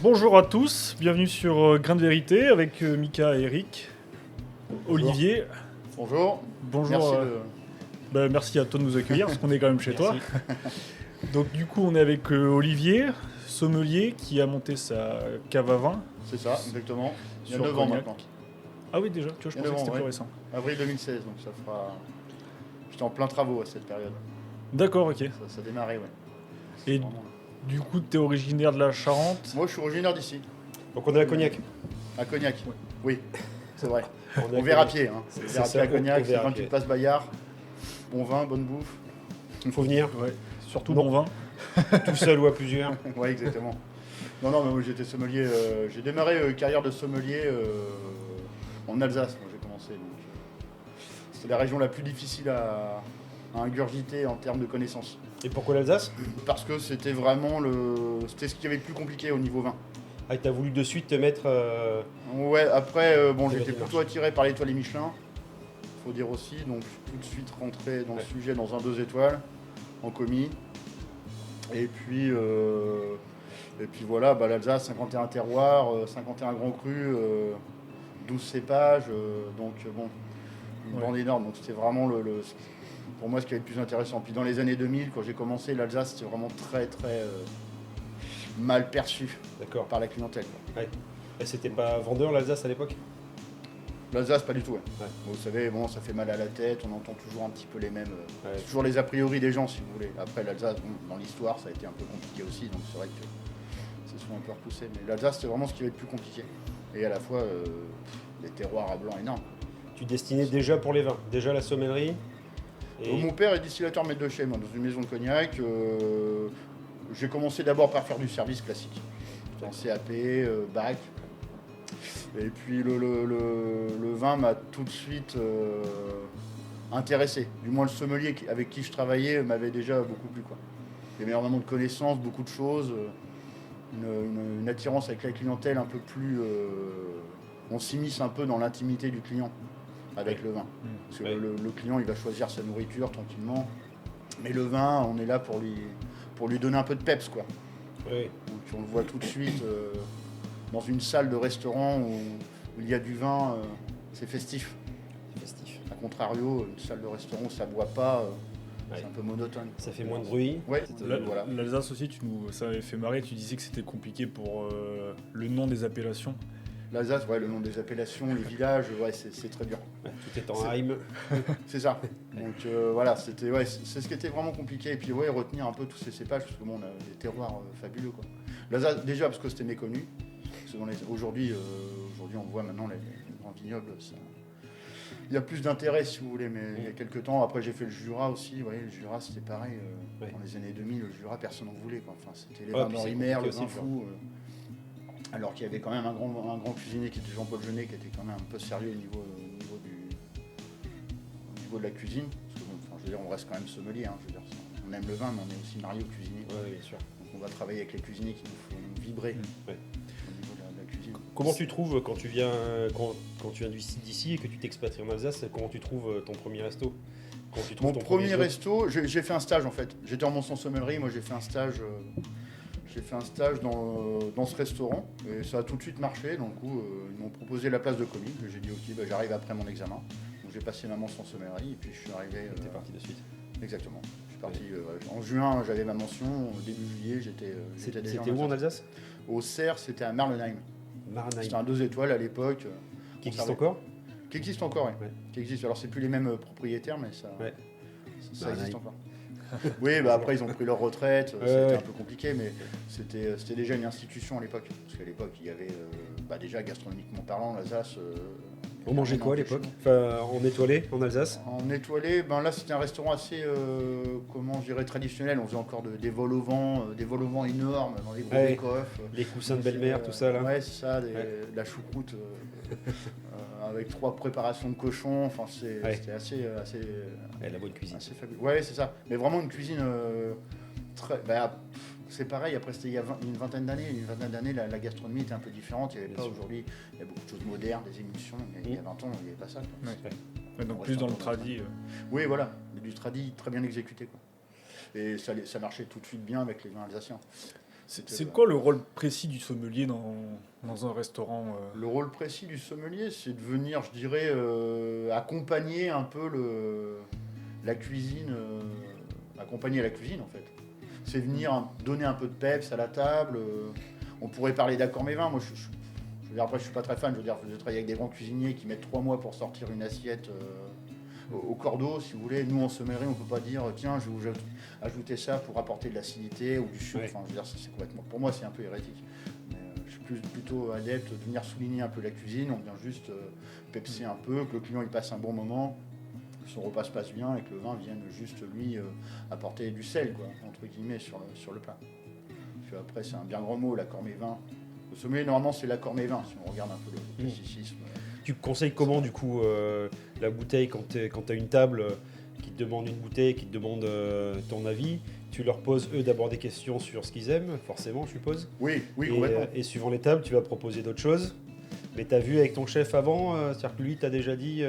Bonjour à tous, bienvenue sur Grain de Vérité avec Mika et Eric. Bonjour. Olivier, Bonjour. bonjour. Merci à toi de nous accueillir parce qu'on est quand même chez toi. Donc du coup on est avec Olivier, sommelier qui a monté sa cave à vin. C'est ça, exactement. Il y a Sur 9 ans Cognac. maintenant. Ah oui déjà, tu vois, je Il y a pensais que 9 c'était ans, plus ouais. récent. Avril 2016, donc ça fera... J'étais en plein travaux à cette période. D'accord, ok. Ça démarrait, ouais. Et Vraiment- du coup tu es originaire de la Charente. Moi, je suis originaire d'ici, Donc on est à Cognac. à Cognac. Oui, c'est vrai. On est On verra à pied, hein. C'est On verra à ça, pied à on Cognac, c'est verra à quand pied. tu passes Bayard. Bon vin, bonne bouffe. Il faut venir, Ouais, surtout Non. bon vin. tout seul ou à plusieurs. Ouais, exactement. Non, mais moi j'étais sommelier. J'ai démarré carrière de sommelier en Alsace, moi j'ai commencé. C'est la région la plus difficile à ingurgiter en termes de connaissances. Et pourquoi l'Alsace? Parce que c'était vraiment c'était ce qui avait le plus compliqué au niveau vin. Ah, t'as voulu de suite te mettre. Ouais, après, bon, Ça va j'étais être plutôt attiré par l'étoile et Michelin, faut dire aussi, donc tout de suite rentré dans le Ouais. sujet dans un 2 étoiles, en commis. Et puis voilà, l'Alsace, 51 terroirs, 51 grands crus, 12 cépages, donc bon, une Ouais. bande énorme. Donc c'était vraiment pour moi ce qui est le plus intéressant. Puis dans les années 2000, quand j'ai commencé, l'Alsace c'était vraiment très très mal perçu D'accord. par la clientèle, quoi. Et c'était pas vendeur l'Alsace à l'époque? L'Alsace, pas du tout. Ouais. Ouais. Vous savez, bon, ça fait mal à la tête, on entend toujours un petit peu les mêmes. Ouais. C'est toujours les a priori des gens, si vous voulez. Après, l'Alsace, bon, dans l'histoire, ça a été un peu compliqué aussi, donc c'est vrai que c'est souvent un peu repoussé. Mais l'Alsace, c'est vraiment ce qui va être le plus compliqué. Et à la fois, des terroirs à blanc énormes. Tu destinais déjà pour les vins, déjà la sommellerie. Et... Mon père est distillateur maître de chez moi, dans une maison de cognac. J'ai commencé d'abord par faire du service classique. J'étais en CAP, bac. Et puis le vin m'a tout de suite intéressé. Du moins le sommelier avec qui je travaillais m'avait déjà beaucoup plu, quoi. Il y avait énormément de connaissances, beaucoup de choses, une attirance avec la clientèle un peu plus... on s'immisce un peu dans l'intimité du client avec le vin. Parce que Ouais. le client il va choisir sa nourriture tranquillement. Mais le vin, on est là pour lui donner un peu de peps, quoi. Oui. Donc on le voit tout de suite dans une salle de restaurant où il y a du vin, c'est festif. Festif. A contrario, une salle de restaurant où ça ne boit pas, Ouais. c'est un peu monotone. Ça fait moins de bruit. Ouais, voilà. L'Alsace aussi, ça m'avait fait marrer, tu disais que c'était compliqué pour le nom des appellations. L'Alsace, ouais, le nom des appellations, les villages, ouais, c'est très dur. Ouais, tout est en C'est- Heim. C'est ça. Donc voilà, c'est ce qui était vraiment compliqué. Et puis ouais, retenir un peu tous ces cépages, parce que bon, on a des terroirs fabuleux, quoi. L'Alsace, déjà parce que c'était méconnu. Parce que aujourd'hui, on voit maintenant les grands vignobles. Il y a plus d'intérêt, si vous voulez, mais il y a quelques temps, après j'ai fait le Jura aussi. Vous voyez, le Jura c'était pareil. Ouais. Dans les années 2000, le Jura, personne n'en voulait, quoi. Enfin, c'était les Ouais, vins puis d'Henri c'est Mer, le compliqué vin aussi, fou. Alors qu'il y avait quand même un grand cuisinier qui était Jean-Paul Jeunet, qui était quand même un peu sérieux au niveau de la cuisine. Parce que bon, enfin, je veux dire, on reste quand même sommelier. Hein, je veux dire, on aime le vin, mais on est aussi marié au cuisinier. Ouais, bien sûr. Donc on va travailler avec les cuisiniers qui nous font vibrer Ouais. au niveau de la cuisine. Comment tu trouves quand tu viens d'ici et que tu t'expatries en Alsace, comment tu trouves ton premier resto? Comment tu trouves Mon ton premier job? resto, j'ai fait un stage en fait. J'étais en mention sommellerie, moi j'ai fait un stage. Dans ce restaurant et ça a tout de suite marché. Donc ils m'ont proposé la place de commis. J'ai dit ok, j'arrive après mon examen. Donc j'ai passé ma mention sommellerie et puis je suis arrivé. T'es parti de suite. Exactement. Je suis parti en juin, j'avais ma mention. Au début juillet, j'étais déjà. C'était où en Alsace? Au Cerf, c'était à Marlenheim. Marnheim. C'était un 2 étoiles à l'époque. Qui existe conservé. encore? Qui existe encore, oui. Ouais. Qui existe. Alors c'est plus les mêmes propriétaires, mais ça, Ouais. ça Marlenheim. existe encore. Oui, après ils ont pris leur retraite, Ouais, c'était ouais. un peu compliqué, mais c'était déjà une institution à l'époque. Parce qu'à l'époque, il y avait, déjà gastronomiquement parlant, l'Alsace. On mangeait quoi à l'époque? Enfin, en étoilé, en Alsace? En étoilé, là c'était un restaurant assez, comment je dirais, traditionnel. On faisait encore des vols au vent énormes dans les gros Ouais. coffres. Les coussins de belle-mère, tout ça là? Ouais, c'est ça, Ouais. de la choucroute avec 3 préparations de cochon. Enfin, Ouais. c'était assez Ouais, la bonne cuisine. c'est fabuleux. Ouais, c'est ça. Mais vraiment une cuisine très. C'est pareil, après c'était il y a une vingtaine d'années. La gastronomie était un peu différente. Il n'y avait Bien pas sûr. aujourd'hui. Il y a beaucoup de choses modernes, des émulsions. Mais il y a 20 ans, il n'y avait pas ça, quoi. Ouais. Ouais. Ouais, donc On plus reste dans le encore dans tradi. Oui, voilà. Du tradi très bien exécuté, quoi. Et ça marchait tout de suite bien avec les vins alsaciens. C'est quoi le rôle précis du sommelier dans un restaurant Le rôle précis du sommelier, c'est de venir, je dirais, accompagner un peu la cuisine, accompagner la cuisine en fait. C'est venir donner un peu de peps à la table. On pourrait parler d'accord mes vins. Moi, je veux dire, après, je suis pas très fan. Je veux dire, je travaille avec des grands cuisiniers qui mettent 3 mois pour sortir une assiette au cordeau, si vous voulez. Nous, en sommellerie, on peut pas dire tiens, je vais vous ajouter ça pour apporter de l'acidité ou du sucre. Ouais. Enfin, je veux dire, c'est complètement. Pour moi, c'est un peu hérétique. Mais, je suis plutôt adepte de venir souligner un peu la cuisine. On vient juste pepser un peu, que le client il passe un bon moment, que son repas se passe bien et que le vin vienne juste lui apporter du sel, quoi, entre guillemets, sur le plat. Puis après, c'est un bien grand mot, l'accord mes vins. Le sommelier, normalement, c'est l'accord mes vins, si on regarde un peu le classicisme. Tu conseilles comment du coup la bouteille quand tu as une table qui te demande une bouteille, qui te demande ton avis? Tu leur poses eux d'abord des questions sur ce qu'ils aiment, forcément je suppose. Oui, complètement. Et suivant les tables, tu vas proposer d'autres choses. Mais tu as vu avec ton chef avant, c'est-à-dire que lui t'a déjà dit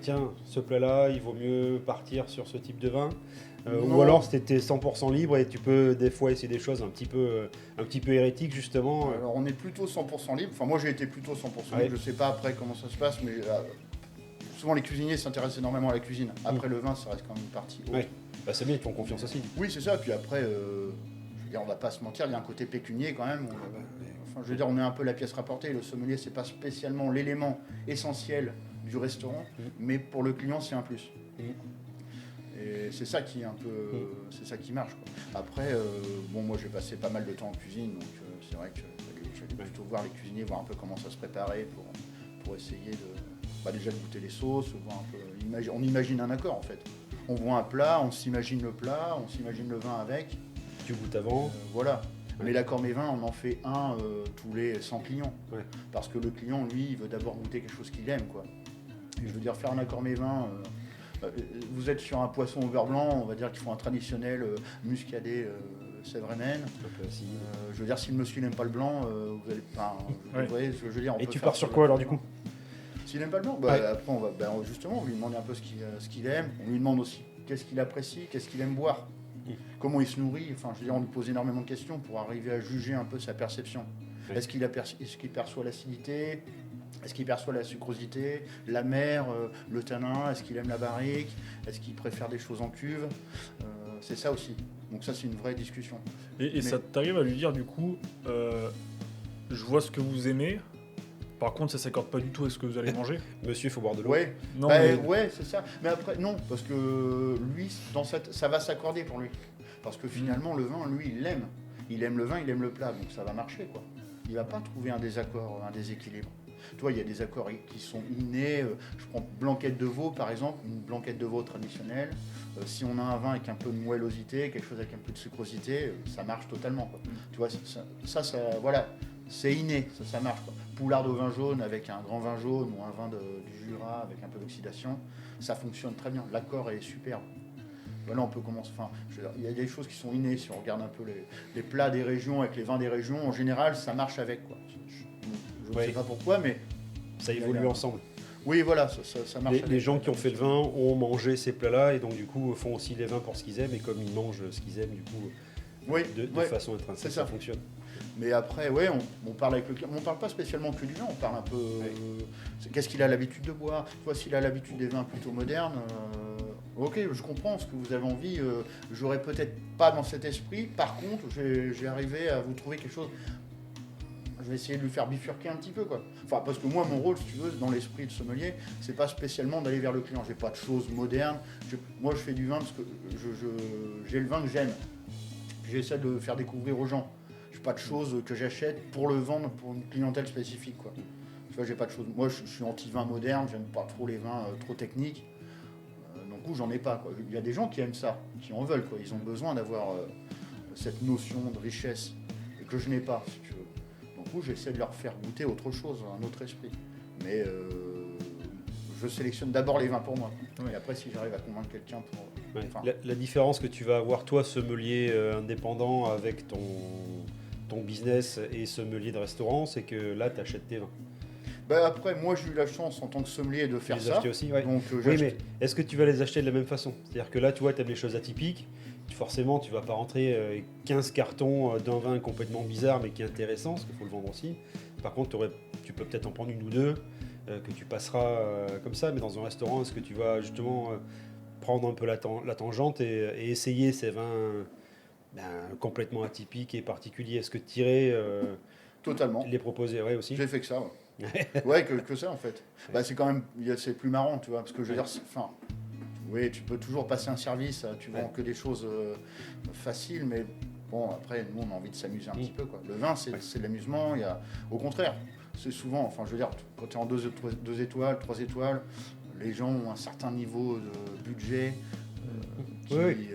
tiens, ce plat-là, il vaut mieux partir sur ce type de vin. Ou alors c'était 100% libre et tu peux des fois essayer des choses un petit peu hérétiques justement. Alors on est plutôt 100% libre. Enfin moi j'ai été plutôt 100% libre. Je sais pas après comment ça se passe, mais souvent les cuisiniers s'intéressent énormément à la cuisine. Après le vin, ça reste quand même une partie haute. Ouais. Bah, c'est bien, ils te font confiance aussi. Oui c'est ça. Puis après, je veux dire, on va pas se mentir, il y a un côté pécunier quand même. Enfin je veux dire, on est un peu la pièce rapportée. Le sommelier c'est pas spécialement l'élément essentiel du restaurant, mais pour le client c'est un plus. Et c'est ça qui est un peu, c'est ça qui marche, quoi. Après, bon, moi j'ai passé pas mal de temps en cuisine, donc c'est vrai que j'allais plutôt voir les cuisiniers, voir un peu comment ça se préparait pour essayer déjà de goûter les sauces, voir un peu. On imagine un accord en fait. On voit un plat, on s'imagine le plat, on s'imagine le vin avec. Tu goûtes avant. Voilà. Mais l'accord mes vins, on en fait un tous les 100 clients. Ouais. Parce que le client, lui, il veut d'abord goûter quelque chose qu'il aime, quoi. Et je veux dire, faire un accord mes vins. Vous êtes sur un poisson au beurre blanc, on va dire qu'il faut un traditionnel muscadet Sèvres-Maine. Je veux dire, si le monsieur n'aime pas le blanc, vous allez pas. Vous voyez, je veux dire, et tu pars sur quoi alors du coup? S'il n'aime pas le blanc, après on va justement on lui demander un peu ce qu'il aime. On lui demande aussi qu'est-ce qu'il apprécie, qu'est-ce qu'il aime boire, comment il se nourrit. Enfin, je veux dire, on lui pose énormément de questions pour arriver à juger un peu sa perception. Ouais. Est-ce qu'il perçoit l'acidité? Est-ce qu'il perçoit la sucrosité, l'amer, le tanin? Est-ce qu'il aime la barrique? Est-ce qu'il préfère des choses en cuve? C'est ça aussi. Donc ça, c'est une vraie discussion. Et ça t'arrive à lui dire, du coup, je vois ce que vous aimez, par contre, ça s'accorde pas du tout avec ce que vous allez manger. Monsieur, il faut boire de l'eau. Ouais, non, ouais, c'est ça. Mais après, non, parce que lui, ça va s'accorder pour lui. Parce que finalement, le vin, lui, il l'aime. Il aime le vin, il aime le plat, donc ça va marcher, quoi. Il va pas trouver un désaccord, un déséquilibre. Tu vois, il y a des accords qui sont innés. Je prends blanquette de veau, par exemple, une blanquette de veau traditionnelle. Si on a un vin avec un peu de moellosité, quelque chose avec un peu de sucrosité, ça marche totalement, quoi. Tu vois, ça voilà, c'est inné, ça marche, quoi. Poularde au vin jaune avec un grand vin jaune ou un vin du Jura avec un peu d'oxydation, ça fonctionne très bien. L'accord est superbe. Voilà, on peut commencer. Enfin, il y a des choses qui sont innées. Si on regarde un peu les plats des régions avec les vins des régions, en général, ça marche avec, quoi. Je ne sais pas pourquoi, mais ça évolue ensemble. Oui, voilà, ça marche. Les gens qui ont fait le vin ont mangé ces plats-là et donc du coup font aussi les vins pour ce qu'ils aiment, et comme ils mangent ce qu'ils aiment, du coup, de façon intrinsèque, ça fonctionne. Mais après, ouais, on parle avec le client. On ne parle pas spécialement que du vin, on parle un peu. Qu'est-ce qu'il a l'habitude de boire? Tu vois, s'il a l'habitude des vins plutôt modernes, ok, je comprends ce que vous avez envie. J'aurais peut-être pas dans cet esprit. Par contre, j'ai arrivé à vous trouver quelque chose. Je vais essayer de lui faire bifurquer un petit peu, quoi. Enfin, parce que moi, mon rôle, si tu veux, dans l'esprit de sommelier, c'est pas spécialement d'aller vers le client. J'ai pas de choses modernes. Moi, je fais du vin parce que j'ai le vin que j'aime. J'essaie de le faire découvrir aux gens. J'ai pas de choses que j'achète pour le vendre pour une clientèle spécifique, quoi. Tu vois, j'ai pas de choses. Moi, je suis anti-vin moderne. J'aime pas trop les vins trop techniques. Donc, j'en ai pas, quoi. Il y a des gens qui aiment ça, qui en veulent, quoi. Ils ont besoin d'avoir cette notion de richesse que je n'ai pas, si tu veux. J'essaie de leur faire goûter autre chose, un autre esprit. Mais je sélectionne d'abord les vins pour moi. Et après, si j'arrive à convaincre quelqu'un pour... La différence que tu vas avoir, toi, sommelier indépendant, avec ton business et sommelier de restaurant, c'est que là, tu achètes tes vins. Bah après, moi j'ai eu la chance en tant que sommelier de faire les ça. acheter aussi, ouais. Donc j'ai Oui, acheté- mais est-ce que tu vas les acheter de la même façon? C'est-à-dire que là, tu vois, tu aimes les choses atypiques. Forcément, tu vas pas rentrer 15 cartons d'un vin complètement bizarre, mais qui est intéressant, parce qu'il faut le vendre aussi. Par contre, tu peux peut-être en prendre une ou deux que tu passeras comme ça. Mais dans un restaurant, est-ce que tu vas justement prendre un peu la tangente et essayer ces vins complètement atypiques et particuliers? Est-ce que tu irais totalement. les proposer? Ouais, aussi. J'ai fait que ça. Ouais, ouais, que ça en fait. Bah, c'est quand même, c'est plus marrant, tu vois, parce que je veux dire, enfin, oui, tu peux toujours passer un service, tu vends que des choses faciles, mais bon, après, nous, on a envie de s'amuser un petit peu, quoi. Le vin, c'est de l'amusement, au contraire, c'est souvent, enfin, je veux dire, quand tu es en 2 étoiles, 3 étoiles, les gens ont un certain niveau de budget qui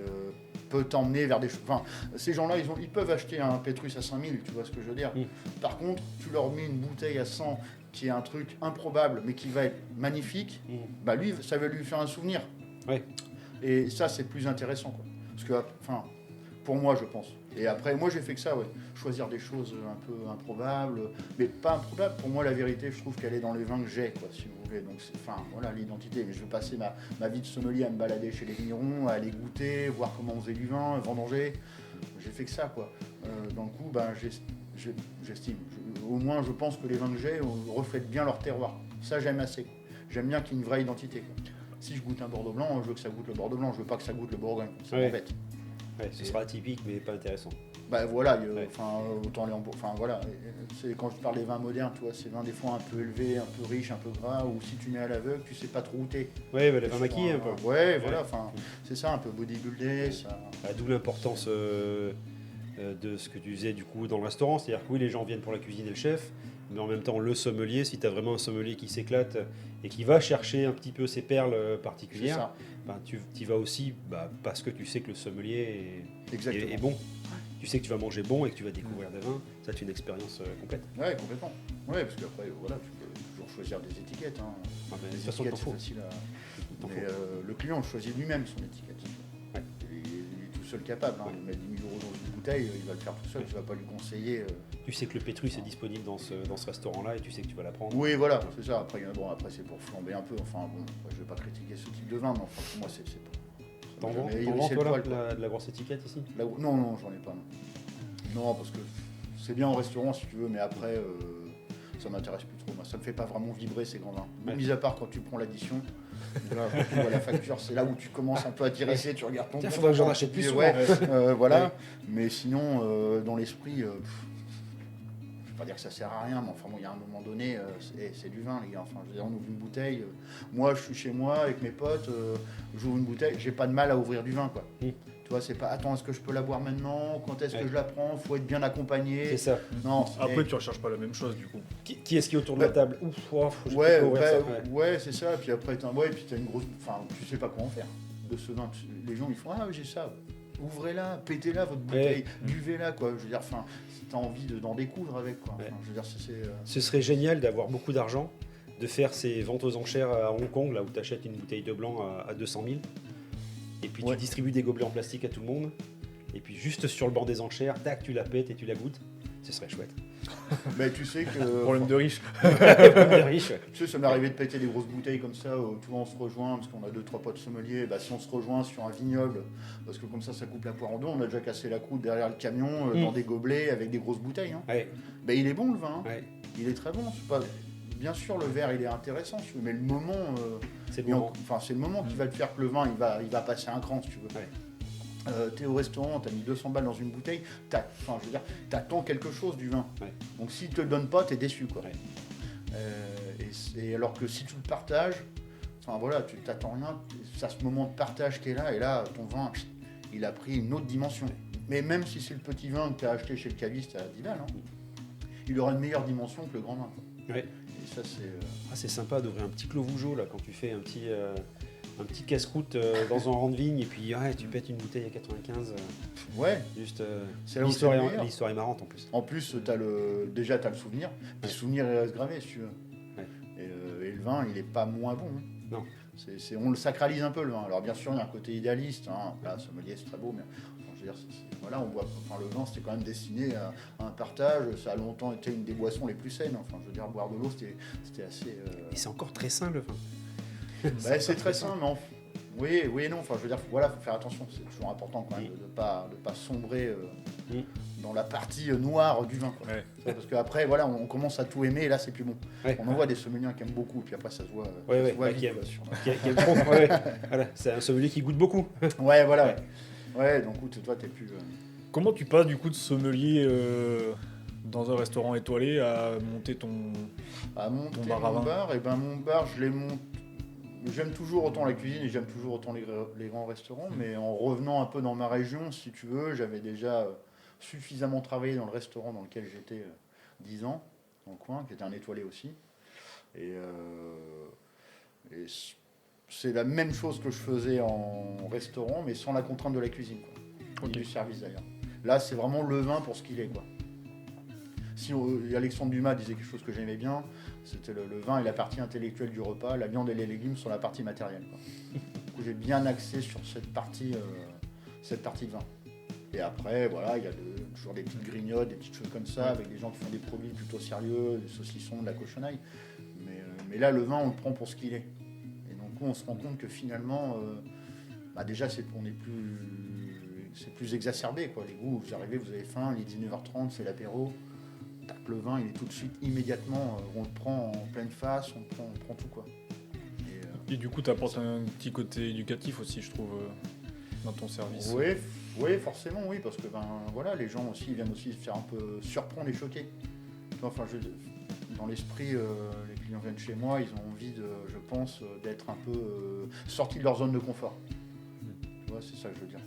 peut t'emmener vers des choses. Enfin, ces gens-là, ils peuvent acheter un Pétrus à 5000, tu vois ce que je veux dire. Par contre, tu leur mets une bouteille à 100 qui est un truc improbable, mais qui va être magnifique, bah lui, ça va lui faire un souvenir. Ouais. Et ça, c'est plus intéressant, quoi. Parce que, enfin, pour moi, je pense. Et après, moi, j'ai fait que ça, ouais. Choisir des choses un peu improbables, mais pas improbables. Pour moi, la vérité, je trouve qu'elle est dans les vins que j'ai, quoi, si vous voulez. Donc, enfin, voilà, l'identité. Mais je vais passer ma vie de sommelier à me balader chez les vignerons, à aller goûter, voir comment on faisait du vin, vendanger. J'ai fait que ça, quoi. Dans le coup, ben, j'estime. Au moins, je pense que les vins que j'ai reflètent bien leur terroir. Ça, j'aime assez. J'aime bien qu'il y ait une vraie identité, quoi. Si je goûte un Bordeaux blanc, je veux que ça goûte le Bordeaux blanc, je veux pas que ça goûte le Bourgogne. Ça m'embête. Ouais, ce sera atypique, mais pas intéressant. Bah voilà, autant aller en enfin voilà, c'est quand je parle des vins modernes, tu vois, ces vins des fois un peu élevés, un peu riches, un peu gras, ou si tu mets à l'aveugle, tu sais pas trop où t'es. Ouais, les vins maquillés un peu. Ouais, voilà, enfin, c'est ça, un peu bodybuildé, ça. D'où l'importance de ce que tu faisais du coup dans le restaurant, c'est-à-dire que oui, les gens viennent pour la cuisine et le chef, mais en même temps le sommelier, si tu as vraiment un sommelier qui s'éclate et qui va chercher un petit peu ses perles particulières, tu y vas aussi parce que tu sais que le sommelier est bon. Tu sais que tu vas manger bon et que tu vas découvrir des vins, ça c'est une expérience complète. Ouais, complètement. Ouais, parce qu'après, voilà, tu peux toujours choisir des étiquettes. Hein. De toute façon, c'est facile à... Mais le client choisit lui-même son étiquette. Ouais. Il est tout seul capable. Hein. Il met 10 000 € dans une bouteille, il va le faire tout seul, tu vas pas lui conseiller. Tu sais que le Pétrus est disponible dans ce restaurant-là et tu sais que tu vas la prendre. Oui, voilà, c'est ça. Après, c'est pour flamber un peu. Enfin, bon, je vais pas critiquer ce type de vin, mais enfin, pour moi, c'est pas... T'en vends toi là, de la grosse étiquette ici? Non, j'en ai pas. Non, parce que c'est bien au restaurant si tu veux, mais après, ça m'intéresse plus trop. Moi, ça me fait pas vraiment vibrer ces grands vins. Mis à part quand tu prends l'addition, là, quand tu vois la facture, c'est là où tu commences un peu à t'intéresser, tu regardes ton compte. Il faudrait que j'en achète plus. Voilà. Ouais. Mais sinon, dans l'esprit, je vais pas dire que ça sert à rien, mais enfin, il y a un moment donné, c'est du vin, les gars. Enfin, je veux dire, on ouvre une bouteille. Moi, je suis chez moi avec mes potes, j'ouvre une bouteille, j'ai pas de mal à ouvrir du vin, quoi. Tu vois, c'est pas attends, est-ce que je peux la boire maintenant? Quand est-ce que je la prends? Faut être bien accompagné. C'est ça. Non. Après, tu recherches pas la même chose, du coup. Qui est-ce qui est autour de la table? Ouais, c'est ça. Puis après, t'as une grosse. Enfin, tu sais pas quoi en faire de ce vin. Les gens, ils font j'ai ça. Ouvrez-la, pétez-la votre bouteille, buvez-la, quoi. Je veux dire, enfin, si t'as envie d'en découdre avec, quoi. Enfin, je veux dire, Ce serait génial d'avoir beaucoup d'argent, de faire ces ventes aux enchères à Hong Kong, là où tu achètes une bouteille de blanc à 200 000, et puis tu distribues des gobelets en plastique à tout le monde, et puis juste sur le banc des enchères, tac, tu la pètes et tu la goûtes. Ce serait chouette. Mais tu sais que... Problème de riche. Tu sais, ça m'est arrivé de péter des grosses bouteilles comme ça, tout le monde se rejoint, parce qu'on a 2-3 potes sommeliers. Si on se rejoint sur un vignoble, parce que comme ça coupe la poire en deux, on a déjà cassé la croûte derrière le camion, dans des gobelets, avec des grosses bouteilles. Hein. Ouais. Il est bon le vin, hein. Ouais. Il est très bon. Bien sûr, le verre, il est intéressant, mais le moment... c'est le moment. C'est le moment qui va te faire que le vin, il va passer un cran, si tu veux. Ouais. T'es au restaurant, t'as mis 200 balles dans une bouteille, t'attends quelque chose du vin. Ouais. Donc s'il te le donne pas, t'es déçu, quoi. Ouais. Et alors que si tu le partages, enfin voilà, tu t'attends rien, c'est à ce moment de partage qui est là, et là, ton vin, il a pris une autre dimension. Mais même si c'est le petit vin que t'as acheté chez le caviste à 10 balles, hein, il aura une meilleure dimension que le grand vin, quoi. Ouais. Et ça, c'est sympa d'ouvrir un petit clos Vougeot, là, quand tu fais un petit casse-croute dans un rang de vigne et puis tu pètes une bouteille à 95. Juste, l'histoire est marrante en plus. En plus, déjà t'as le souvenir. Le souvenir il reste gravé si tu veux. Ouais. Et le vin, il est pas moins bon. Hein. Non. On le sacralise un peu le vin. Alors bien sûr, il y a un côté idéaliste. Hein. Là, sommelier, c'est très beau, mais enfin, je veux dire, voilà, on voit. Enfin, le vin, c'était quand même destiné à un partage. Ça a longtemps été une des boissons les plus saines. Enfin, je veux dire, boire de l'eau, c'était assez. Et c'est encore très sain le vin. Bah, c'est très sain, mais oui et non. Enfin, je veux dire, voilà, faut faire attention. C'est toujours important quand même de pas sombrer dans la partie noire du vin. Quoi. Ouais. Parce qu'après, voilà, on commence à tout aimer et là, c'est plus bon. Ouais. On en voit des sommeliers qui aiment beaucoup, et puis après, ça se voit. Ouais, ça se voit qui vite, aime. quoi, sur- Qui aime trop. Ouais. Voilà, c'est un sommelier qui goûte beaucoup. Ouais, voilà. Ouais, donc toi, t'es plus. Comment tu passes du coup de sommelier dans un restaurant étoilé à monter ton... À monter Ton bar à mon vin. bar, et ben mon bar, je les monte. J'aime toujours autant la cuisine et j'aime toujours autant les grands restaurants, mais en revenant un peu dans ma région, si tu veux, j'avais déjà suffisamment travaillé dans le restaurant dans lequel j'étais 10 ans, dans le coin, qui était un étoilé aussi. Et c'est la même chose que je faisais en restaurant, mais sans la contrainte de la cuisine, quoi. Ok. Et du service d'ailleurs. Là, c'est vraiment le vin pour ce qu'il est, quoi. Si Alexandre Dumas disait quelque chose que j'aimais bien, c'était le vin est la partie intellectuelle du repas, la viande et les légumes sont la partie matérielle, quoi. Du coup, j'ai bien axé sur cette partie de vin. Et après, voilà, il y a toujours des petites grignotes, des petites choses comme ça, avec des gens qui font des produits plutôt sérieux, des saucissons, de la cochonaille. Mais là, le vin, on le prend pour ce qu'il est. Et donc, on se rend compte que finalement, déjà, c'est plus exacerbé, quoi. Les goûts, vous arrivez, vous avez faim, il est 19h30, c'est l'apéro. Tac, le vin, il est tout de suite, immédiatement, on le prend en pleine face, on prend tout, quoi. Et du coup, tu apportes un petit côté éducatif aussi, je trouve, dans ton service. Oui, forcément, oui, parce que voilà, les gens aussi ils viennent aussi se faire un peu surprendre et choquer. Enfin, dans l'esprit, les clients viennent chez moi, ils ont envie je pense, d'être un peu sortis de leur zone de confort. Tu vois, c'est ça que je veux dire.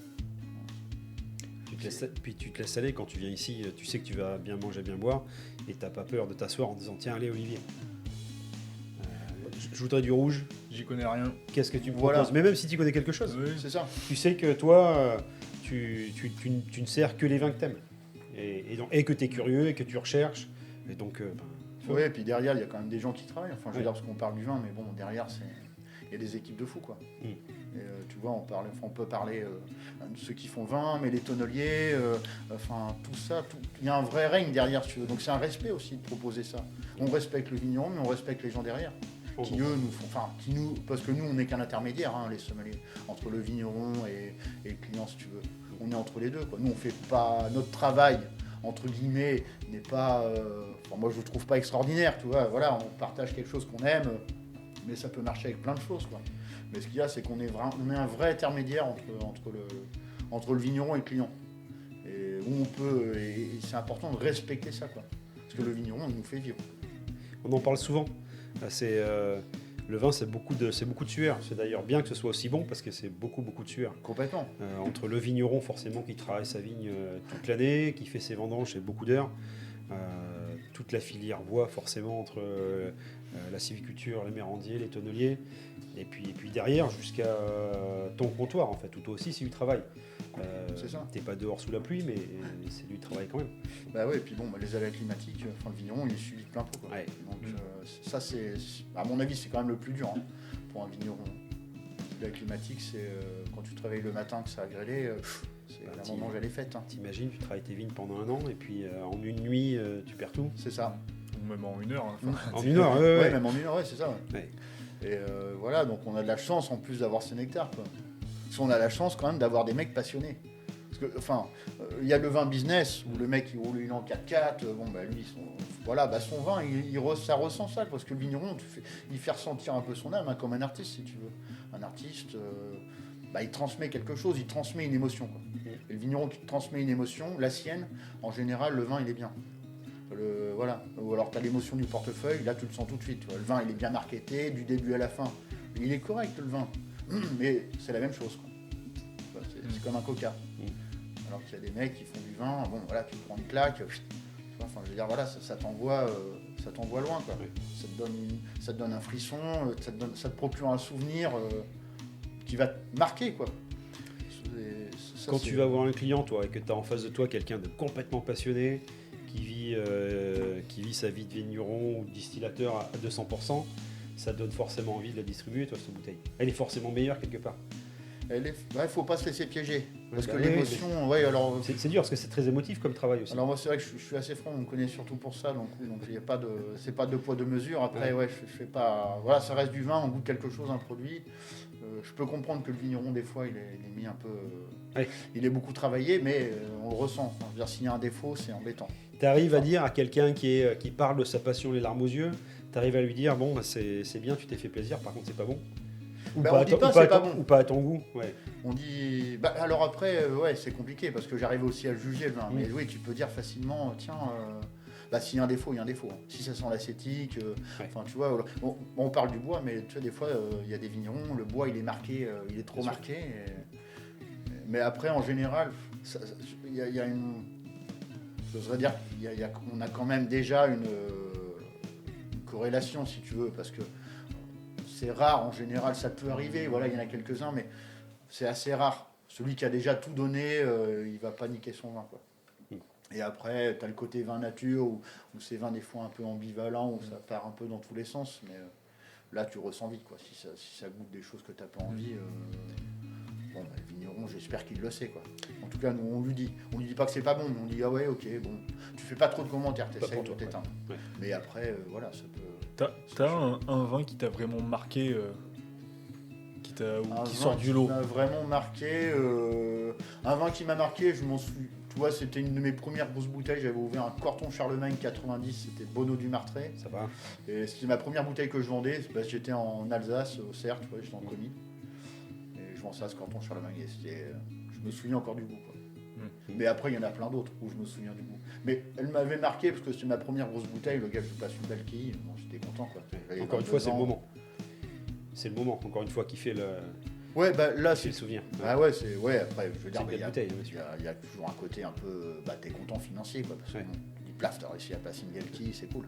Puis tu te laisses aller quand tu viens ici, tu sais que tu vas bien manger, bien boire, et t'as pas peur de t'asseoir en disant tiens allez Olivier, je voudrais du rouge, J'y connais rien. qu'est-ce que tu me Voilà. proposes? Mais même si tu connais quelque chose, Oui. C'est ça. tu sais que toi tu ne sers que les vins que t'aimes, et que tu es curieux et que tu recherches, et donc Oui, et puis derrière, il y a quand même des gens qui travaillent. Enfin, je veux Ouais. dire, parce qu'on parle du vin, mais bon, derrière, il y a des équipes de fous, quoi. Mm. Et tu vois, on peut parler de ceux qui font vin, mais les tonneliers, enfin, tout ça, il y a un vrai règne derrière, si tu veux. Donc c'est un respect aussi de proposer ça. On respecte le vigneron, mais on respecte les gens derrière. Qui eux nous font, parce que nous on n'est qu'un intermédiaire, hein, les sommeliers, entre le vigneron et le client, si tu veux. On est entre les deux, quoi. Nous on fait pas notre travail entre guillemets n'est pas, moi je le trouve pas extraordinaire, tu vois. Voilà, on partage quelque chose qu'on aime, mais ça peut marcher avec plein de choses, quoi. Mais ce qu'il y a, c'est qu'on est un vrai intermédiaire entre le vigneron et le client. Et où on peut, et c'est important de respecter ça, quoi. Parce que le vigneron, il nous fait vivre. on en parle souvent. Le vin, c'est beaucoup de sueur. C'est d'ailleurs bien que ce soit aussi bon parce que c'est beaucoup de sueur. Complètement. Entre le vigneron forcément qui travaille sa vigne toute l'année, qui fait ses vendanges et beaucoup d'heures, toute la filière bois forcément entre la sylviculture, les mérandiers, les tonneliers, et puis derrière jusqu'à ton comptoir en fait, où toi aussi c'est du travail. C'est ça. T'es pas dehors sous la pluie, mais c'est du travail quand même. Bah ouais, et puis bon, les aléas climatiques, le vigneron, il est suivi de plein pot, quoi. Ouais. Donc ça, à mon avis, c'est quand même le plus dur, hein, pour un vigneron. La climatique, c'est quand tu travailles le matin que ça a grêlé, c'est la vendange, elle est faite, hein. T'imagines, tu travailles tes vignes pendant un an et puis en une nuit tu perds tout. C'est ça. Ou même en 1 heure. Hein. Enfin, En une heure, Ouais, même en une heure, ouais, c'est ça. Ouais. Ouais. Et voilà, donc on a de la chance en plus d'avoir ces nectars, quoi. Parce qu'on a la chance quand même d'avoir des mecs passionnés. Parce que, enfin, il y a le vin business où le mec il roule une en 4x4, lui, son vin, ça ressent ça, parce que le vigneron, il fait ressentir un peu son âme, hein, comme un artiste, si tu veux. Un artiste, il transmet quelque chose, il transmet une émotion, quoi. Et le vigneron qui te transmet une émotion, la sienne, en général, le vin, il est bien. Voilà. Ou alors tu as l'émotion du portefeuille, là tu le sens tout de suite. Tu vois. Le vin il est bien marketé du début à la fin. Il est correct le vin, mais c'est la même chose, quoi. C'est comme un coca. Alors qu'il y a des mecs qui font du vin, tu prends une claque, enfin, je veux dire, voilà, ça t'envoie loin, quoi. Oui. Ça te donne un frisson, ça te procure un souvenir qui va te marquer, quoi. Quand tu vas voir un client, toi, et que tu as en face de toi quelqu'un de complètement passionné, qui vit sa vie de vigneron ou de distillateur à 200%, ça donne forcément envie de la distribuer, toi, cette bouteille. Elle est forcément meilleure quelque part. Faut pas se laisser piéger. Parce que Oui, l'émotion, ouais, alors. C'est dur parce que c'est très émotif comme travail aussi. Alors moi c'est vrai que je suis assez franc, on me connaît surtout pour ça, donc il y a pas de, c'est pas deux poids deux mesures. Après je fais pas, voilà, ça reste du vin, on goûte quelque chose, un produit. Je peux comprendre que le vigneron des fois il est mis un peu, il est beaucoup travaillé, mais on le ressent. Enfin, je veux dire, s'il y a un défaut, c'est embêtant. Tu arrives à dire à quelqu'un qui parle de sa passion les larmes aux yeux, tu arrives à lui dire bon bah, c'est bien, tu t'es fait plaisir, par contre c'est pas bon. Ou Bah, pas, on dit pas c'est pas bon. Ou pas à ton goût. Ouais. On dit, bah, alors après, c'est compliqué parce que j'arrive aussi à le juger le vin. Mais oui, tu peux dire facilement, tiens, bah, s'il y a un défaut, il y a un défaut. Si ça sent l'acétique, enfin tu vois, on parle du bois, mais tu vois, des fois, il y a des vignerons, le bois il est marqué, il est trop Bien marqué. Mais après, en général, il y a une. J'oserais dire qu'on a quand même déjà une corrélation, si tu veux, parce que c'est rare en général, ça peut arriver, voilà, il y en a quelques-uns, mais c'est assez rare. Celui qui a déjà tout donné, il va pas niquer son vin, quoi. Et après, tu as le côté vin nature, où c'est vin des fois un peu ambivalent, où ça part un peu dans tous les sens, mais là tu ressens vite, quoi. Si ça goûte des choses que tu n'as pas envie, bon, bah, le vigneron, j'espère qu'il le sait, quoi. En tout cas, nous, on lui dit pas que c'est pas bon, mais on dit ah ouais, ok, bon, tu fais pas trop de commentaires, t'essayes de t'éteindre. Ouais. Mais après, voilà, ça peut. T'as un vin qui t'a vraiment marqué, qui sort du lot. Un vin qui m'a vraiment marqué, un vin qui m'a marqué, je m'en souviens. Tu vois, c'était une de mes premières grosses bouteilles. J'avais ouvert un Corton Charlemagne 90, c'était Bonneau du Martret. Ça va. Et c'était ma première bouteille que je vendais. J'étais en Alsace, au Cerf, tu vois, j'étais en commis. Et je vendais ça à ce Corton Charlemagne. Et je me souviens encore du goût, quoi. Mais après, il y en a plein d'autres où je me souviens du goût. Mais elle m'avait marqué parce que c'était ma première grosse bouteille. Le gars, je lui passe une belle quille. Bon, j'étais content, quoi. Encore une fois, c'est le moment. C'est le moment, encore une fois, qui fait le. Ouais, bah là, c'est le souvenir. Ah ouais, c'est. Ouais, après, je veux dire, il y a toujours un côté un peu. Bah, t'es content financier, quoi. Parce que du plaf, t'as réussi à passer une belle quille, c'est cool.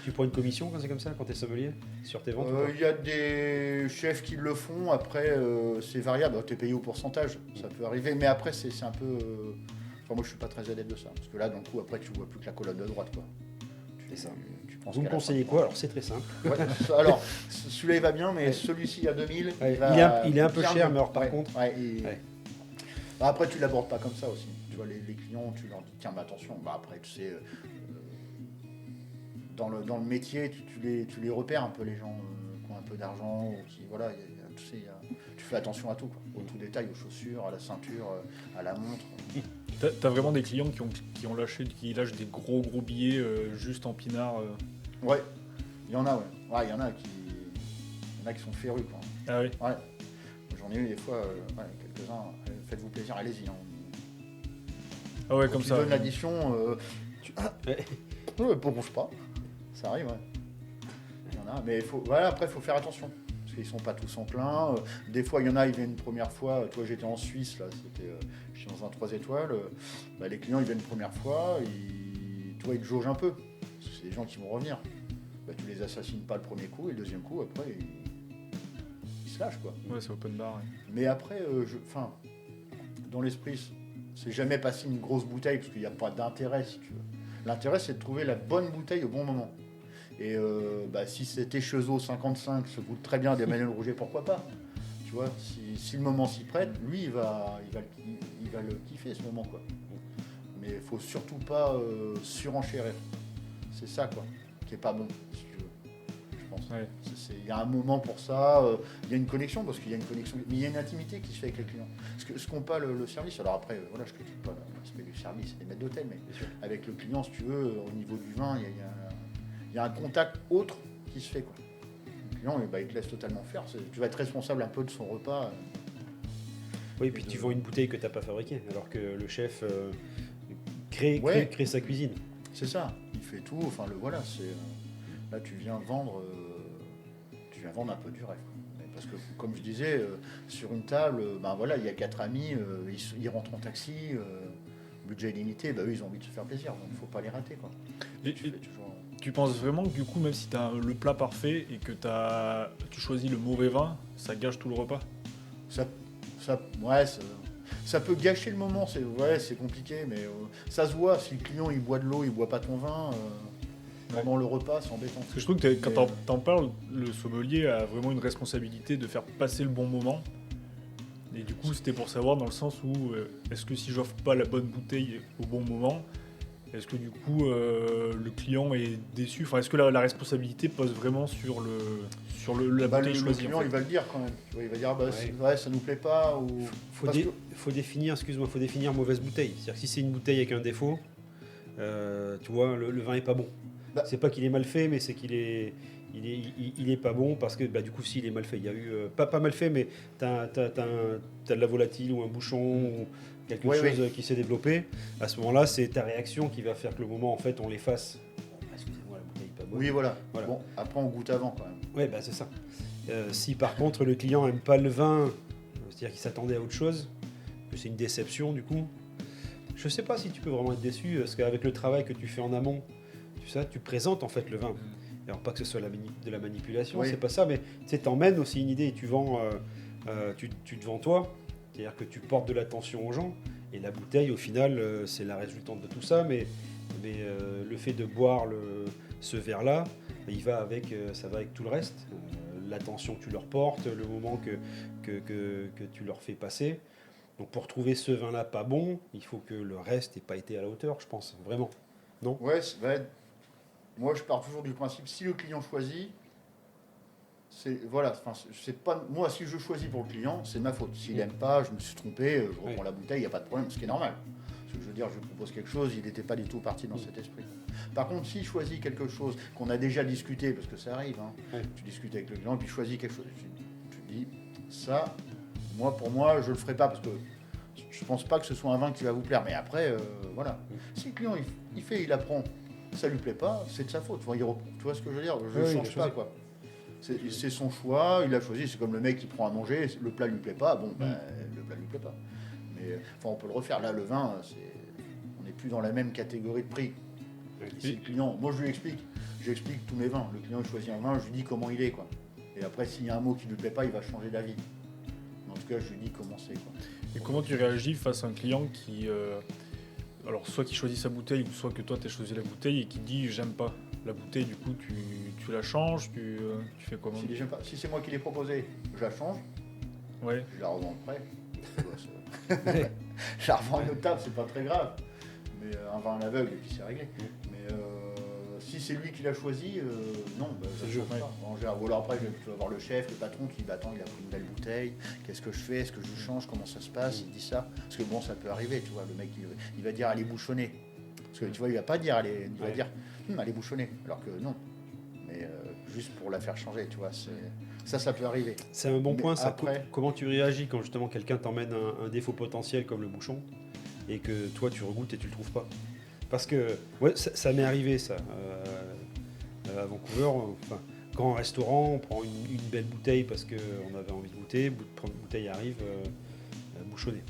Tu prends une commission quand c'est comme ça, quand t'es sommelier, sur tes ventes? Il y a des chefs qui le font. Après, c'est variable. T'es payé au pourcentage, ça peut arriver. Mais après, c'est un peu. Enfin, moi, je suis pas très adepte de ça. Parce que là, d'un coup, après, tu vois plus que la colonne de droite, quoi. C'est ça. Vous me conseillez quoi? Alors, c'est très simple. Ouais, alors, celui-là, il va bien, mais celui-ci, à 2000, il est un peu cher, mais alors, par contre... Bah, après, tu l'abordes pas comme ça aussi. Tu vois, les clients, tu leur dis, tiens, mais attention. Bah, après, tu sais, dans le métier, tu les repères un peu, les gens qui ont un peu d'argent, ou qui, voilà, tu sais, tu fais attention à tout, quoi. Au tout détail, aux chaussures, à la ceinture, à la montre. T'as vraiment des clients qui lâchent des gros billets juste en pinard. Ouais, il y en a, ouais. Ouais, il y en a qui sont férus, quoi. Ah oui. Ouais. J'en ai eu des fois, quelques-uns. Faites-vous plaisir, allez-y. Hein. Ah ouais, comme tu ça. donnes l'addition, bouge pas. Ça arrive, ouais. Il y en a, mais après, il faut faire attention. Parce qu'ils sont pas tous en plein. Des fois, il y en a, ils viennent une première fois. Toi, j'étais en Suisse, là, j'étais dans un 3 étoiles. Les clients, ils viennent une première fois. Toi, ils te jaugent un peu. Parce que c'est des gens qui vont revenir. Tu les assassines pas le premier coup, et le deuxième coup, après, ils se lâchent, quoi. Ouais, c'est open bar. Ouais. Mais après, dans l'esprit, c'est jamais passer une grosse bouteille, parce qu'il n'y a pas d'intérêt, si tu veux. L'intérêt, c'est de trouver la bonne bouteille au bon moment. Et si c'était Chezot 55, ça goûte très bien d'Emmanuel Rouget, pourquoi pas? Tu vois, si le moment s'y prête, lui, il va le kiffer, ce moment, quoi. Mais il faut surtout pas surenchérir. C'est ça, quoi, qui est pas bon, si tu veux, je pense. Ouais. Il y a un moment pour ça, il y a une connexion, parce qu'il y a une connexion, mais il y a une intimité qui se fait avec les clients. Ce qu'ont pas le service, alors après, voilà, je critique pas l'aspect du service, des maîtres d'hôtel, mais avec le client, si tu veux, au niveau du vin, il y a un contact autre qui se fait, quoi. Le client, il te laisse totalement faire. Tu vas être responsable un peu de son repas. Oui, et puis tu vends une bouteille que tu n'as pas fabriquée, alors que le chef crée sa cuisine. C'est ça, il fait tout. Enfin, voilà, là, tu viens vendre un peu du rêve. Parce que, comme je disais, sur une table, il y a 4 amis, ils rentrent en taxi, budget limité, eux, ils ont envie de se faire plaisir, donc il ne faut pas les rater, quoi. Tu penses vraiment que du coup, même si tu as le plat parfait et que tu choisis le mauvais vin, ça gâche tout le repas? Ça peut gâcher le moment, c'est compliqué, mais ça se voit. Si le client il boit de l'eau, il boit pas ton vin, pendant le repas, c'est embêtant. Parce que je trouve que quand t'en parles, le sommelier a vraiment une responsabilité de faire passer le bon moment. Et du coup, c'était pour savoir dans le sens où est-ce que si j'offre pas la bonne bouteille au bon moment, est-ce que du coup le client est déçu? Enfin, est-ce que la responsabilité pose vraiment sur la bouteille le choisie client, en fait. il va le dire quand même. Tu vois, il va dire ça nous plaît pas. Ou... Faut définir mauvaise bouteille. C'est-à-dire que si c'est une bouteille avec un défaut, tu vois, le vin est pas bon. C'est pas qu'il est mal fait, mais c'est qu'il est, il est pas bon parce que du coup, s'il est mal fait, il y a eu pas mal fait, mais t'as de la volatile ou un bouchon ou quelque chose qui s'est développé. À ce moment-là, c'est ta réaction qui va faire que le moment, en fait, on l'efface. Excusez-moi, la bouteille est pas bonne. Oui, voilà. Bon, après, on goûte avant quand même. Ouais, c'est ça. Si par contre le client aime pas le vin, c'est-à-dire qu'il s'attendait à autre chose, que c'est une déception du coup, je sais pas si tu peux vraiment être déçu, parce qu'avec le travail que tu fais en amont, tu présentes en fait le vin. Alors pas que ce soit de la manipulation, c'est pas ça, mais tu t'emmènes aussi une idée et tu vends, tu te vends toi, c'est-à-dire que tu portes de l'attention aux gens, et la bouteille au final c'est la résultante de tout ça, mais le fait de boire ce verre-là, ça va avec tout le reste. L'attention que tu leur portes, le moment que tu leur fais passer. Donc pour trouver ce vin-là pas bon, il faut que le reste n'ait pas été à la hauteur, je pense, vraiment. Non ? Ouais, moi je pars toujours du principe, si le client choisit, c'est pas moi, si je choisis pour le client, c'est ma faute. S'il n'aime pas, je me suis trompé, je reprends la bouteille, il n'y a pas de problème, ce qui est normal. Parce que je veux dire, je lui propose quelque chose, il n'était pas du tout parti dans cet esprit. Par contre, s'il choisit quelque chose qu'on a déjà discuté, parce que ça arrive, tu discutes avec le client et puis choisis quelque chose, tu dis, ça, pour moi, je le ferai pas parce que je pense pas que ce soit un vin qui va vous plaire. Mais après, voilà. Si le client il apprend, ça lui plaît pas, c'est de sa faute. Enfin, tu vois ce que je veux dire? Je ne change pas, quoi. C'est son choix, il a choisi. C'est comme le mec qui prend à manger, le plat lui plaît pas, le plat lui plaît pas. Mais on peut le refaire. Là, le vin, on n'est plus dans la même catégorie de prix. Si le client, moi je lui j'explique tous mes vins. Le client choisit un vin, je lui dis comment il est, quoi. Et après, s'il y a un mot qui ne lui plaît pas, il va changer d'avis. En tout cas, je lui dis comment c'est, quoi. Et comment tu réagis face à un client qui, alors soit qui choisit sa bouteille, ou soit que toi tu as choisi la bouteille et qui dit j'aime pas la bouteille, du coup tu la changes, tu fais comment? Si c'est moi qui l'ai proposé, je la change. Ouais. Je la revends après. Je la revends à une autre table, c'est pas très grave. Mais un vin à l'aveugle et puis c'est réglé. Mais si c'est lui qui l'a choisi, non, ça ne change pas. Ou alors après, tu vas voir le chef, le patron qui va attendre, il a pris une belle bouteille, qu'est-ce que je fais, est-ce que je change, comment ça se passe, il dit ça. Parce que bon, ça peut arriver, tu vois, le mec il va dire elle est bouchonnée. Parce que tu vois, il va pas dire il va dire elle est bouchonnée, alors que non. Mais juste pour la faire changer, tu vois, ça peut arriver. C'est un bon point, ça. Après, comment tu réagis quand justement quelqu'un t'emmène un défaut potentiel comme le bouchon et que toi tu regoutes et tu le trouves pas? Parce que ça m'est arrivé ça à Vancouver. Grand restaurant, on prend une belle bouteille parce qu'on avait envie de goûter. Bouteille arrive bouchonnée.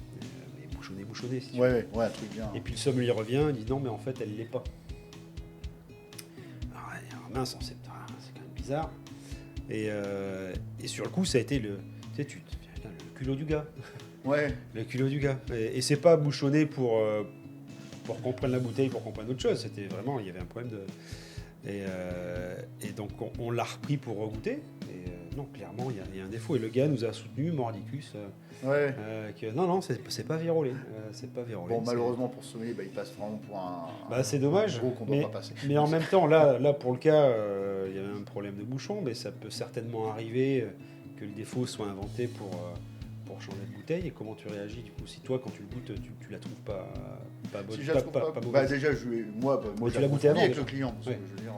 Mais bouchonnée. Si tu veux. Ouais, un truc bien. Et puis le sommelier revient, il dit non, mais en fait elle l'est pas. Alors mince, c'est quand même bizarre. Et sur le coup, ça a été le culot du gars. Ouais. Le culot du gars. Et c'est pas bouchonné pour qu'on prenne la bouteille, pour qu'on prenne autre chose. C'était vraiment, il y avait un problème de... Et donc on l'a repris pour regoûter. Et non, clairement, il y a un défaut. Et le gars nous a soutenu, mordicus, que non, c'est pas vérolé. C'est pas vérolé. Bon, malheureusement pour ce sommelier, il passe vraiment pour c'est dommage. Un gros qu'on doit pas passer. Mais en même temps, là pour le cas, il y avait un problème de bouchon, mais ça peut certainement arriver que le défaut soit inventé pour changer de bouteille. Et comment tu réagis du coup si toi quand tu le goûtes tu la trouves pas bonne, si je la trouve pas déjà moi tu l'as goûté avant avec le client parce que, je veux dire,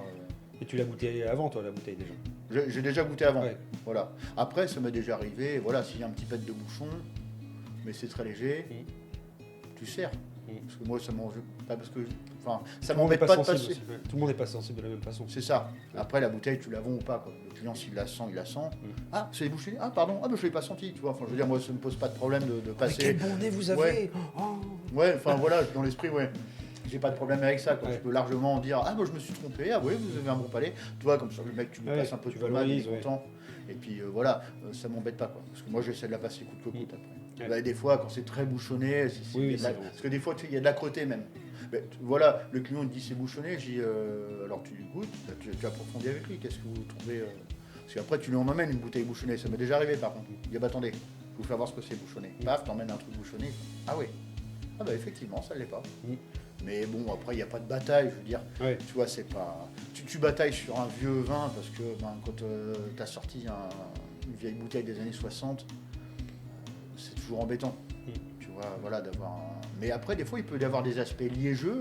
et tu l'as goûté avant toi la bouteille déjà? J'ai déjà goûté avant, voilà. Après ça m'est déjà arrivé, voilà, s'il y a un petit pet de bouchon mais c'est très léger, tu sers. Parce que moi ça mange pas parce que ça m'embête pas de passer. Tout le monde n'est pas sensible de la même façon. C'est ça. Après la bouteille tu la vends ou pas, quoi. Le client s'il la sent, il la sent. Ah, c'est bouché. Ah pardon. Ah, je l'ai pas senti, tu vois. Enfin je veux dire, moi ça me pose pas de problème de passer. Mais quel bon nez vous avez. Ouais, voilà, dans l'esprit, j'ai pas de problème avec ça, quoi. Je peux largement dire je me suis trompé. Ah oui, vous avez un bon palais. Tu vois, comme ça le mec tu me passes un peu de pommade, il est content. Et puis voilà, ça m'embête pas, quoi. Parce que moi j'essaie de la passer coûte que coûte après. Des fois quand c'est très bouchonné, parce que des fois il y a de l'âcreté même. Mais, voilà, le client te dit c'est bouchonné, je dis alors tu goûtes, tu approfondis avec lui, qu'est-ce que vous trouvez Parce qu'après tu lui en emmènes une bouteille bouchonnée, ça m'est déjà arrivé par contre. Il dit bah attendez, je vous faire voir ce que c'est bouchonné. Paf, t'emmènes un truc bouchonné, ah oui, ah bah effectivement ça l'est pas. Mais bon, après, il n'y a pas de bataille, je veux dire. Ouais. Tu vois, c'est pas. Tu batailles sur un vieux vin parce que quand tu as sorti une vieille bouteille des années 60, c'est toujours embêtant. Tu vois, voilà, d'avoir un. Mais après, des fois, il peut y avoir des aspects liégeux,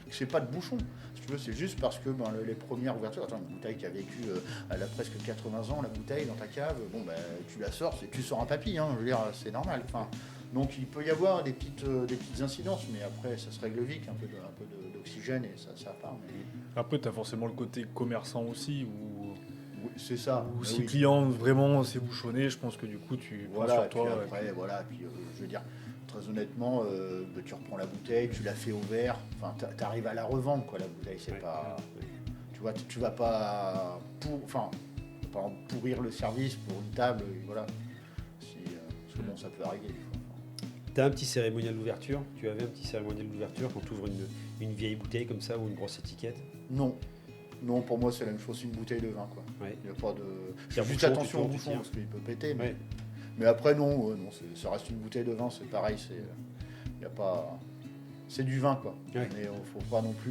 que c'est pas de bouchon. Si tu veux, c'est juste parce que les premières ouvertures. Attends, une bouteille qui a vécu, elle a presque 80 ans, la bouteille dans ta cave, bon, ben, tu la sors, tu sors un papy, hein, je veux dire, c'est normal. Enfin, donc il peut y avoir des petites incidences, mais après ça se règle vite, un peu d'oxygène et ça part. Mais... Après, tu as forcément le côté commerçant aussi, où oui, c'est ça. ou Mais si oui. le client vraiment s'est bouchonné, je pense que du coup tu prends Voilà, sur et toi. puis après, voilà, puis je veux dire, très honnêtement, tu reprends la bouteille, tu la fais au verre, enfin tu arrives à la revendre quoi, la bouteille, c'est pas. Tu vois, tu vas pas pourrir le service pour une table, et voilà. Parce que bon, ça peut arriver des fois. Tu as un petit cérémonial d'ouverture. Tu avais un petit cérémonial d'ouverture quand tu ouvres une vieille bouteille comme ça ou une grosse étiquette. Non. Non, pour moi, c'est la même chose qu'une bouteille de vin. Quoi. Ouais. Il n'y a pas de. C'est un Juste bouchon, attention au tu bouchon tires. parce qu'il peut péter. Ouais. Mais après, non, ça reste une bouteille de vin, c'est pareil. Y a pas... C'est du vin, quoi. Ouais. Mais il ne faut pas non plus.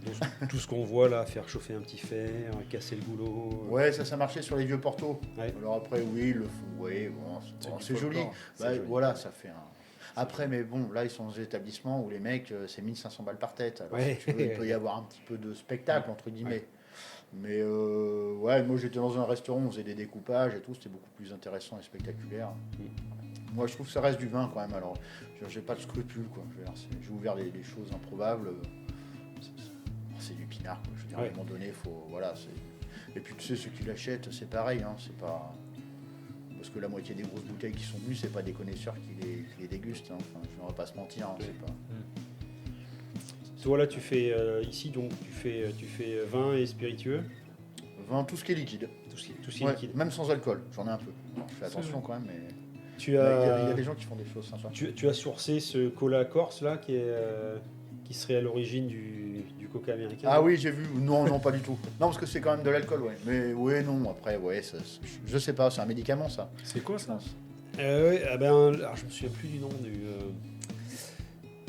Donc, tout ce qu'on voit là, faire chauffer un petit fer, casser le goulot. Ouais, ça marchait sur les vieux Portos. Ouais. Alors après, oui, ils le font. Oui, bon, c'est du joli. folklore. C'est Bah, joli. voilà, ça fait un. Après, mais bon, là, ils sont dans des établissements où les mecs, c'est 1500 balles par tête. Alors, Ouais. si tu veux, il peut y avoir un petit peu de spectacle, entre guillemets. Mais ouais, moi, j'étais dans un restaurant, on faisait des découpages et tout, c'était beaucoup plus intéressant et spectaculaire. Moi, je trouve que ça reste du vin quand même. Alors, j'ai pas de scrupules, quoi. J'ai ouvert des choses improbables. C'est du pinard, quoi. Je veux dire, à un moment donné, faut. Voilà, et puis, tu sais, ceux qui l'achètent, c'est pareil, hein. C'est pas. Parce que la moitié des grosses bouteilles qui sont venues, c'est pas des connaisseurs qui les dégustent. Hein. Enfin, on va pas se mentir. Hein. C'est pas... Toi là, tu fais ici donc tu fais vin et spiritueux, Vin, tout ce qui est liquide. tout ce qui est Ouais, liquide. même sans alcool, j'en ai un peu. Alors, je fais attention quand même, mais Tu il y as a des gens qui font des choses sympas. tu as sourcé ce cola corse là qui serait à l'origine du coca américain. Ah oui, j'ai vu. Non, pas du tout. Non, parce que c'est quand même de l'alcool, ouais. Mais ouais, non. Après, ouais, je sais pas. C'est un médicament, ça. C'est quoi ça? Ouais, ah ben, alors, je me souviens plus du nom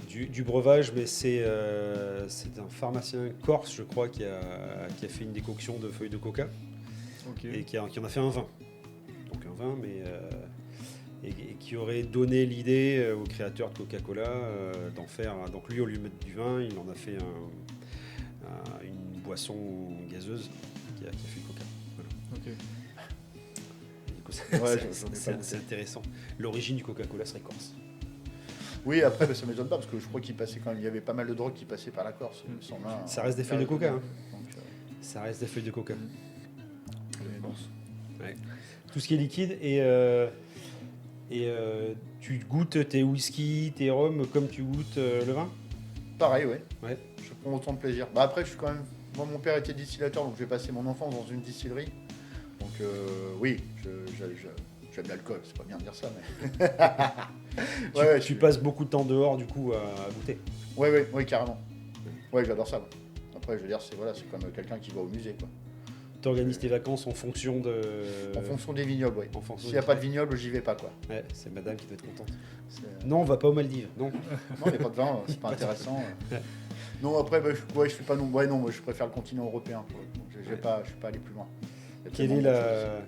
du breuvage, mais c'est un pharmacien corse, je crois, qui a fait une décoction de feuilles de coca Ok. et qui en a fait un vin. Donc un vin, mais et qui aurait donné l'idée au créateur de Coca-Cola d'en faire. Donc lui, au lieu de mettre du vin, il en a fait une boisson gazeuse qui a fait le coca. Voilà. Ok. Du coup, Ouais, j'en ai pas c'est goûté. intéressant. L'origine du Coca-Cola serait corse. Oui, après, bah, ça m'étonne pas parce que je crois qu'il passait quand même. Il y avait pas mal de drogues qui passaient par la Corse. Il me semble, hein. Ça reste des feuilles de coca, hein. Donc, Ça reste des feuilles de coca. Mais Ouais. Tout ce qui est liquide et tu goûtes tes whisky, tes rhums comme tu goûtes le vin. pareil, ouais. Ouais. Je prends autant de plaisir. Bah après, je suis quand même. Moi, mon père était distillateur, donc j'ai passé mon enfance dans une distillerie. Donc oui, j'aime l'alcool. C'est pas bien de dire ça, mais. Tu passes beaucoup de temps dehors du coup à goûter. Ouais, carrément. Ouais, j'adore ça. Ouais. Après, je veux dire, c'est comme quelqu'un qui va au musée, quoi. Tu organises tes vacances en fonction de. En fonction des vignobles, ouais. En fonction S'il n'y a pas de vignoble, j'y vais pas, quoi. Ouais, c'est madame qui doit être contente. C'est- Non, on va pas aux Maldives. Non. Non, il n'y a pas de vin, c'est pas intéressant. Non, après, bah, je suis pas non. Ouais, non, moi, je préfère le continent européen. Quoi. Je suis pas allé plus loin. Il y a Quel tellement est, de choses.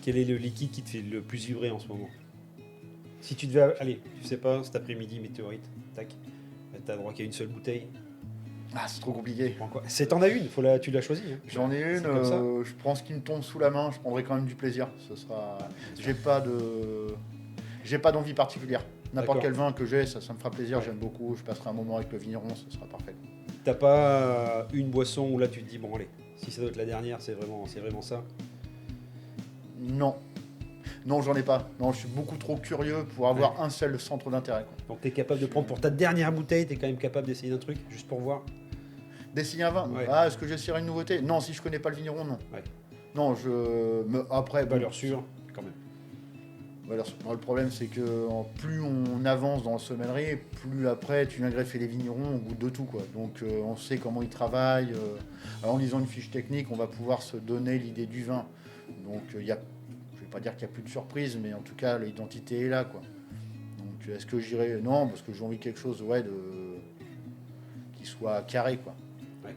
Quel est le liquide qui te fait le plus vibrer en ce moment? Si tu devais. Allez, tu sais pas, cet après-midi, météorite, tac. T'as droit qu'à une seule bouteille. Ah, c'est trop compliqué. Prends quoi? T'en as une, tu l'as choisie. Hein. J'en ai une, C'est comme ça. je prends ce qui me tombe sous la main, je prendrai quand même du plaisir. Ce sera. J'ai pas d'envie particulière. N'importe D'accord. quel vin que j'ai, ça me fera plaisir, Ouais. j'aime beaucoup, je passerai un moment avec le vigneron, ce sera parfait. T'as pas une boisson où là tu te dis, bon allez, si ça doit être la dernière, c'est vraiment ça. Non. Non, j'en ai pas. Non, je suis beaucoup trop curieux pour avoir un seul centre d'intérêt. Quoi. Donc t'es capable de prendre pour ta dernière bouteille, t'es quand même capable d'essayer un truc, juste pour voir. D'essayer un vin. Ouais. Ah, est-ce que j'essaierai une nouveauté? Non, si je connais pas le vigneron, non. Ouais. Non, après, bon, Valeur sûre, quand même. Voilà, le problème, c'est que plus on avance dans le sommellerie, plus après tu viens greffer les vignerons au goût de tout, quoi. Donc on sait comment ils travaillent. Alors, en lisant une fiche technique, on va pouvoir se donner l'idée du vin. Donc je ne vais pas dire qu'il n'y a plus de surprise, mais en tout cas l'identité est là, quoi. Donc est-ce que j'irai? Non, parce que j'ai envie de quelque chose, qui soit carré, quoi. Ouais.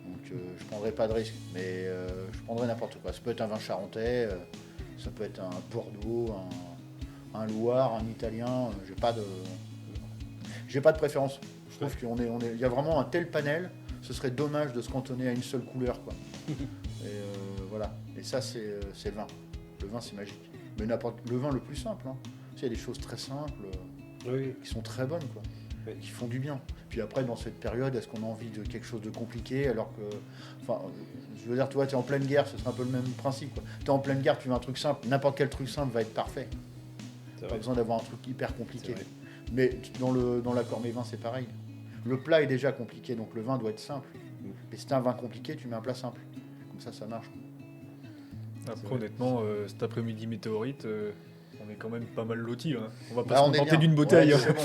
Donc je prendrai pas de risque, mais je prendrai n'importe quoi. Ça peut être un vin charentais, ça peut être un Bordeaux, un Loire, un Italien. J'ai pas de préférence. Je trouve qu'il y a vraiment un tel panel. Ce serait dommage de se cantonner à une seule couleur, quoi. Et voilà. Et ça, c'est le vin. Le vin, c'est magique. Mais le vin le plus simple. Hein. Il y a des choses très simples qui sont très bonnes, quoi. Qui font du bien. Puis après, dans cette période, est-ce qu'on a envie de quelque chose de compliqué alors que, je veux dire, tu vois, tu es en pleine guerre, ce serait un peu le même principe, quoi. Tu es en pleine guerre, tu veux un truc simple, n'importe quel truc simple va être parfait. Pas besoin d'avoir un truc hyper compliqué. Mais dans l'accord mes vins, c'est pareil. Le plat est déjà compliqué, donc le vin doit être simple. Et si tu as un vin compliqué, tu mets un plat simple. Comme ça marche. Après, honnêtement, cet après-midi météorite, on est quand même pas mal lotis. Hein. On va pas Là, se on est contenter bien. d'une bouteille. Ouais, c'est bon.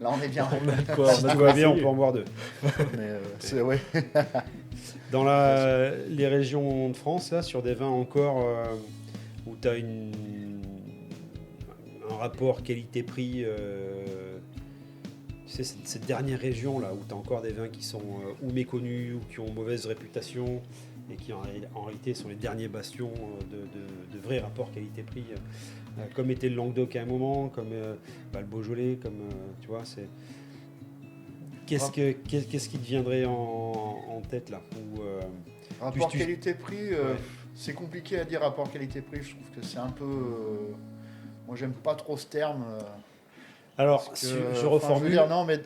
Là, on est bien. On a de quoi, Si tout va bien, on peut en boire 2. Mais ouais. Dans les régions de France, là, sur des vins encore où tu as un rapport qualité-prix, tu sais, cette dernière région là où tu as encore des vins qui sont ou méconnus ou qui ont mauvaise réputation et qui en réalité sont les derniers bastions de vrais rapports qualité-prix, comme était le Languedoc à un moment, comme le Beaujolais, comme tu vois, c'est. Qu'est-ce qui te viendrait en tête là Rapport qualité-prix, c'est compliqué à dire rapport qualité-prix. Je trouve que c'est un peu. Moi, j'aime pas trop ce terme. Alors, je reformule. Je veux dire, non, mais.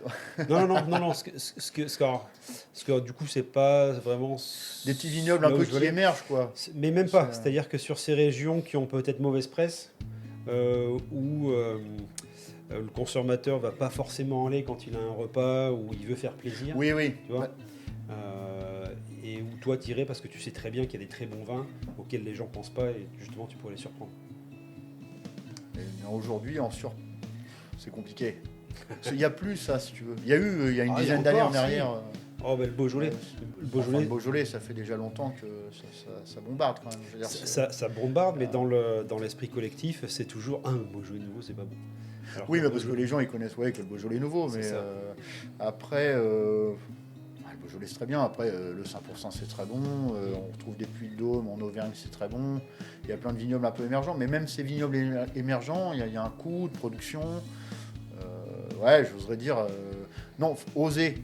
non. Ce que du coup, c'est pas vraiment. Des petits vignobles un peu qui émergent, quoi. Mais même pas. C'est-à-dire que sur ces régions qui ont peut-être mauvaise presse, où le consommateur va pas forcément aller quand il a un repas où il veut faire plaisir. Oui. Tu vois, et où toi t'irais parce que tu sais très bien qu'il y a des très bons vins auxquels les gens pensent pas et justement tu pourrais les surprendre. Et aujourd'hui, c'est compliqué. Il n'y a plus ça, si tu veux. Il y a une dizaine d'années en arrière. Le Beaujolais. Le Beaujolais, ça fait déjà longtemps que ça bombarde quand même. Je veux dire, ça bombarde, mais dans l'esprit collectif, c'est toujours un Beaujolais nouveau, c'est pas bon. Alors oui, mais parce que les gens ils connaissent que le Beaujolais nouveau, mais après, le Beaujolais c'est très bien. Après, le 5% c'est très bon. On retrouve des Puy de Dôme en Auvergne, c'est très bon. Il y a plein de vignobles un peu émergents, mais même ces vignobles émergents, il y a un coût de production. J'oserais dire, non, oser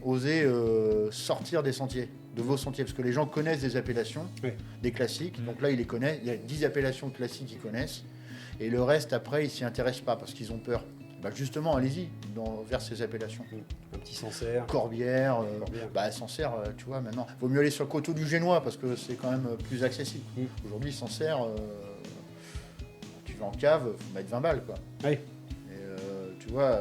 sortir des sentiers, de vos sentiers, parce que les gens connaissent des appellations, des classiques. Donc là, ils les connaissent. Il y a 10 appellations classiques qu'ils connaissent. Et le reste, après, ils s'y intéressent pas parce qu'ils ont peur. Justement, allez-y vers ces appellations. Un petit Sancerre. Corbière. Sancerre, tu vois, maintenant. Il vaut mieux aller sur le coteau du Génois parce que c'est quand même plus accessible. Aujourd'hui, Sancerre, tu vas en cave, il faut mettre 20 balles, quoi. Oui. Et tu vois,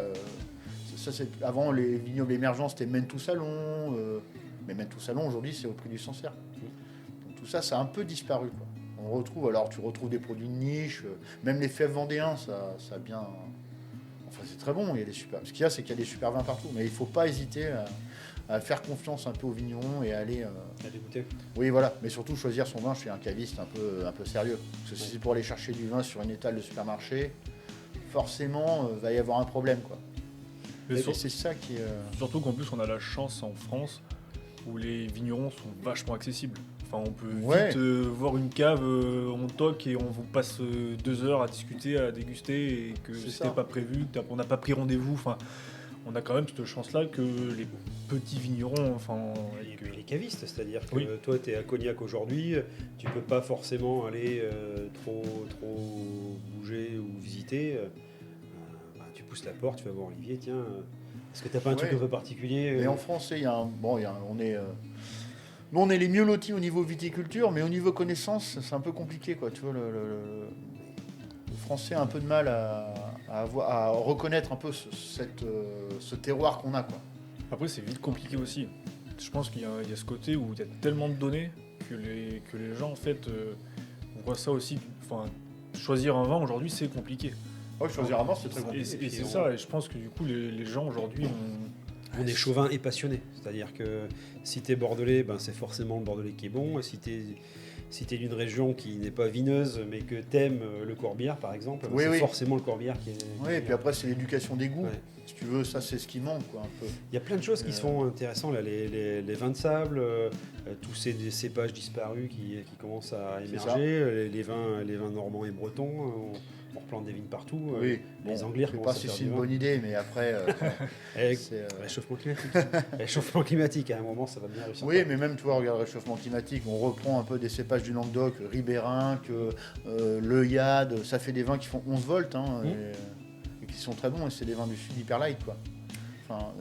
avant, les vignobles émergents, c'était Mentou Salon. Mais Mentou Salon, aujourd'hui, c'est au prix du Sancerre. Donc tout ça, ça a un peu disparu, quoi. Tu retrouves des produits de niche, même les fèves vendéens, ça a bien. Enfin, c'est très bon, il y a des super. Ce qu'il y a, c'est qu'il y a des super vins partout, mais il ne faut pas hésiter à faire confiance un peu aux vignerons et à aller. À dégoûter. Oui, voilà, mais surtout choisir son vin chez un caviste un peu sérieux. Parce que si c'est pour aller chercher du vin sur une étale de supermarché, forcément, va y avoir un problème, quoi. C'est ça qui. Surtout qu'en plus, on a la chance en France où les vignerons sont vachement accessibles. Enfin, on peut vite voir une cave, on toque et on vous passe 2 heures à discuter, à déguster et que c'était pas prévu, on n'a pas pris rendez-vous. Enfin, on a quand même cette chance-là que les petits vignerons, et puis les cavistes, c'est-à-dire que toi, tu es à Cognac aujourd'hui, tu peux pas forcément aller trop bouger ou visiter. Tu pousses la porte, tu vas voir Olivier, tiens. Est-ce que tu n'as pas un truc un peu particulier Mais en français, on est les mieux lotis au niveau viticulture, mais au niveau connaissance, c'est un peu compliqué, quoi. Tu vois, le français a un peu de mal à reconnaître un peu ce terroir qu'on a, quoi. Après, c'est vite compliqué aussi. Je pense qu'il y a ce côté où il y a tellement de données que les gens, en fait, voient ça aussi. Enfin, choisir un vin aujourd'hui, c'est compliqué. Ouais, choisir avant, c'est très Et compliqué. c'est ça, et je pense que du coup, les gens aujourd'hui ont. On est chauvin et passionné. C'est-à-dire que si tu es bordelais, ben c'est forcément le bordelais qui est bon. Si tu es d'une région qui n'est pas vineuse, mais que tu aimes le courbière, par exemple, Oui, c'est oui. forcément le courbière qui est. Oui, et puis après, c'est l'éducation des goûts. Ouais. Si tu veux, ça, c'est ce qui manque, quoi, un peu. Il y a plein de choses qui sont intéressantes, là, les vins de sable, tous ces cépages disparus qui commencent à C'est émerger, les vins normands et bretons, on replante des vignes partout. Oui, les bon, Anglais je sais commencent pas à si faire c'est du une vin. bonne idée, mais après, Avec c'est... réchauffement climatique. Réchauffement climatique, à un moment, ça va bien réussir. Oui, mais même, tu vois, regarde le réchauffement climatique, on reprend un peu des cépages du Languedoc, Ribérain, l'œillade, ça fait des vins qui font 11 volts, hein, et qui sont très bons, et c'est des vins du sud hyper light, quoi. Enfin,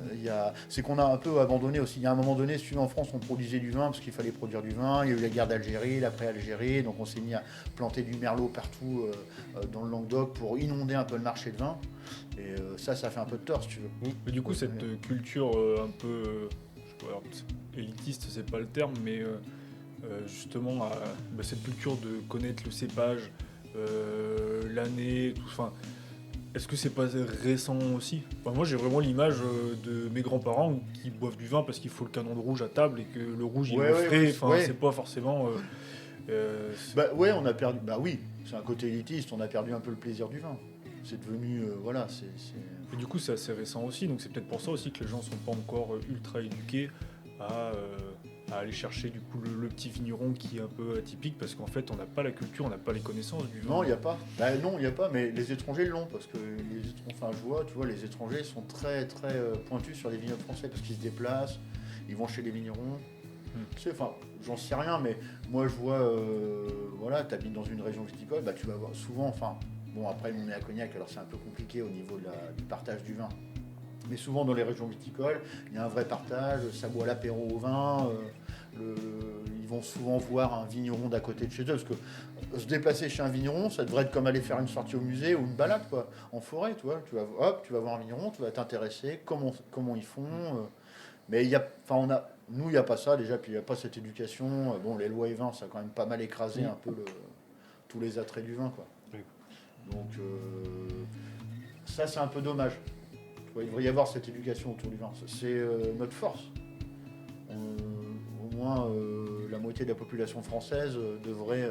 c'est qu'on a un peu abandonné aussi. Il y a un moment donné, si tu veux, en France, on produisait du vin parce qu'il fallait produire du vin. Il y a eu la guerre d'Algérie, l'après-Algérie, donc on s'est mis à planter du merlot partout dans le Languedoc pour inonder un peu le marché de vin. Et ça fait un peu de tort, si tu veux. Mais du coup, cette culture un peu alors, élitiste, c'est pas le terme, mais justement, cette culture de connaître le cépage, l'année, tout. Enfin, est-ce que c'est pas récent aussi? Enfin, moi, j'ai vraiment l'image de mes grands-parents qui boivent du vin parce qu'il faut le canon de rouge à table et que le rouge il est au frais. Enfin, c'est pas forcément. Ouais, on a perdu. Bah oui, c'est un côté élitiste. On a perdu un peu le plaisir du vin. C'est devenu, voilà, c'est. Et du coup, c'est assez récent aussi, donc c'est peut-être pour ça aussi que les gens sont pas encore ultra éduqués à aller chercher du coup le petit vigneron qui est un peu atypique, parce qu'en fait, on n'a pas la culture, on n'a pas les connaissances du vin. Non, il n'y a pas. Non, il n'y a pas, mais les étrangers l'ont, parce que tu vois, les étrangers sont très très pointus sur les vignobles français, parce qu'ils se déplacent, ils vont chez les vignerons. Tu sais, enfin, j'en sais rien, mais moi je vois, voilà, tu habites dans une région viticole, bah tu vas voir souvent, enfin, bon après on est à Cognac, alors c'est un peu compliqué au niveau du partage du vin. Mais souvent dans les régions viticoles, il y a un vrai partage, ça boit l'apéro au vin, ils vont souvent voir un vigneron d'à côté de chez eux, parce que se déplacer chez un vigneron, ça devrait être comme aller faire une sortie au musée ou une balade, quoi, en forêt, tu vois. Tu vas voir un vigneron, tu vas t'intéresser, comment ils font. Mais nous, il n'y a pas ça déjà, puis il n'y a pas cette éducation. Bon, les lois et vins, ça a quand même pas mal écrasé un peu tous les attraits du vin, quoi. Oui. Donc, ça, c'est un peu dommage. Tu vois, il devrait y avoir cette éducation autour du vin. C'est notre force. Au moins, la moitié de la population française devrait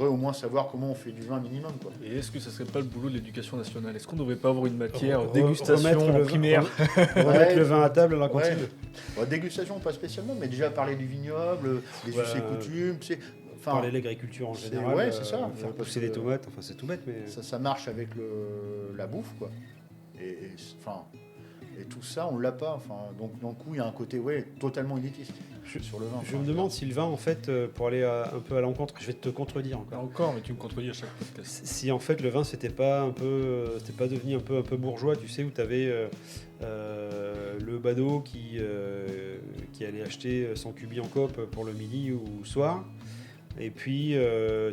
au moins savoir comment on fait du vin minimum, quoi. Et est-ce que ça serait pas le boulot de l'éducation nationale? Est-ce qu'on ne devrait pas avoir une matière Remettre dégustation le en vin- primaire? Remettre le vin à table à la cantine. Ouais. Dégustation, pas spécialement, mais déjà parler du vignoble, des us et coutumes, tu sais. Parler de l'agriculture en général, ouais, c'est ça. faire Parce pousser que les tomates, enfin c'est tout bête, mais ça marche avec la bouffe, quoi. Et tout ça, on l'a pas. Enfin, donc d'un coup, il y a un côté totalement élitiste sur le vin. je me demande si le vin, en fait, pour aller un peu à l'encontre, je vais te contredire encore. Encore, mais tu me contredis à chaque podcast. Si en fait le vin c'était pas devenu un peu bourgeois, tu sais, où tu avais le badaud qui allait acheter son cubi en cope pour le midi ou le soir, et puis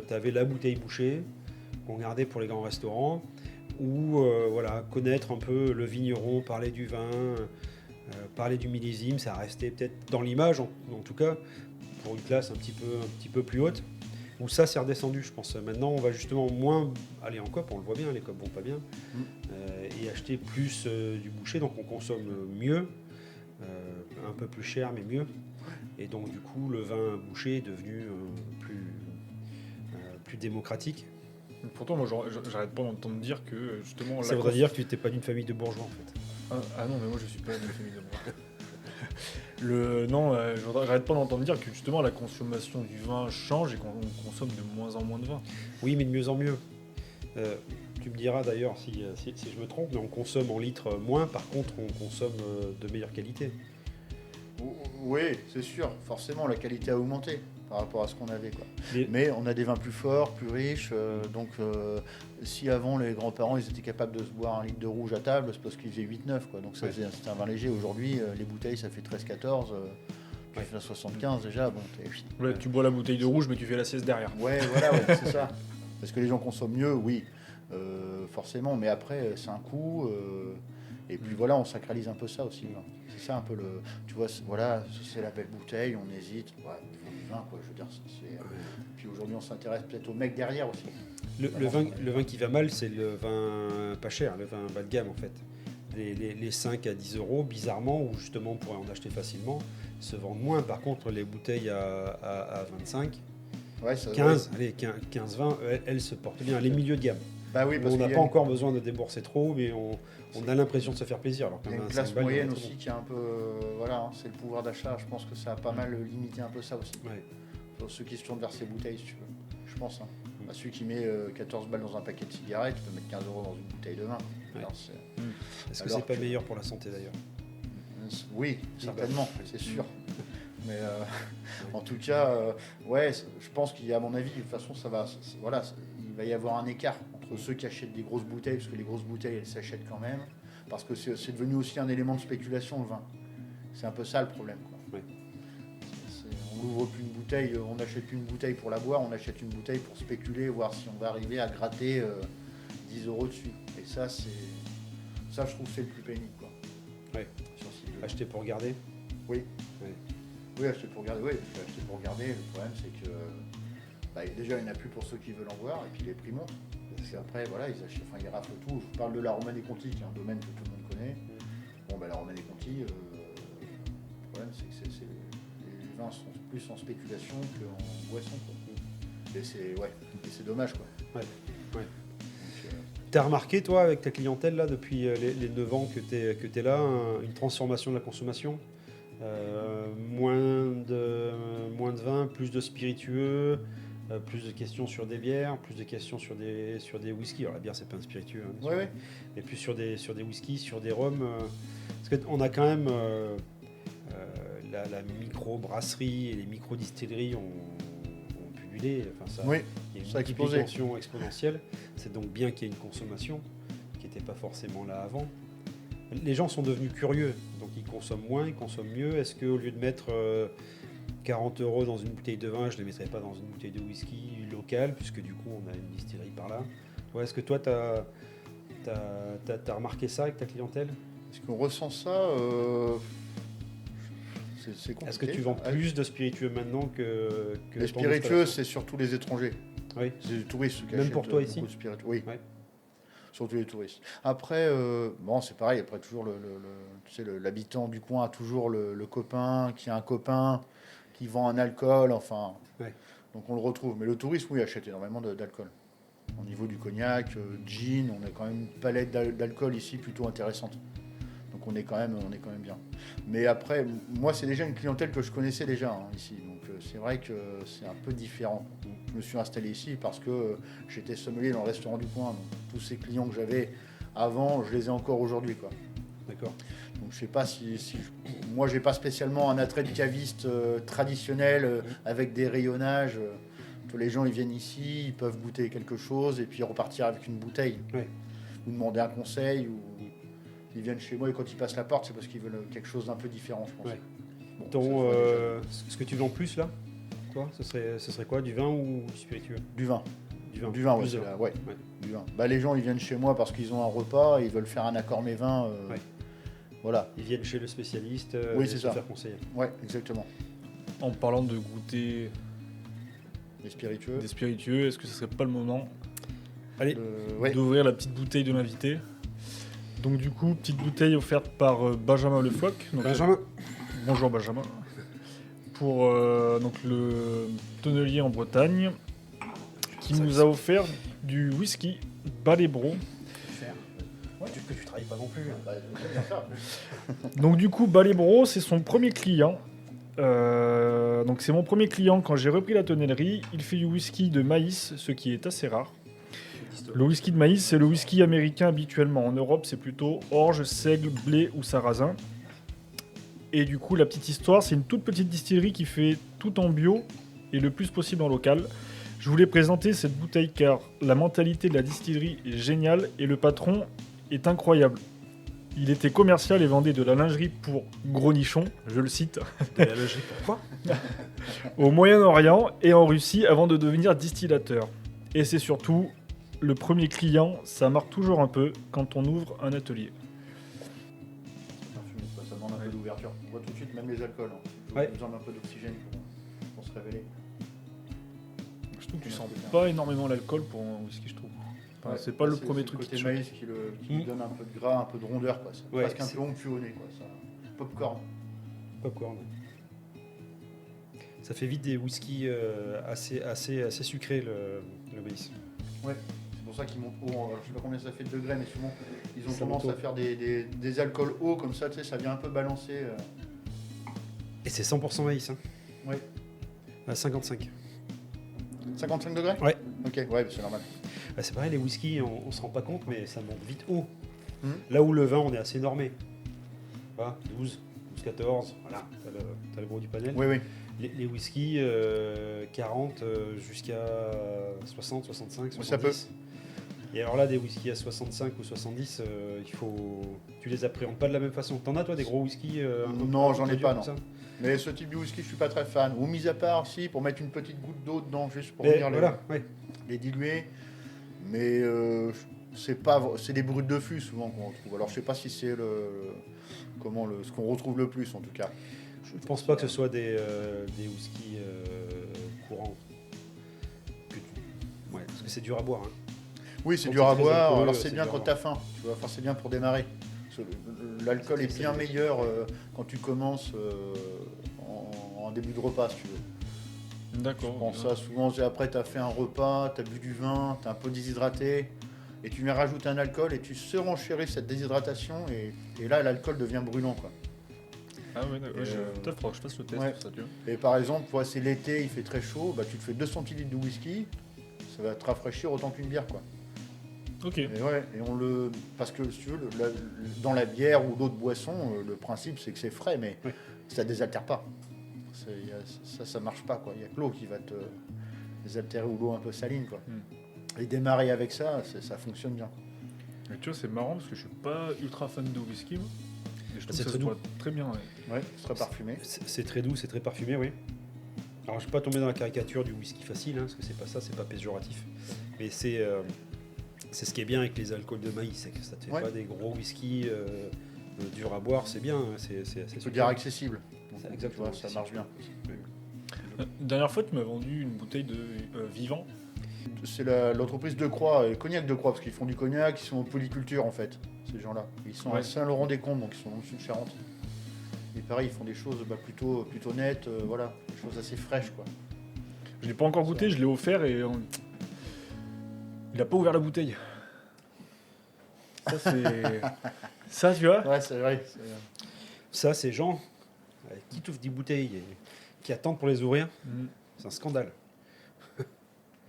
tu avais la bouteille bouchée qu'on gardait pour les grands restaurants, ou voilà, connaître un peu le vigneron, parler du vin, parler du millésime, ça restait peut-être dans l'image, en tout cas pour une classe un petit peu plus haute, où ça s'est redescendu, je pense. Maintenant, on va justement moins aller en cope, on le voit bien, les copes vont pas bien, et acheter plus du boucher, donc on consomme mieux, un peu plus cher, mais mieux. Et donc, du coup, le vin bouché est devenu plus démocratique. Pourtant, moi, j'arrête pas d'entendre dire que justement. Ça voudrait dire que tu n'étais pas d'une famille de bourgeois, en fait. Ah non, mais moi, je suis pas d'une famille de bourgeois. J'arrête pas d'entendre dire que justement la consommation du vin change et qu'on consomme de moins en moins de vin. Oui, mais de mieux en mieux. Tu me diras d'ailleurs si je me trompe, mais on consomme en litres moins, par contre on consomme de meilleure qualité. Oui, c'est sûr. Forcément, la qualité a augmenté par rapport à ce qu'on avait, quoi. Mais- Mais on a des vins plus forts, plus riches. Donc, si avant les grands-parents ils étaient capables de se boire un litre de rouge à table, c'est parce qu'ils faisaient 8-9, quoi. Donc c'était un vin léger. Aujourd'hui, les bouteilles ça fait 13-14. Tu fais 75 déjà. Bon, Ouais, tu bois la bouteille de rouge, mais tu fais la sieste derrière. ouais, voilà, c'est ça. Parce que les gens consomment mieux, oui, forcément. Mais après, c'est un coût. Et puis voilà, on sacralise un peu ça aussi. Là. C'est ça un peu le. Tu vois, voilà, c'est la belle bouteille, on hésite. Ouais, du vin, quoi. Je veux dire, Puis aujourd'hui, on s'intéresse peut-être au mec derrière aussi. Le vin qui va mal, c'est le vin pas cher, le vin bas de gamme en fait. Les 5 à 10 euros, bizarrement, ou justement on pourrait en acheter facilement, se vendent moins. Par contre, les bouteilles à 25, Ouais, ça, 15, allez, 15-20, elles se portent bien. Les milieux de gamme. Bah oui, parce On n'a qu'il y pas a encore besoin de débourser trop, mais on a l'impression de se faire plaisir. Alors il y a qu'un une 25 classe balles, moyenne il y en a aussi très qui est un peu. Voilà, hein, c'est le pouvoir d'achat. Je pense que ça a pas mal limité un peu ça aussi. bon. Ouais. Pour ceux qui se tournent vers ces bouteilles, si tu veux. Je pense. Hein. Bah, celui qui met 14 balles dans un paquet de cigarettes, tu peux mettre 15 euros dans une bouteille de vin. Ouais. Alors, Est-ce que Alors c'est pas que- meilleur pour la santé d'ailleurs? oui, certainement, bah. c'est sûr. Mais en tout cas, ouais, je pense qu'il y a, à mon avis, de toute façon, ça va. Voilà, il va y avoir un écart entre ceux qui achètent des grosses bouteilles, parce que les grosses bouteilles, elles s'achètent quand même, parce que c'est devenu aussi un élément de spéculation, le vin. C'est un peu ça le problème, quoi. Ouais. On n'ouvre plus une bouteille, on n'achète plus une bouteille pour la boire, on achète une bouteille pour spéculer, voir si on va arriver à gratter 10 euros dessus. Et ça, je trouve que c'est le plus pénible, quoi. Ouais. Sur ce type de- Acheter pour garder? Oui. Ouais. Oui, acheter pour garder. Oui, acheter pour garder. Le problème, c'est que déjà, il n'y en a plus pour ceux qui veulent en boire, et puis les prix montent. Parce qu'après, voilà, ils achètent, ils raflent tout. Je vous parle de la Romanée Conti, qui est un domaine que tout le monde connaît. Bon, la Romanée Conti, le problème, c'est que les vins sont plus en spéculation qu'en boisson, quoi. Et c'est dommage, quoi. Ouais. Donc, T'as remarqué, toi, avec ta clientèle, là, depuis les 9 ans que t'es là, une transformation de la consommation? Moins de vin, plus de spiritueux, plus de questions sur des bières, plus de questions sur des whiskies. Alors la bière, c'est pas un spiritueux, hein, bien sûr, ouais. mais plus sur des whiskies, sur des rhums. Parce qu'on a quand même la micro-brasserie et les micro-distilleries ont pullulé. Enfin, Oui, il y a une ça a explosé. multiplication exponentielle. C'est donc bien qu'il y ait une consommation qui n'était pas forcément là avant. Les gens sont devenus curieux, donc ils consomment moins, ils consomment mieux. Est-ce qu'au lieu de mettre 40 euros dans une bouteille de vin, je ne les mettrais pas dans une bouteille de whisky locale, puisque du coup on a une distillerie par là? Ouais, est-ce que toi, tu as remarqué ça avec ta clientèle? Est-ce qu'on ressent ça c'est compliqué. Est-ce que tu vends plus de spiritueux maintenant que Les ton spiritueux, installation? c'est surtout les étrangers. Oui. C'est les touristes qui Même achètent pour toi beaucoup ici de spiritueux. Oui, Ouais. surtout les touristes. Après, bon, c'est pareil. Après, toujours tu sais, l'habitant du coin a toujours le copain qui a un copain qui vend un alcool. Enfin, Ouais. donc on le retrouve. Mais le tourisme, oui, achète énormément d'alcool. Au niveau du cognac, gin, on a quand même une palette d'alcool ici plutôt intéressante. Donc on est quand même bien. Mais après, moi, c'est déjà une clientèle que je connaissais déjà, hein, ici. Donc c'est vrai que c'est un peu différent. Je me suis installé ici parce que j'étais sommelier dans le restaurant du coin. Donc tous ces clients que j'avais avant, je les ai encore aujourd'hui, quoi. D'accord. Donc je sais pas moi, j'ai pas spécialement un attrait de caviste traditionnel avec des rayonnages. Tous les gens, ils viennent ici, ils peuvent goûter quelque chose et puis repartir avec une bouteille. Ouais. Ou demander un conseil, ou ils viennent chez moi et quand ils passent la porte, c'est parce qu'ils veulent quelque chose d'un peu différent, je pense. Ouais. Bon, Ton, ça se voit déjà. ce que tu vends plus là, toi, ce serait quoi? Du vin ou du spiritueux? Du vin. Du vin. Du vin, ouais, Plus de c'est vin. là, ouais. Ouais. Du vin. Bah, les gens, ils viennent chez moi parce qu'ils ont un repas, ils veulent faire un accord mets vin. Ouais. Voilà. Ils viennent chez le spécialiste Oui, et c'est se ça. faire conseiller. Ouais, exactement. En parlant de goûter Les spiritueux. des spiritueux, est-ce que ce serait pas le moment Allez, Ouais. d'ouvrir la petite bouteille de l'invité? Donc du coup, petite bouteille offerte par Benjamin Le Floch. Donc, Benjamin. bonjour Benjamin. Pour donc le tonnelier en Bretagne, qui nous a offert du whisky Balébro. Que tu travailles pas non plus. Bah, Donc du coup, Balébro, c'est son premier client. Donc c'est mon premier client quand j'ai repris la tonnellerie. Il fait du whisky de maïs, ce qui est assez rare. Le whisky de maïs, c'est le whisky américain habituellement. En Europe, c'est plutôt orge, seigle, blé ou sarrasin. Et du coup, la petite histoire, c'est une toute petite distillerie qui fait tout en bio et le plus possible en local. Je voulais présenter cette bouteille car la mentalité de la distillerie est géniale et le patron est incroyable. Il était commercial et vendait de la lingerie pour gros nichons, je le cite, De la logique, pourquoi? au Moyen-Orient et en Russie avant de devenir distillateur. Et c'est surtout le premier client, ça marque toujours un peu quand on ouvre un atelier. parfumé, quoi. Ça demande un peu d'ouverture. On voit tout de suite même les alcools. Hein. Ouais. Besoin d'un peu d'oxygène pour se révéler. Donc, je Surtout que tu Ouais, sens c'est pas énormément l'alcool pour un whisky, je trouve. Enfin, Ouais, c'est pas le c'est premier truc qui côté te choque. maïs qui lui donne un peu de gras, un peu de rondeur, quoi. C'est Ouais, presque un c'est- peu onctueux au nez, quoi. Ça... Popcorn. Popcorn. Ça fait vite des whiskies assez sucrés, le maïs. Ouais. C'est pour ça qu'ils montent haut. Alors, je sais pas combien ça fait de degrés, mais souvent ils ont Ça tendance monte à haut. faire des alcools hauts comme ça, tu sais, ça vient un peu balancer. Et c'est 100% maïs. Hein. Ouais. À 55. 55 degrés. Ouais. Ok, ouais, c'est normal. Bah, c'est pareil, les whiskies, on se rend pas compte, mais ça monte vite haut. Mhm. Là où le vin, on est assez normé. Voilà, 12, 14, voilà, t'as le gros du panel. Oui, oui. Les whiskies, 40 jusqu'à 60, 65, 70. Ça peut. Et alors là, des whiskies à 65 ou 70, tu les appréhendes pas de la même façon. T'en as toi des gros whiskies Non, j'en ai pas, comme non. ça Mais ce type de whisky, je suis pas très fan. Ou mis à part, si, pour mettre une petite goutte d'eau dedans, juste pour Mais venir voilà, ouais. les diluer. Mais c'est des brutes de fût souvent qu'on retrouve. Alors je sais pas si c'est ce qu'on retrouve le plus en tout cas. Je pense pas que ce soit des whiskies courants. Ouais, parce que c'est dur à boire. Hein. Oui, c'est Quand dur à c'est très boire. alcooleux, Alors c'est c'est bien dur à quand t'as faim. Tu vois, enfin, c'est bien pour démarrer. Parce que l'alcool est bien meilleur quand tu commences en début de repas, si tu veux. D'accord. Je pense ça souvent, après tu as fait un repas, tu as bu du vin, tu es un peu déshydraté, et tu viens rajouter un alcool et tu surenchéris cette déshydratation, et là l'alcool devient brûlant, quoi. Ah ouais, d'accord. Peut-être faudra que je fasse le test ouais. pour ça, tu vois. Et par exemple, toi, c'est l'été, il fait très chaud, bah, tu te fais 2 centilitres de whisky, ça va te rafraîchir autant qu'une bière, quoi. Ok. Et ouais, parce que si tu veux, dans la bière ou d'autres boissons, le principe c'est que c'est frais, mais Oui. ça désaltère pas. Ça marche pas, quoi. Il y a que l'eau qui va te désaltérer, ou l'eau un peu saline, quoi. Et démarrer avec ça, ça fonctionne bien. Mais tu vois, c'est marrant parce que je suis pas ultra fan de whisky, moi. Et je trouve C'est que ça très se doux. boit très bien, ouais. Ouais, c'est très parfumé. C'est très doux, c'est très parfumé, oui. Alors je ne vais pas tomber dans la caricature du whisky facile, hein, parce que c'est pas ça, c'est pas péjoratif. Mais c'est ce qui est bien avec les alcools de maïs, c'est que ça te fait Ouais. pas des gros whisky durs à boire, c'est bien, hein, c'est assez Tu peux super. dire accessible. C'est Donc, exactement tu vois, ça marche bien. Dernière fois, tu m'as vendu une bouteille de Vivant. C'est l'entreprise de Croix, et Cognac de Croix, parce qu'ils font du cognac, ils sont en polyculture en fait, ces gens-là. Ils sont Ouais. à Saint-Laurent-des-Comptes, donc ils sont dans le sud de Charente. Et pareil, ils font des choses plutôt nettes, voilà, des choses assez fraîches, quoi. Je l'ai pas encore goûté, je l'ai offert et il a pas ouvert la bouteille. Ça, c'est. Ça, tu vois. Ouais, c'est vrai. Ça, ces gens qui t'ouvrent des bouteilles et qui attendent pour les ouvrir, c'est un scandale.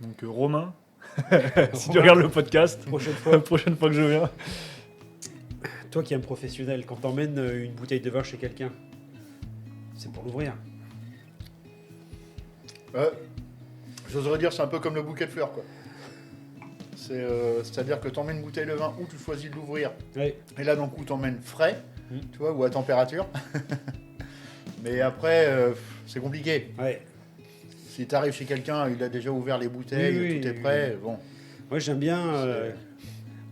Donc, Romain, si tu regardes le podcast, Prochaine la prochaine fois que je viens. Toi qui es un professionnel, quand t'emmènes une bouteille de vin chez quelqu'un, c'est pour l'ouvrir. J'oserais dire, c'est un peu comme le bouquet de fleurs, quoi. C'est-à-dire que tu emmènes une bouteille de vin où tu choisis de l'ouvrir. Ouais. Et là, d'un coup, tu emmènes frais, Mm. tu vois, ou à température. Mais après, c'est compliqué. Ouais. Si tu arrives chez quelqu'un, il a déjà ouvert les bouteilles, Oui, tout est oui, prêt, bon. Moi j'aime bien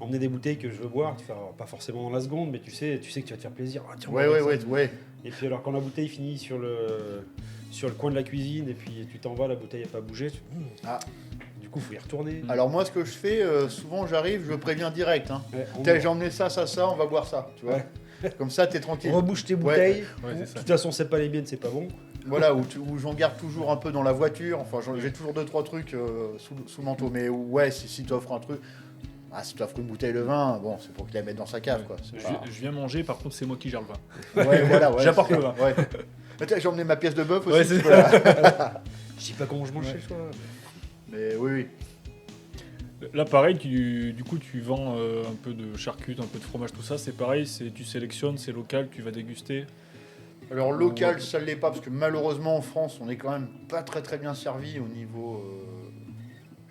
emmener des bouteilles que je veux boire, alors, pas forcément dans la seconde, mais tu sais que tu vas te faire plaisir. Ah, tiens, on va Ouais. boire ça. Mm. Et puis alors quand la bouteille finit sur le coin de la cuisine et puis tu t'en vas, la bouteille n'a pas bougé, Ah. du coup faut y retourner. Alors moi, ce que je fais, souvent j'arrive, je préviens direct. Hein. Ouais, Tiens, j'ai emmené ça, on va boire ça, tu vois. Ouais. Comme ça, t'es tranquille. rebouche tes bouteilles. Ouais, De c'est ça. toute façon c'est pas les miennes, c'est pas bon. Voilà, où j'en garde toujours un peu dans la voiture. Enfin, j'ai toujours 2-3 trucs sous le manteau. Mais ouais, si tu offres un truc, si tu offres une bouteille de vin, bon, c'est pour qu'il la mette dans sa cave, quoi. C'est pas- Je viens manger, par contre, c'est moi qui gère le vin. Ouais, voilà, ouais. J'apporte c'est- le vin. Ouais. Mais tiens, j'ai emmené ma pièce de bœuf aussi. Ouais, c'est tu vois. Je dis pas comment je mange Ouais. chez toi. Mais oui. Là, pareil, du coup, tu vends un peu de charcutes, un peu de fromage, tout ça. C'est pareil, tu sélectionnes, c'est local, tu vas déguster. Alors local, ça ne l'est pas, parce que malheureusement en France, on est quand même pas très bien servi au niveau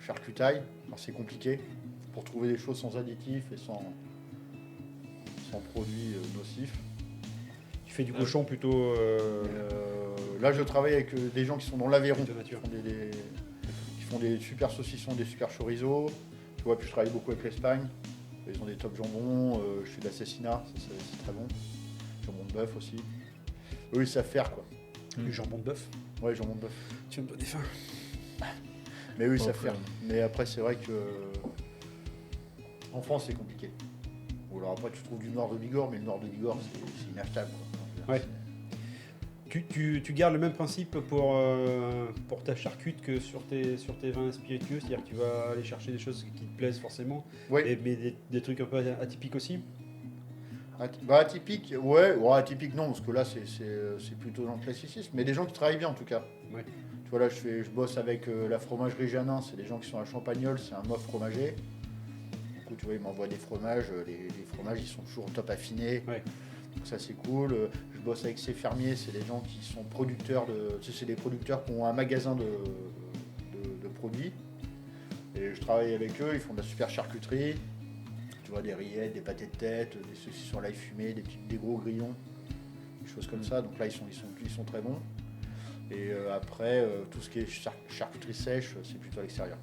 charcutaille. Alors, c'est compliqué pour trouver des choses sans additifs et sans produits nocifs. Tu fais du cochon plutôt Là, je travaille avec des gens qui sont dans l'Aveyron, de nature. qui font des super saucissons, des super chorizo. Tu vois, puis je travaille beaucoup avec l'Espagne. Ils ont des top jambons. Je fais de l'assassinat, c'est très bon. Jambon de bœuf aussi. Eux, ils savent faire, quoi. Du jambon de bœuf. Ouais, jambon de bœuf. Tu me donnes faim. Mais oui, ça Après, ferme. Mais après, c'est vrai que en France, c'est compliqué. Ou alors après, tu trouves du noir de Bigorre, mais le noir de Bigorre, c'est inachetable, quoi. Ouais. Tu gardes le même principe pour ta charcute que sur tes vins spiritueux, c'est-à-dire que tu vas aller chercher des choses qui te plaisent forcément, Oui. mais des trucs un peu atypiques aussi. Bah, atypique, ouais, atypique non, parce que là, c'est plutôt dans le classicisme. Mais des gens qui travaillent bien, en tout cas. Ouais. Tu vois, là, je bosse avec la fromagerie Janin, c'est des gens qui sont à Champagnole, c'est un mof fromager. Du coup, tu vois, ils m'envoient des fromages, les fromages, ils sont toujours top affinés. Ouais. Donc ça, c'est cool. Je bosse avec ces fermiers, c'est des gens qui sont producteurs tu sais, c'est des producteurs qui ont un magasin de produits. Et je travaille avec eux, ils font de la super charcuterie. Tu vois, des rillettes, des pâtés de tête, des saucissons à l'ail fumé, des gros grillons, des choses comme ça. Donc là, ils sont très bons. Et après, tout ce qui est charcuterie sèche, c'est plutôt à l'extérieur.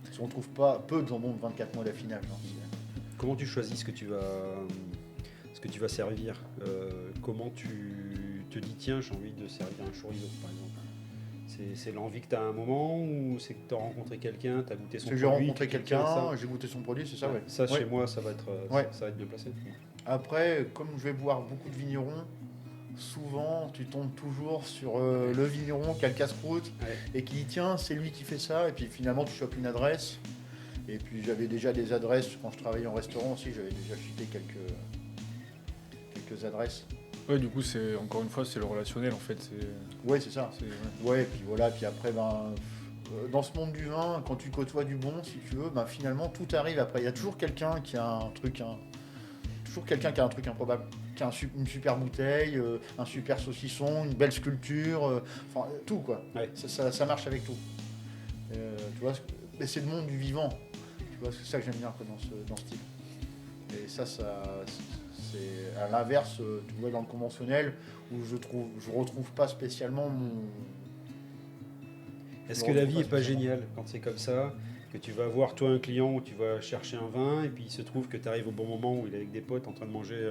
Parce qu'on trouve pas peu de jambon de 24 mois d'affinage. Comment tu choisis ce que tu vas servir Comment tu te dis tiens, j'ai envie de servir un chorizo par exemple? C'est l'envie que tu as à un moment ou c'est que tu as rencontré quelqu'un, tu as goûté son produit? J'ai rencontré tu te dis, tiens, quelqu'un, j'ai goûté son produit, c'est ça, ouais. Ça Ouais. chez moi, ça va être bien placé. Après, comme je vais boire beaucoup de vignerons, souvent tu tombes toujours sur le vigneron qui a le casse-croûte et qui dit tiens, c'est lui qui fait ça, et puis finalement tu chopes une adresse. Et puis j'avais déjà des adresses quand je travaillais en restaurant aussi, j'avais déjà cité quelques adresses. Ouais, du coup, c'est encore une fois, c'est le relationnel en fait. Ouais, c'est ça. Ouais. Ouais, et puis voilà, puis après, dans ce monde du vin, quand tu côtoies du bon, si tu veux, finalement tout arrive après. Il y a toujours quelqu'un qui a un truc, toujours quelqu'un qui a un truc improbable, qui a une super bouteille, un super saucisson, une belle sculpture, enfin tout quoi. Ouais. Ça marche avec tout. Tu vois, mais c'est le monde du vivant. Tu vois, c'est ça que j'aime bien quoi, dans ce type. Et ça c'est à l'inverse, tu vois, dans le conventionnel, où je retrouve pas spécialement mon. Est-ce que la vie est pas géniale quand c'est comme ça, que tu vas voir toi un client où tu vas chercher un vin et puis il se trouve que tu arrives au bon moment où il est avec des potes en train de manger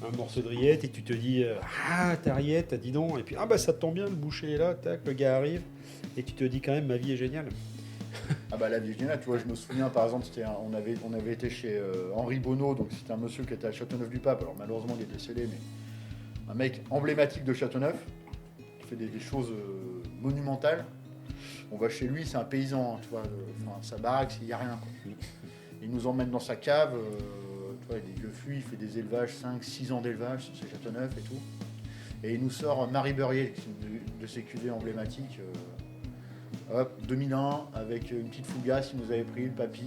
un morceau de rillette et tu te dis ah ta rillette, dis donc, et puis ah bah ça te tombe bien, le boucher est là, tac, le gars arrive et tu te dis quand même ma vie est géniale. Ah bah la vie est géniale, tu vois, je me souviens par exemple, on avait été chez Henri Bonneau, donc c'était un monsieur qui était à Châteauneuf-du-Pape, alors malheureusement il est décédé, mais un mec emblématique de Châteauneuf, qui fait des choses monumentales. On va chez lui, c'est un paysan, hein, tu vois, sa baraque, il n'y a rien, quoi. Il nous emmène dans sa cave, tu vois, il y a des vieux fûts, il fait des élevages, 5-6 ans d'élevage sur ces Châteauneuf et tout. Et il nous sort Marie Beurrier, qui est une de ses cuvées emblématiques. Hop, 2001, avec une petite fougasse, il nous avait pris le papy.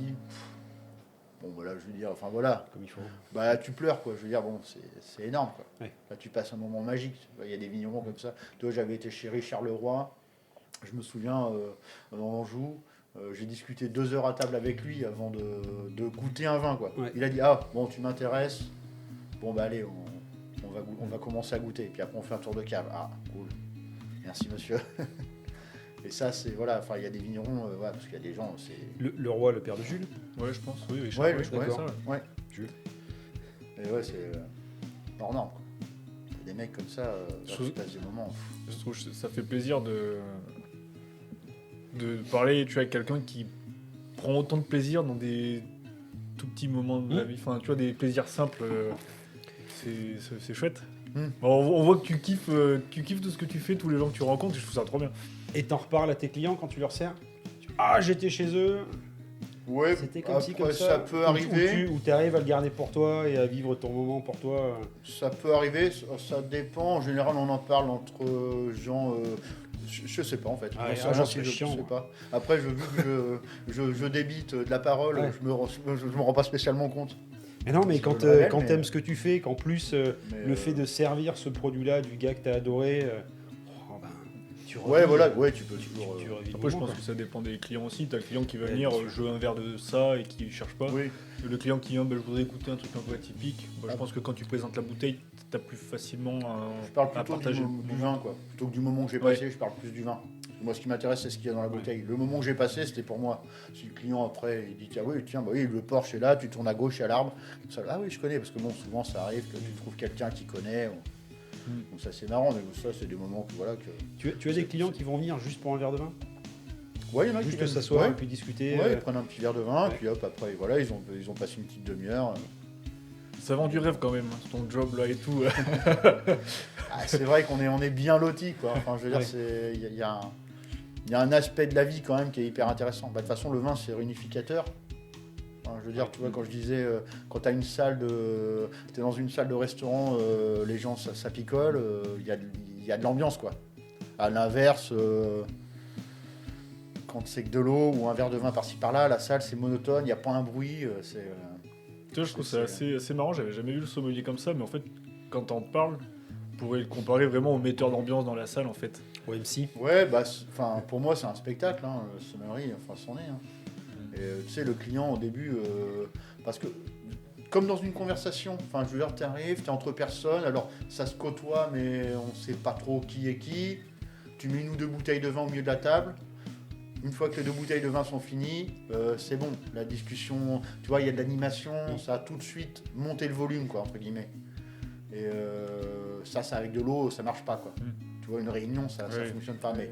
Bon, voilà, je veux dire, enfin voilà. Comme il faut. Bah, tu pleures, quoi. Je veux dire, bon, c'est énorme, quoi. Ouais. Là, tu passes un moment magique. Il y a des vignerons comme ça. Toi, j'avais été chez Richard Leroy. Je me souviens, dans l'Anjou, j'ai discuté 2 heures à table avec lui avant de goûter un vin, quoi. Ouais. Il a dit, ah, bon, tu m'intéresses. Bon, bah, allez, on va commencer à goûter. Puis après, on fait un tour de cave. Ah, cool. Merci, monsieur. Et ça, c'est voilà, enfin, il y a des vignerons, parce qu'il y a des gens, c'est. Le roi, le père de Jules. Ouais, je pense. Oui, Ouais, je crois que d'accord. ça, ouais. Ouais. Jules. Et ouais, c'est hors norme, quoi. Il y a des mecs comme ça, qui passent des moments. Je trouve que ça fait plaisir de parler, tu vois, avec quelqu'un qui prend autant de plaisir dans des tout petits moments de la vie. Enfin, tu vois, des plaisirs simples. C'est chouette. Bon, on voit que tu kiffes tout ce que tu fais, tous les gens que tu rencontres, et je trouve ça trop bien. Et t'en reparles à tes clients quand tu leur sers? Ah, j'étais chez eux. Ouais, C'était comme ci, après, comme ça. ça peut arriver. Ou tu arrives à le garder pour toi et à vivre ton moment pour toi. Ça peut arriver, ça dépend. En général, on en parle entre gens. Je sais pas en fait. Ah, Sincèrement, c'est chiant. Je sais pas. Après, vu que je débite de la parole, Ouais. je me rends pas spécialement compte. Mais non, mais Parce quand, que le quand réel, t'aimes mais- ce que tu fais, qu'en plus Mais, le fait de servir ce produit-là du gars que t'as adoré, tu Ouais, revis, voilà, ouais, tu peux toujours. tu revis le Après, je moment, pense que ça dépend des clients aussi. T'as le client qui va Ouais, venir, bien sûr. je veux un verre de ça et qui cherche pas. Oui, Le client qui vient, je voudrais goûter un truc un peu atypique. Je pense que quand tu présentes la bouteille, t'as plus facilement je parle à plutôt partager. du vin, quoi. Plutôt que du moment que j'ai Ouais. passé, je parle plus du vin. Moi, ce qui m'intéresse, c'est ce qu'il y a dans la bouteille. Le moment que j'ai passé, c'était pour moi. Si le client, après, il dit, tiens, bah oui, le Porsche est là, tu tournes à gauche, il y a l'arbre. Ça, ah oui, je connais, parce que bon, souvent, ça arrive que tu trouves quelqu'un qui connaît. Donc ça, c'est marrant, mais ça, c'est des moments que, voilà, que... Tu as des clients qui vont venir juste pour un verre de vin? Ouais, il y en a qui Juste viennent s'asseoir ouais. et puis discuter. Ouais, ils prennent un petit verre de vin, ouais. puis hop, après, voilà, ils ont passé une petite demi-heure. Ça vend du rêve quand même, hein, ton job là et tout. Ah, c'est vrai on est bien lotis, quoi. Enfin, je veux dire, Ouais. il y a un aspect de la vie quand même qui est hyper intéressant. Bah, de toute façon, le vin, c'est réunificateur. Enfin, je veux dire, tu vois, quand je disais, quand t'es dans une salle de restaurant, les gens, ça picole, il y a de l'ambiance, quoi. À l'inverse, quand c'est que de l'eau ou un verre de vin par-ci par-là, la salle, c'est monotone, il n'y a pas un bruit, Tu vois, je trouve ça assez marrant, j'avais jamais vu le sommelier comme ça, mais en fait, quand t'en parles, on pourrait le comparer vraiment au metteur d'ambiance dans la salle en fait. Au MC. Ouais, bah, pour moi, c'est un spectacle, hein, le sommellerie, enfin, c'en est. Hein. Et tu sais, le client, au début, parce que, comme dans une conversation, enfin, je veux dire, t'arrives, t'es entre personnes, alors ça se côtoie, mais on sait pas trop qui est qui. Tu mets une ou deux bouteilles de vin au milieu de la table. Une fois que les 2 bouteilles de vin sont finies, c'est bon. La discussion, tu vois, il y a de l'animation, ça a tout de suite monté le volume, quoi, entre guillemets. Et ça avec de l'eau, ça marche pas, quoi. Tu vois, une réunion, ça fonctionne pas. Mais,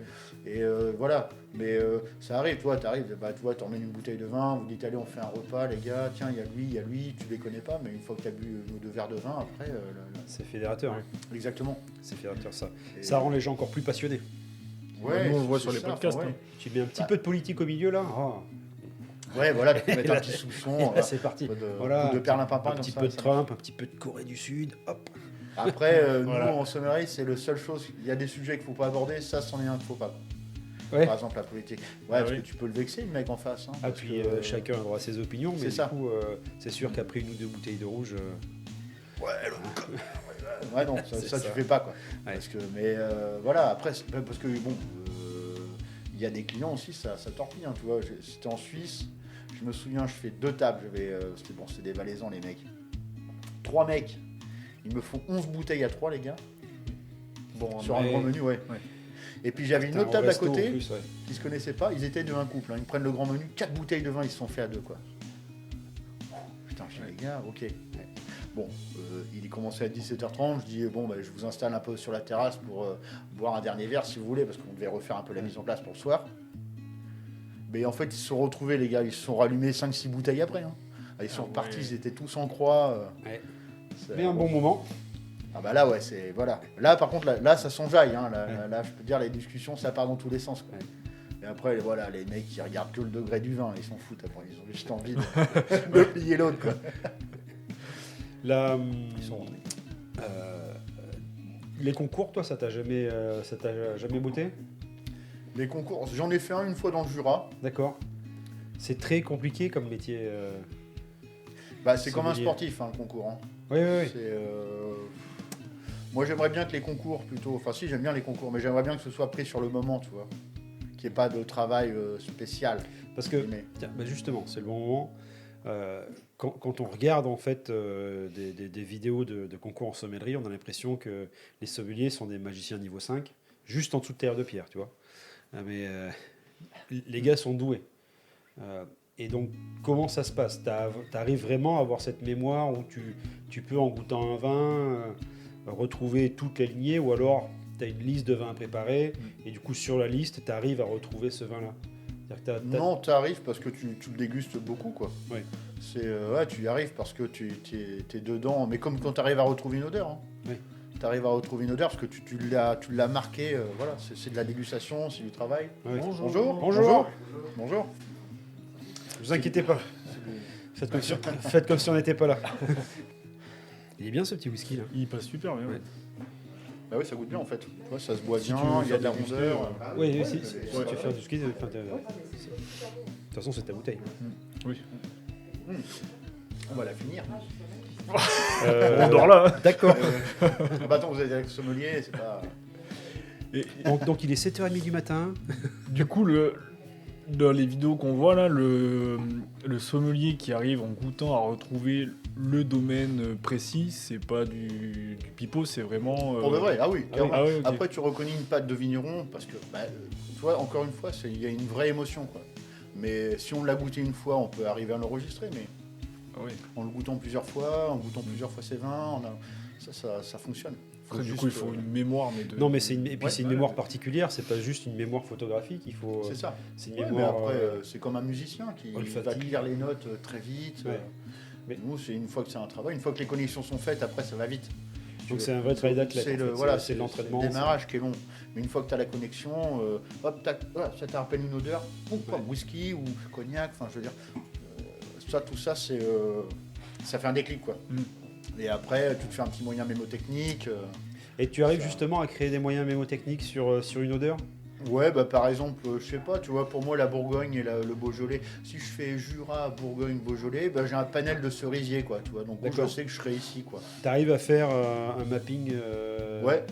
et voilà, mais ça arrive, toi, t'arrives, bah, tu vois, t'emmènes une bouteille de vin, vous dites, allez, on fait un repas, les gars, tiens, il y a lui, tu les connais pas, mais une fois que t'as bu 1 ou 2 verres de vin, après... C'est fédérateur. Hein. Exactement. C'est fédérateur, ça. Et- Ça rend les gens encore plus passionnés. Ouais, Nous, on le voit c'est sur les ça, podcasts. enfin, ouais. Tu mets un petit Bah. peu de politique au milieu là. Ouais, voilà, tu peux mettre un petit soupçon, Là, c'est parti. un peu de, Voilà, de perlimpinpin, un comme petit ça, peu de ça Trump, un petit peu de Corée du Sud. Hop. Après, Voilà. nous, en sommellerie, c'est la seule chose. Il y a des sujets qu'il ne faut pas aborder, ça, c'en est un qu'il ne faut pas. Ouais. Par exemple, la politique. Ouais, parce oui. que tu peux le vexer, le mec en face. Hein, Ah, parce puis que, chacun a droit à ses opinions, mais c'est du ça. coup, c'est sûr qu'après 1 ou 2 bouteilles de rouge. Ouais, non, ça, C'est ça, ça. tu fais pas, quoi. Ouais. Parce que, mais voilà, après, parce que, bon, il y a des clients aussi, ça torpille, hein, tu vois. C'était en Suisse, je me souviens, je fais 2 tables. C'était des Valaisans, les mecs. 3 mecs, ils me font 11 bouteilles à 3, les gars. Bon, Sur un grand menu, ouais. Ouais. Et puis j'avais une Putain, autre au table à resto, côté, en plus, ouais. qui se connaissaient pas, ils étaient de un couple, hein. Ils prennent le grand menu, 4 bouteilles de vin, ils se sont fait à 2, quoi. Putain, je dis, les gars, ok. Bon, il est commencé à 17h30, je dis, bon, bah, je vous installe un peu sur la terrasse pour boire un dernier verre si vous voulez, parce qu'on devait refaire un peu la mise en place pour le soir. Mais en fait, ils se sont retrouvés, les gars, ils se sont rallumés 5-6 bouteilles après. Hein. Ils sont repartis, ils étaient tous en croix. Ouais. C'est- Mais un bon moment. Ah bah là, ouais, c'est... Voilà. Là, par contre, là ça s'enjaille. Hein. Là, je peux te dire, les discussions, ça part dans tous les sens, quoi. Ouais. Et après, voilà, les mecs, ils regardent que le degré du vin, ils s'en foutent après. Ils ont juste envie de plier l'autre, quoi. La, Ils sont... les concours, toi, ça t'a jamais botté? Les concours, j'en ai fait un une fois dans le Jura. D'accord. C'est très compliqué comme métier. Bah, c'est comme un sommelier. sportif, hein, le concours. Hein. Oui, oui, oui. C'est, moi, j'aimerais bien que les concours, plutôt... Enfin, si, j'aime bien les concours, mais j'aimerais bien que ce soit pris sur le moment, tu vois. Qu'il n'y ait pas de travail spécial. Parce que, Mais... tiens, bah justement, c'est le bon moment. Quand on regarde en fait des vidéos de concours en sommellerie, on a l'impression que les sommeliers sont des magiciens niveau 5, juste en dessous de terre de pierre, tu vois. Mais les gars sont doués. Et donc, comment ça se passe? T'arrives vraiment à avoir cette mémoire où tu peux, en goûtant un vin, retrouver toute la lignée, ou alors tu as une liste de vins à préparer, et du coup, sur la liste, tu arrives à retrouver ce vin-là. C'est-à-dire que Non, tu arrives parce que tu le dégustes beaucoup, quoi. Oui. C'est, ouais, tu y arrives parce que tu es dedans. Mais comme quand tu arrives à retrouver une odeur. Hein. Oui. Tu arrives à retrouver une odeur parce que tu l'as marqué. Voilà, c'est de la dégustation, c'est du travail. Oui. Bonjour. Bonjour. Bonjour. Bonjour. Ne vous inquiétez pas. Faites comme si on n'était pas là. Il est bien ce petit whisky là. Il passe super bien. Ouais. Bah oui, ça goûte bien en fait. Tu vois, ça se boit Si bien, tu veux il y a de la faire du rondeur. Oui, si tu veux faire du whisky, de toute façon c'est ta bouteille. Oui. On va la finir. On dort là. Hein. D'accord. Bah attends, vous êtes avec le sommelier, c'est pas... Donc il est 7h30 du matin. Du coup, dans les vidéos qu'on voit là, le sommelier qui arrive en goûtant à retrouver le domaine précis, c'est pas du pipeau, c'est vraiment. Pour de vrai, ah oui. clairement. Ah ouais, ok. Après, tu reconnais une patte de vigneron parce que, bah, tu vois, encore une fois, il y a une vraie émotion, quoi. Mais si on l'a goûté une fois, on peut arriver à l'enregistrer, mais Ah oui. En le goûtant plusieurs fois, en goûtant plusieurs fois ses vins, ça fonctionne. Après, du coup, il faut une mémoire, mais de... Non, mais c'est une Ouais, mémoire particulière, c'est pas juste une mémoire photographique, il faut. C'est ça. C'est une Ouais, mais mémoire. après, c'est comme un musicien qui va olfactive. lire les notes très vite. Ouais. Mais- Nous, c'est une fois que c'est un travail, une fois que les connexions sont faites, après, ça va vite. Donc c'est un vrai travail d'athlète. C'est en fait. voilà, c'est l'entraînement. le démarrage qui est long. Mais une fois que tu as la connexion, hop, tac, voilà, ça te rappelle une odeur, ou quoi, Ouais. whisky ou cognac, enfin, je veux dire, tout ça, ça fait un déclic, quoi. Et après, tu te fais un petit moyen mémotechnique. Et tu arrives Ça- justement à créer des moyens mémotechniques sur une odeur. Ouais, bah par exemple, je sais pas, tu vois, pour moi la Bourgogne et le Beaujolais, si je fais Jura, Bourgogne, Beaujolais, bah, j'ai un panel de cerisier, quoi, tu vois, donc je D'accord. sais que je serai ici, quoi. Tu arrives à faire un mapping Ouais,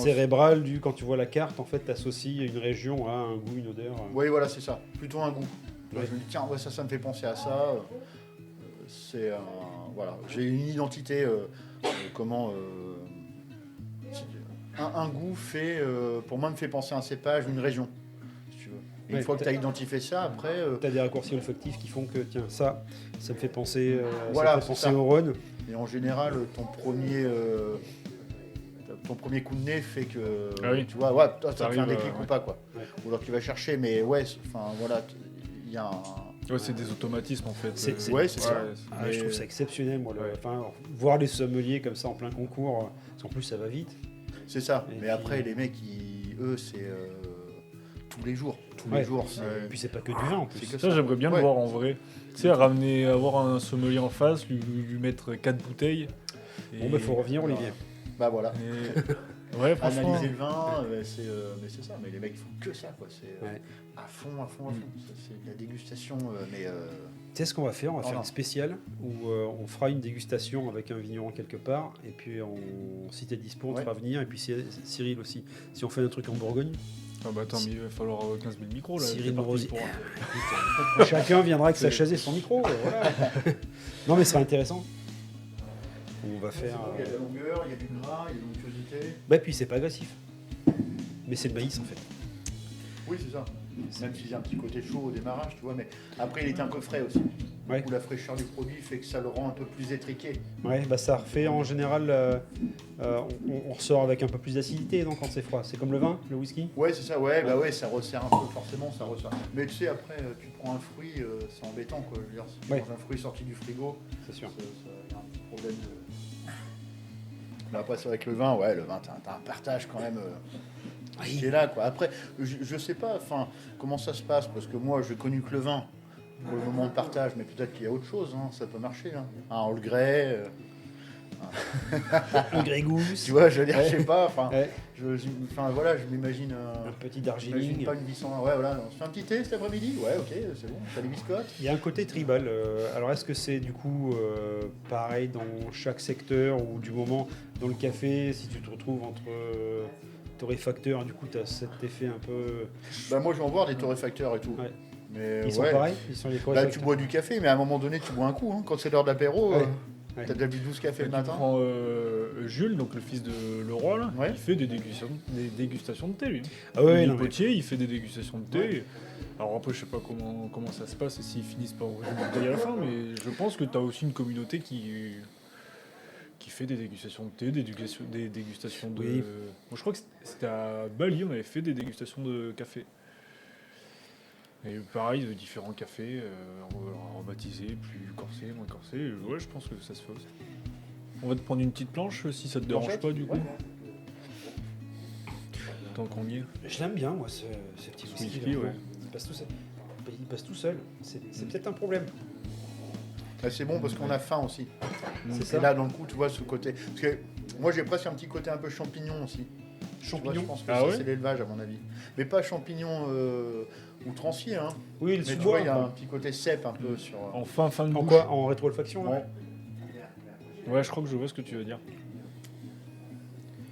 cérébral quand tu vois la carte, en fait, tu associes une région à un goût, une odeur. Oui, voilà, c'est ça, plutôt un goût. Ouais. Je me dis, tiens, ouais, ça me fait penser à ça. Voilà, j'ai une identité, un goût fait, pour moi, me fait penser à un cépage, une région, si tu veux. Et une Ouais, fois que tu as identifié ça, après, Tu as des raccourcis olfactifs qui font que, tiens, ça me fait penser, Voilà, ça me fait c'est penser ça. au Rhône. et en général, ton premier coup de nez fait que, Ah oui. tu vois, ouais, toi, ça te fait un T'arrives, déclic ouais. ou pas, quoi. Ouais. Ou alors tu vas chercher, mais ouais, enfin, voilà, il y a un... Ouais, c'est des automatismes, en fait. Ouais, c'est ça. Ah, je trouve ça exceptionnel, moi. Enfin, voir les sommeliers comme ça en plein concours, parce qu'en plus ça va vite. C'est ça. Et Mais puis- après, les mecs, eux, c'est tous les jours. Tous Ouais. les jours, c'est... Et puis c'est pas que du vin en plus. C'est que Ça, j'aimerais bien Ouais. le voir en vrai. Tu sais, avoir un sommelier en face, lui mettre 4 bouteilles. Bon, bah faut revenir, Olivier. Bah voilà. Et- Ouais, franchement. Analyser le vin, mais c'est ça. Mais les mecs, ils font que ça, quoi. C'est Ouais. à fond. Ça, c'est de la dégustation, mais... Tu sais ce qu'on va faire? On va Oh faire non. une spéciale où on fera une dégustation avec un vigneron quelque part. Et puis, si t'es dispo, on te Ouais. fera venir. Et puis Cyril aussi. Si on fait un truc en Bourgogne, Ah bah attends, mais il va falloir 15 000 micros là. Cyril c'est parti Morosi. pour- chacun viendra avec sa chaise et son micro. Voilà. Non, mais ce sera intéressant. On va faire. Il y a de la longueur, il y a du gras, il y a de l'onctuosité. Bah, puis c'est pas agressif. Mais c'est le maïs en fait. Oui, c'est ça. Même s'il y a un petit côté chaud au démarrage, tu vois. Mais après, il est un peu frais aussi. Ouais. Où la fraîcheur du produit fait que ça le rend un peu plus étriqué. Ouais, bah ça refait en général. On ressort avec un peu plus d'acidité, non, quand c'est froid. C'est comme le vin, le whisky. Ouais, c'est ça, ouais, bah ouais, ça resserre un peu, forcément, ça resserre. Mais tu sais, après, tu prends un fruit, c'est embêtant, quoi. Je veux dire, si tu Ouais. manges un fruit sorti du frigo, C'est sûr. il y a un petit problème de... Mais après, c'est vrai que le vin, t'as un partage quand même qui est là, quoi. Après, je sais pas, enfin, comment ça se passe, parce que moi, j'ai connu que le vin pour le moment de partage, mais peut-être qu'il y a autre chose, hein, ça peut marcher, hein. Un Earl Grey, Un grégousse. tu vois, je veux dire, je sais pas, enfin... Ouais. Voilà, je m'imagine Un petit j'imagine Darjeeling. pas une vie sans... Ouais, voilà, on se fait un petit thé cet après-midi. Ouais, ok, c'est bon. T'as des biscottes. Il y a un côté tribal. Alors, est-ce que c'est du coup pareil dans chaque secteur ou du moment dans le café, si tu te retrouves entre torréfacteurs, du coup, tu as cet effet un peu. Bah moi, je vais en voir des torréfacteurs et tout. Ouais. Mais Ils sont ouais. pareils? Ils sont les Bah, torréfacteurs. tu bois du café, mais à un moment donné, tu bois un coup. Hein. Quand c'est l'heure de l'apéro, Ouais. Ouais. t'as déjà bu 12 cafés le Tu matin. prends Jules, donc le fils de Leroy, là, Ouais. il fait des dégustations de thé, lui. Ah ouais, il non, est mais- potier, il fait des dégustations de thé. Ouais. Alors après, je sais pas comment ça se passe et s'ils finissent par ouvrir une bouteille à la fin, mais je pense que tu as aussi une communauté qui fait des dégustations de thé, des dégustations de... Oui. Moi, je crois que c'était à Bali, on avait fait des dégustations de café. Et pareil, de différents cafés, rebaptisés, plus corsés, moins corsés. Ouais, je pense que ça se fait aussi. On va te prendre une petite planche si ça te dérange Planchette pas du coup, Ouais. tant qu'on y est. Je l'aime bien, moi, ce petit Ce whisky. whisky, là. ouais. Il passe tout seul. Il passe tout seul. C'est peut-être un problème. Bah, c'est bon parce qu'on a faim aussi. C'est Et ça. là, dans le coup, tu vois ce côté. Parce que moi, j'ai presque un petit côté un peu champignon aussi. Tu vois, Champignon. je pense que Ah ça, ouais c'est l'élevage, à mon avis. Mais pas champignon outrancier, hein. Oui, le Mais tu sous-bois. vois, il y a un petit côté cep un peu sur... En fin de En bouche. quoi? En rétro-olfaction, là? Ouais. Ouais, je crois que je vois ce que tu veux dire.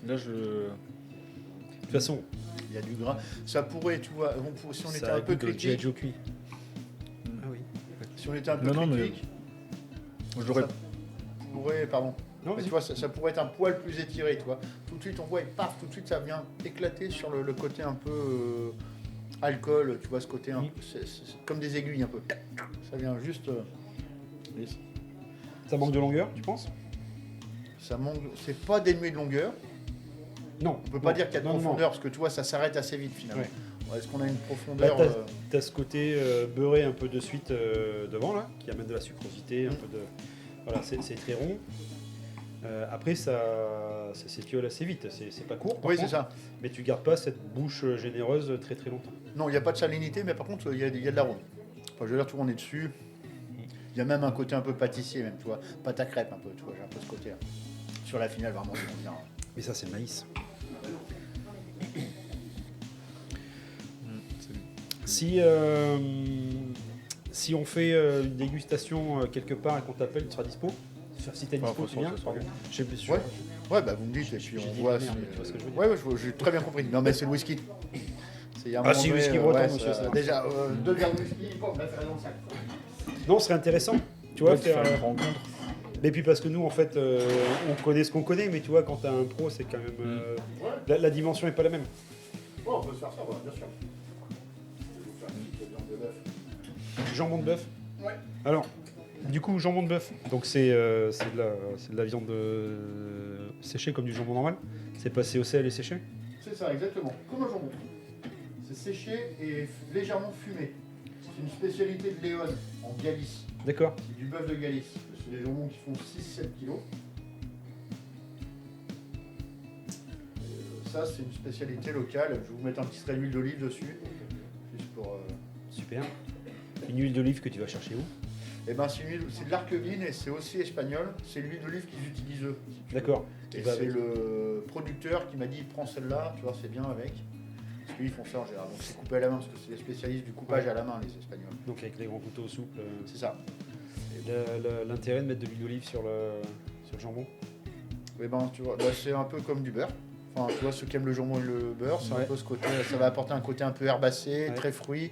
Là, je... De toute façon, Il y a du gras. Ça pourrait, tu vois, si on était ça un peu goûte au G.I. critique, Joe cuit. Ah oui. si on était un peu Non, non, mais- critique, J'aurais... ça pourrait, pardon. Non, Mais vas-y. tu vois, ça pourrait être un poil plus étiré, tu vois. Tout de suite, on voit, et paf, tout de suite, ça vient éclater sur le côté un peu alcool, tu vois, ce côté un Oui. peu, c'est comme des aiguilles un peu. Ça vient juste. Ça manque de longueur, tu penses? Ça manque, c'est pas dénué de longueur. Non. On peut pas dire qu'il y a de profondeur parce que tu vois, ça s'arrête assez vite finalement. Est-ce qu'on a une profondeur T'as ce côté beurré un peu de suite devant là, qui amène de la sucrosité, un peu de. Voilà, c'est très rond. Après, ça s'étiole assez vite. C'est pas court. Oui, contre, c'est ça. Mais tu gardes pas cette bouche généreuse très très longtemps. Non, il n'y a pas de salinité, mais par contre, il y a de l'arôme. Enfin, je veux dire, tu vois, on est dessus. Il y a même un côté un peu pâtissier, même, tu vois. Pâte à crêpe un peu, tu vois, j'ai un peu ce côté-là. Sur la finale, vraiment, c'est bien. Mais ça, c'est le maïs. Si on fait une dégustation quelque part et qu'on t'appelle, tu seras dispo? Si t'es dispo, tu viens? Je sais plus. Ouais. Ouais, bah vous me dites, et puis on voit. Tu vois ce que je veux dire? Ouais, j'ai très bien compris. Non, mais c'est le whisky. Si, whisky breton, monsieur, ça. Déjà, 2 verres de whisky, bon, là, ça va dans le sac. Non, ce serait intéressant. Tu vois, faire faire une rencontre. Mais puis parce que nous, en fait, on connaît ce qu'on connaît, mais tu vois, quand t'as un pro, c'est quand même. La dimension n'est pas la même. Ouais, on peut se faire ça, ouais, bien sûr. Je vais vous faire une petite viande de bœuf. Jambon de bœuf. Ouais. Alors, du coup, jambon de bœuf. Donc, c'est de la viande séchée comme du jambon normal. C'est passé au sel et séché. C'est ça, exactement. Comme un jambon. C'est séché et légèrement fumé. C'est une spécialité de Léon, en Galice. D'accord. C'est du bœuf de Galice. C'est des jambons qui font 6-7 kilos. Et ça, c'est une spécialité locale. Je vais vous mettre un petit trait d'huile d'olive dessus. Juste pour. Super. Une huile d'olive que tu vas chercher où? Eh ben, c'est de l'arquebine et c'est aussi espagnol. C'est l'huile d'olive qu'ils utilisent eux. si tu veux. D'accord. Et c'est le producteur qui m'a dit prends celle-là, tu vois, c'est bien avec. Parce qu'ils font ça en général. Donc c'est coupé à la main, parce que c'est les spécialistes du coupage à la main, les Espagnols. Donc, avec les grands couteaux souples. C'est ça. L'intérêt de mettre de l'huile d'olive sur le jambon? Eh ben, tu vois, bah, c'est un peu comme du beurre. Enfin, tu vois, ceux qui aiment le jambon et le beurre, c'est Ouais. un peu ce côté. Ça va apporter un côté un peu herbacé, Ouais. très fruit.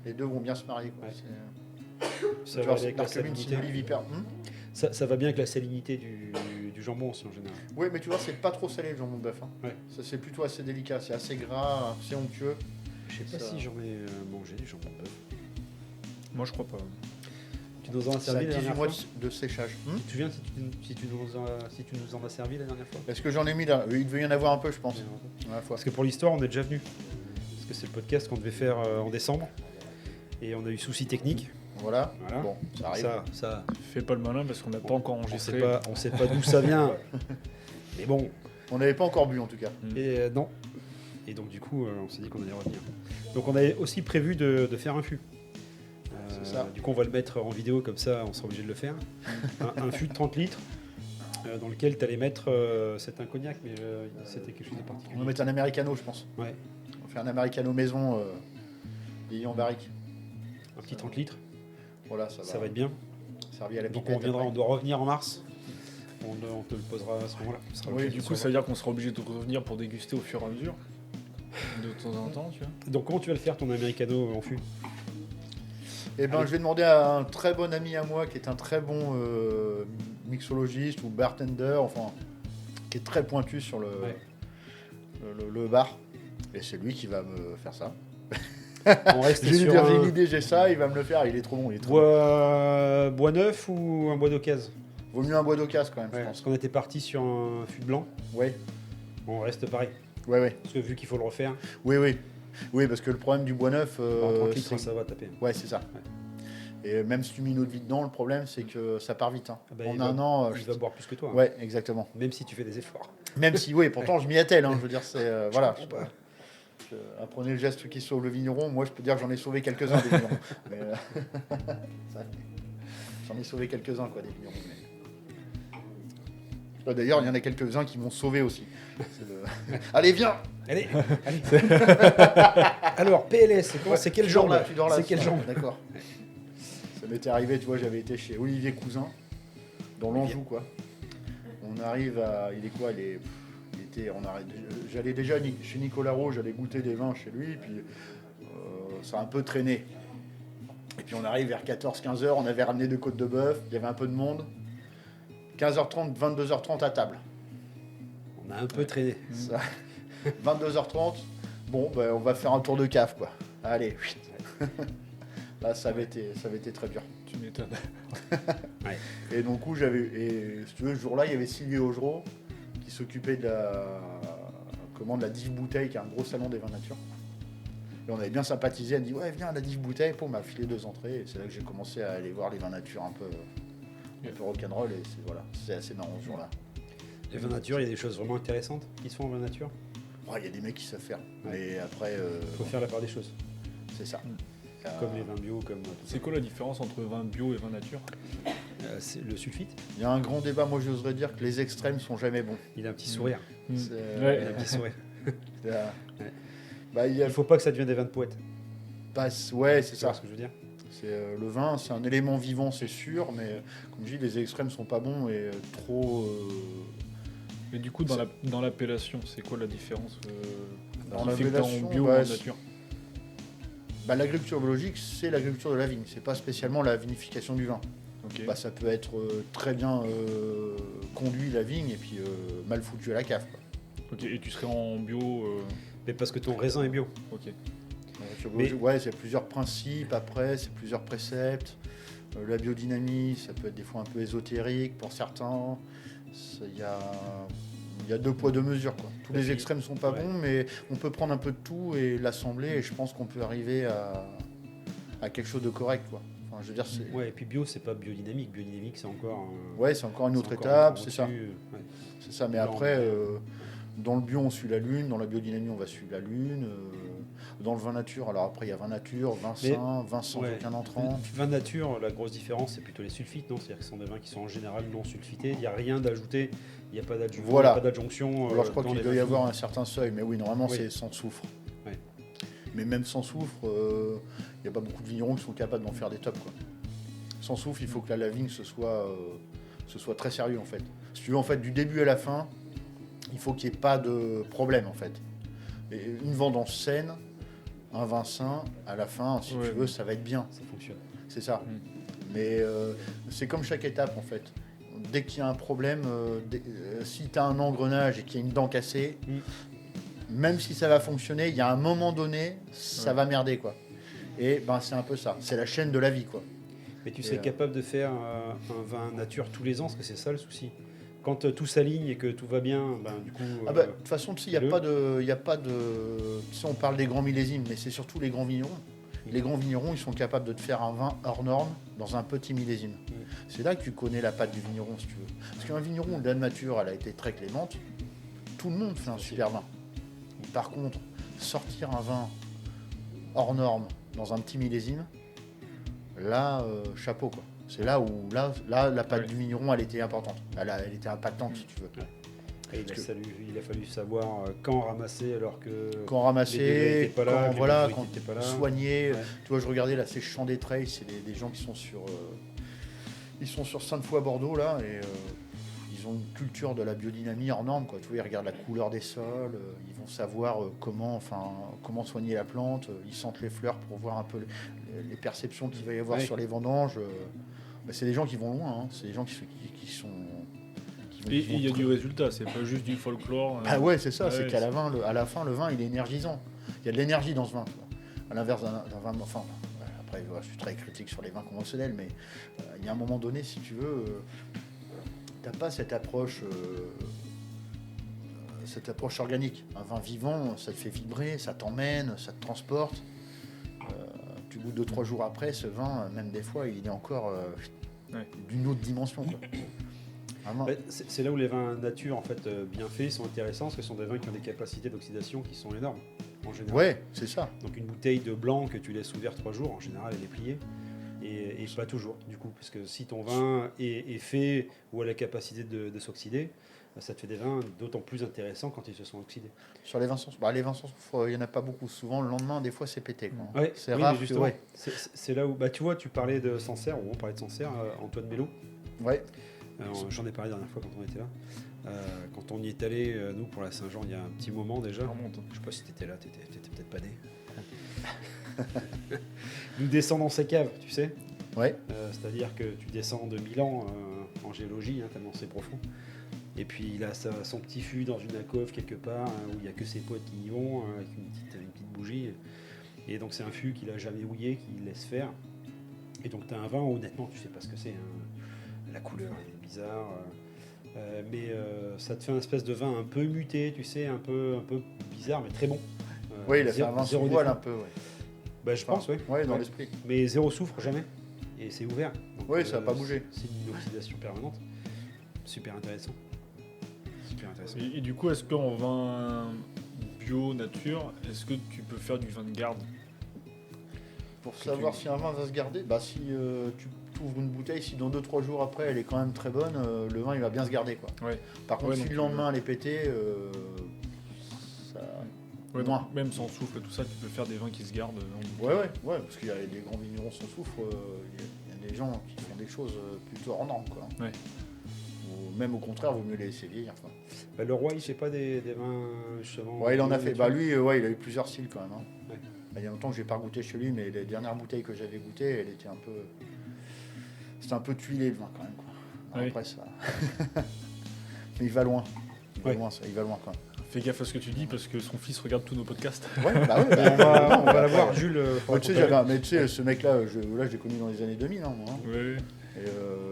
Les deux vont bien se marier. Quoi. Ouais. C'est- Ça tu va vois, avec la l'arquebine, c'est une salinité. olive hyper. Ça va bien avec la salinité du jambon aussi en général. Oui, mais tu vois, c'est pas trop salé le jambon de bœuf. Hein. Ouais. Ça, c'est plutôt assez délicat, c'est assez gras, assez onctueux. Je sais pas Ça- si j'en ai mangé du jambon de bœuf. Moi, je crois pas. Tu nous en as Ça a servi la 18 dernière mois fois? de séchage. Tu te souviens si tu nous en as servi la dernière fois? Est-ce que j'en ai mis là? Il devait y en avoir un peu, je pense. La dernière fois. Parce que pour l'histoire, on est déjà venu. Parce que c'est le podcast qu'on devait faire en décembre. Et on a eu souci technique. Voilà. Voilà. Bon, ça arrive. Ça, Fais pas le malin parce qu'on n'a pas encore on enregistré. sait pas d'où ça vient. Mais bon, On n'avait pas encore bu en tout cas. et non. Et donc du coup, on s'est dit qu'on allait revenir. Donc on avait aussi prévu de faire un fût. C'est ça. Du coup, on va le mettre en vidéo, comme ça, on sera obligé de le faire. Un fût de 30 litres, dans lequel tu allais mettre, c'est un cognac, mais c'était quelque chose de On particulier. va mettre un americano, je pense. Ouais, On va faire un americano maison, vieilli en barrique. un petit 30 litres, Voilà, ça va être bien. servi à la Donc pipette on reviendra, après. on doit revenir en mars. On te le posera à ce moment-là. Ce sera Oui, l'occasion Du de coup, ça savoir. veut dire qu'on sera obligé de revenir pour déguster au fur et à mesure. De temps en temps, tu vois. Donc comment tu vas le faire ton americano en fût? Eh ben, je vais demander à un très bon ami à moi qui est un très bon mixologiste ou bartender, enfin, qui est très pointu sur Ouais. le bar. Et c'est lui qui va me faire ça. On reste Je vais lui sur dire j'ai une un idée, j'ai ça, il va me le faire. Il est trop bon, il est trop bon. bois neuf ou un bois d'occasion? Vaut mieux un bois d'occase quand même, je Parce pense. qu'on était parti sur un fût blanc. Ouais, On reste pareil. ouais. Parce que vu qu'il faut le refaire, Oui, parce que le problème du bois neuf, en 30 litres, c'est- ça va taper. ouais, c'est ça. Et même si tu mets une eau de vie dedans, le problème c'est que ça part vite. Hein. Ah bah, En il un va- an, Il va boire plus que toi. hein. ouais, exactement. Même si tu fais des efforts. Même si, oui, pourtant je m'y attelle. Hein, je veux dire, c'est voilà. comprends pas. Apprenez le geste qui sauve le vigneron. Moi, je peux dire que j'en ai sauvé quelques-uns des vignerons. Mais, ça, j'en ai sauvé quelques-uns quoi des vignerons. Mais... D'ailleurs, il y en a quelques-uns qui m'ont sauvé aussi. C'est le- Allez, viens. Allez, allez. Alors, PLS, c'est quel Tu genre dors là, tu dors là. C'est quel genre D'accord. Ça m'était arrivé, tu vois, j'avais été chez Olivier Cousin, dans l'Anjou, quoi. On arrive à. Il est quoi il était. J'allais déjà chez Nicolas Roux, j'allais goûter des vins chez lui, puis ça a un peu traîné. Et puis on arrive vers 14-15h, on avait ramené 2 côtes de bœuf, il y avait un peu de monde. 15h30, 22h30 à table. On a un peu traîné. Ça. 22h30, bon, ben, on va faire un tour de cave, quoi. Allez, là, ça avait été très dur. Tu m'étonnes. Et donc, coup, si tu veux, ce jour-là, il y avait Sylvie Augereau qui s'occupait de la Div Bouteille, qui est un gros salon des vins nature. Et on avait bien sympathisé. Elle me dit ouais, viens à la Div Bouteille. Pour m'a filé 2 entrées. Et c'est là que j'ai commencé à aller voir les vins nature un peu rock'n'roll. Et c'est assez marrant ce jour-là. Les vins nature, il y a des choses vraiment intéressantes qui se font en vin nature. Il y a des mecs qui savent faire. Ouais. Mais après, Il faut faire la part des choses. c'est ça. Comme les vins bio, comme tout C'est quoi la différence entre vin bio et vin nature? C'est le sulfite. Il y a un grand débat. Moi, j'oserais dire que les extrêmes sont jamais bons. Il a un petit sourire. C'est- Ouais. Il a un petit sourire. c'est, euh, Ouais. Bah, il y a Il faut pas que ça devienne des vins de poète. ouais, c'est Tu vois ça. ce que je veux dire. Le vin, c'est un élément vivant, c'est sûr, mais comme je dis, les extrêmes sont pas bons et trop. Mais du coup, dans l'appellation, c'est quoi la différence Dans qui fait que t'es en l'appellation, bio ou bah, en nature? L'agriculture biologique, c'est l'agriculture de la vigne, c'est pas spécialement la vinification du vin. Ok. Ça peut être très bien conduit la vigne et puis mal foutu à la cave, quoi. Ok, et tu serais en bio. Mais parce que ton raisin est bio. Ok. L'agriculture Mais- biologique, ouais, c'est plusieurs principes après, c'est plusieurs préceptes. La biodynamie, ça peut être des fois un peu ésotérique pour certains. Il y a 2 poids 2 mesures, quoi. Tous les extrêmes sont pas Ouais. bons, mais on peut prendre un peu de tout et l'assembler et je pense qu'on peut arriver à quelque chose de correct, quoi. Enfin, je veux dire, c'est Ouais, et puis bio, c'est pas biodynamique. Biodynamique, c'est encore. ouais, c'est encore une c'est autre encore étape, au-dessus, c'est ça. ouais. C'est ça, mais Là, après, dans le bio, on suit la lune, dans la biodynamie, on va suivre la lune. Dans le vin nature, alors après, il y a vin nature, vin Mais- sain, vin sans Ouais. aucun entrant. Vin nature, la grosse différence, c'est plutôt les sulfites, non? C'est-à-dire que ce sont des vins qui sont en général non sulfités. Il n'y a rien d'ajouté, il n'y a pas d'adjuvant, Voilà. il n'y a pas d'adjonction. Alors je crois dans qu'il les doit y vins avoir finis. un certain seuil, mais oui, normalement, Oui. c'est sans soufre. Ouais. Mais même sans soufre, il n'y a pas beaucoup de vignerons qui sont capables d'en faire des tops, quoi. Sans soufre, il faut que la vigne, ce soit très sérieux, en fait. Si tu veux, en fait, du début à la fin, il faut qu'il n'y ait pas de problème, en fait. Et une vendange saine, un vin sain, à la fin, si Ouais. tu veux, ça va être bien. Ça fonctionne. C'est ça. Mm. Mais c'est comme chaque étape, en fait. Dès qu'il y a un problème, si tu as un engrenage et qu'il y a une dent cassée, même si ça va fonctionner, il y a un moment donné, ça Ouais. va merder, quoi. Et ben c'est un peu ça. C'est la chaîne de la vie, quoi. Mais tu Et, serais capable de faire un vin nature tous les ans, parce que c'est ça le souci. Quand tout s'aligne et que tout va bien, ben, du coup. De toute façon, tu sais, il n'y a le- pas de, il y a pas de. Tu sais, on parle des grands millésimes, mais c'est surtout les grands vignerons. Les grands vignerons, ils sont capables de te faire un vin hors norme dans un petit millésime. C'est là que tu connais la patte du vigneron, si tu veux. Parce qu'un vigneron, la nature, elle a été très clémente. Tout le monde fait un super vin. Par contre, sortir un vin hors norme dans un petit millésime, là, chapeau, quoi. C'est là où la patte Ouais. du vigneron, elle était importante. Elle était impactante, si tu veux. Et Parce il a fallu savoir quand ramasser alors que. Quand les degrés ramasser, étaient pas là, quand, que les voilà, majorités quand étaient pas là. soigner. Ouais. Tu vois, je regardais là, ces champs des Treilles, c'est des gens qui sont sur Sainte-Foy à Bordeaux là, et ils ont une culture de la biodynamie hors norme, quoi. Tu vois, ils regardent la couleur des sols, ils vont savoir comment soigner la plante, ils sentent les fleurs pour voir un peu les perceptions qu'il va y avoir Ouais. sur les vendanges. C'est des gens qui vont loin, hein. C'est des gens qui sont Et qui vont il y a très- du résultat, c'est pas juste du folklore. Bah ouais, c'est ça, Ouais, c'est qu'à la fin, le vin, il est énergisant. Il y a de l'énergie dans ce vin, tu vois. À l'inverse d'un vin, enfin, après, ouais, je suis très critique sur les vins conventionnels, mais il y a un moment donné, si tu veux, t'as pas cette approche organique. Un vin vivant, ça te fait vibrer, ça t'emmène, ça te transporte. Tu goûtes 2-3 jours après, ce vin, même des fois, il est encore Ouais. d'une autre dimension, quoi. Vraiment. Bah, c'est là où les vins nature en fait bien faits sont intéressants, parce que ce sont des vins qui ont des capacités d'oxydation qui sont énormes en général. Ouais, c'est ça. Donc une bouteille de blanc que tu laisses ouverte 3 jours, en général elle est pliée. Et pas toujours du coup, parce que si ton vin est fait ou a la capacité de s'oxyder, ça te fait des vins d'autant plus intéressants quand ils se sont oxydés. Sur les vins sans soufre, il n'y en a pas beaucoup. Souvent, le lendemain, des fois, c'est pété, quoi. Ouais, C'est oui, rare mais que- justement, ouais. c'est là où, bah, tu vois, tu parlais de Sancerre, ou on parlait de Sancerre, Antoine Mélo. Ouais. J'en ai parlé la dernière fois quand on était là. Quand on y est allé, nous, pour la Saint-Jean, il y a un petit moment déjà. Ça remonte. Je sais pas si tu étais là, tu étais peut-être pas né. Nous descendons sa cave, tu sais. Ouais. C'est-à-dire que tu descends de 1000 ans en géologie, hein, tellement c'est profond. Et puis il a son petit fût dans une alcôve quelque part, où il n'y a que ses potes qui y vont, avec une petite bougie. Et donc c'est un fût qu'il a jamais houillé, qu'il laisse faire. Et donc tu as un vin, honnêtement, tu sais pas ce que c'est. Hein. La couleur elle est bizarre. Mais ça te fait un espèce de vin un peu muté, tu sais, un peu bizarre, mais très bon. Oui, il a fait un vin sous voile un peu, ouais. Bah, je pense, oui. Ouais, dans l'esprit. Mais zéro soufre, jamais. Et c'est ouvert. Donc, oui, ça n'a pas bougé. C'est une oxydation permanente. Super intéressant. Et du coup, est-ce qu'en vin bio, nature, est-ce que tu peux faire du vin de garde? Pour savoir si un vin va se garder, bah si tu ouvres une bouteille, si dans 2-3 jours après elle est quand même très bonne, le vin il va bien se garder, quoi. Ouais. Par contre, si le lendemain elle est pétée, ça... Ouais, donc, même sans soufre et tout ça, tu peux faire des vins qui se gardent en bouteille. Ouais, parce qu'il y a des grands vignerons sans soufre, il y a des gens qui font des choses plutôt hors normes, quoi. Ouais. Ou même au contraire, vaut mieux les laisser vieillir. Enfin. Bah, le roi, il fait pas des vins justement. Ouais, il en a fait. Bah lui, il a eu plusieurs styles quand même. Hein. Ouais. Bah, il y a longtemps que j'ai pas goûté chez lui, mais les dernières bouteilles que j'avais goûtées, elle était un peu. C'était un peu tuilé le vin quand même, quoi. Alors, après ça. Mais il va loin. Il va loin, ça. Il va loin quand même. Fais gaffe à ce que tu dis parce que son fils regarde tous nos podcasts. Ouais, bah oui. on va la voir, Jules. Tu sais, ce mec-là, je l'ai connu dans les années 2000, hein, moi. Hein. Ouais. Et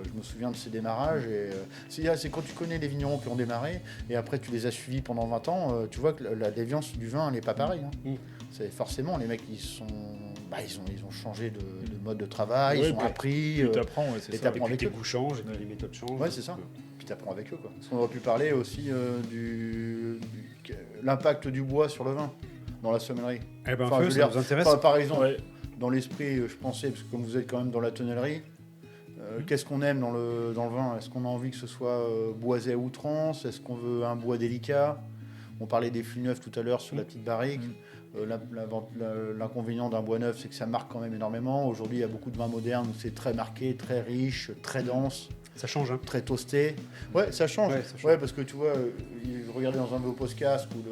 je me souviens de ses démarrages. Et, c'est quand tu connais les vignerons qui ont démarré et après tu les as suivis pendant 20 ans, tu vois que la déviance du vin n'est pas pareille. Hein. C'est forcément les mecs ils ont changé de mode de travail, ils ont appris. Tu apprends, c'est ça. Et puis tes goûts changent, et puis les méthodes changent. Ouais, c'est ça. Puis tu apprends avec eux, quoi. Parce qu'on aurait pu parler aussi l'impact du bois sur le vin dans la sommellerie. Eh ben, ça nous intéresse. Par exemple, dans l'esprit, je pensais, parce que comme vous êtes quand même dans la tonnellerie. Qu'est-ce qu'on aime dans le vin? Est-ce qu'on a envie que ce soit boisé à outrance? Est-ce qu'on veut un bois délicat? On parlait des fûts neufs tout à l'heure sur la petite barrique. L'inconvénient d'un bois neuf, c'est que ça marque quand même énormément. Aujourd'hui, il y a beaucoup de vins modernes où c'est très marqué, très riche, très dense. Ça change, hein. Très toasté. Ouais, ça change. Ouais, parce que tu vois, je regardais dans un de vos podcasts où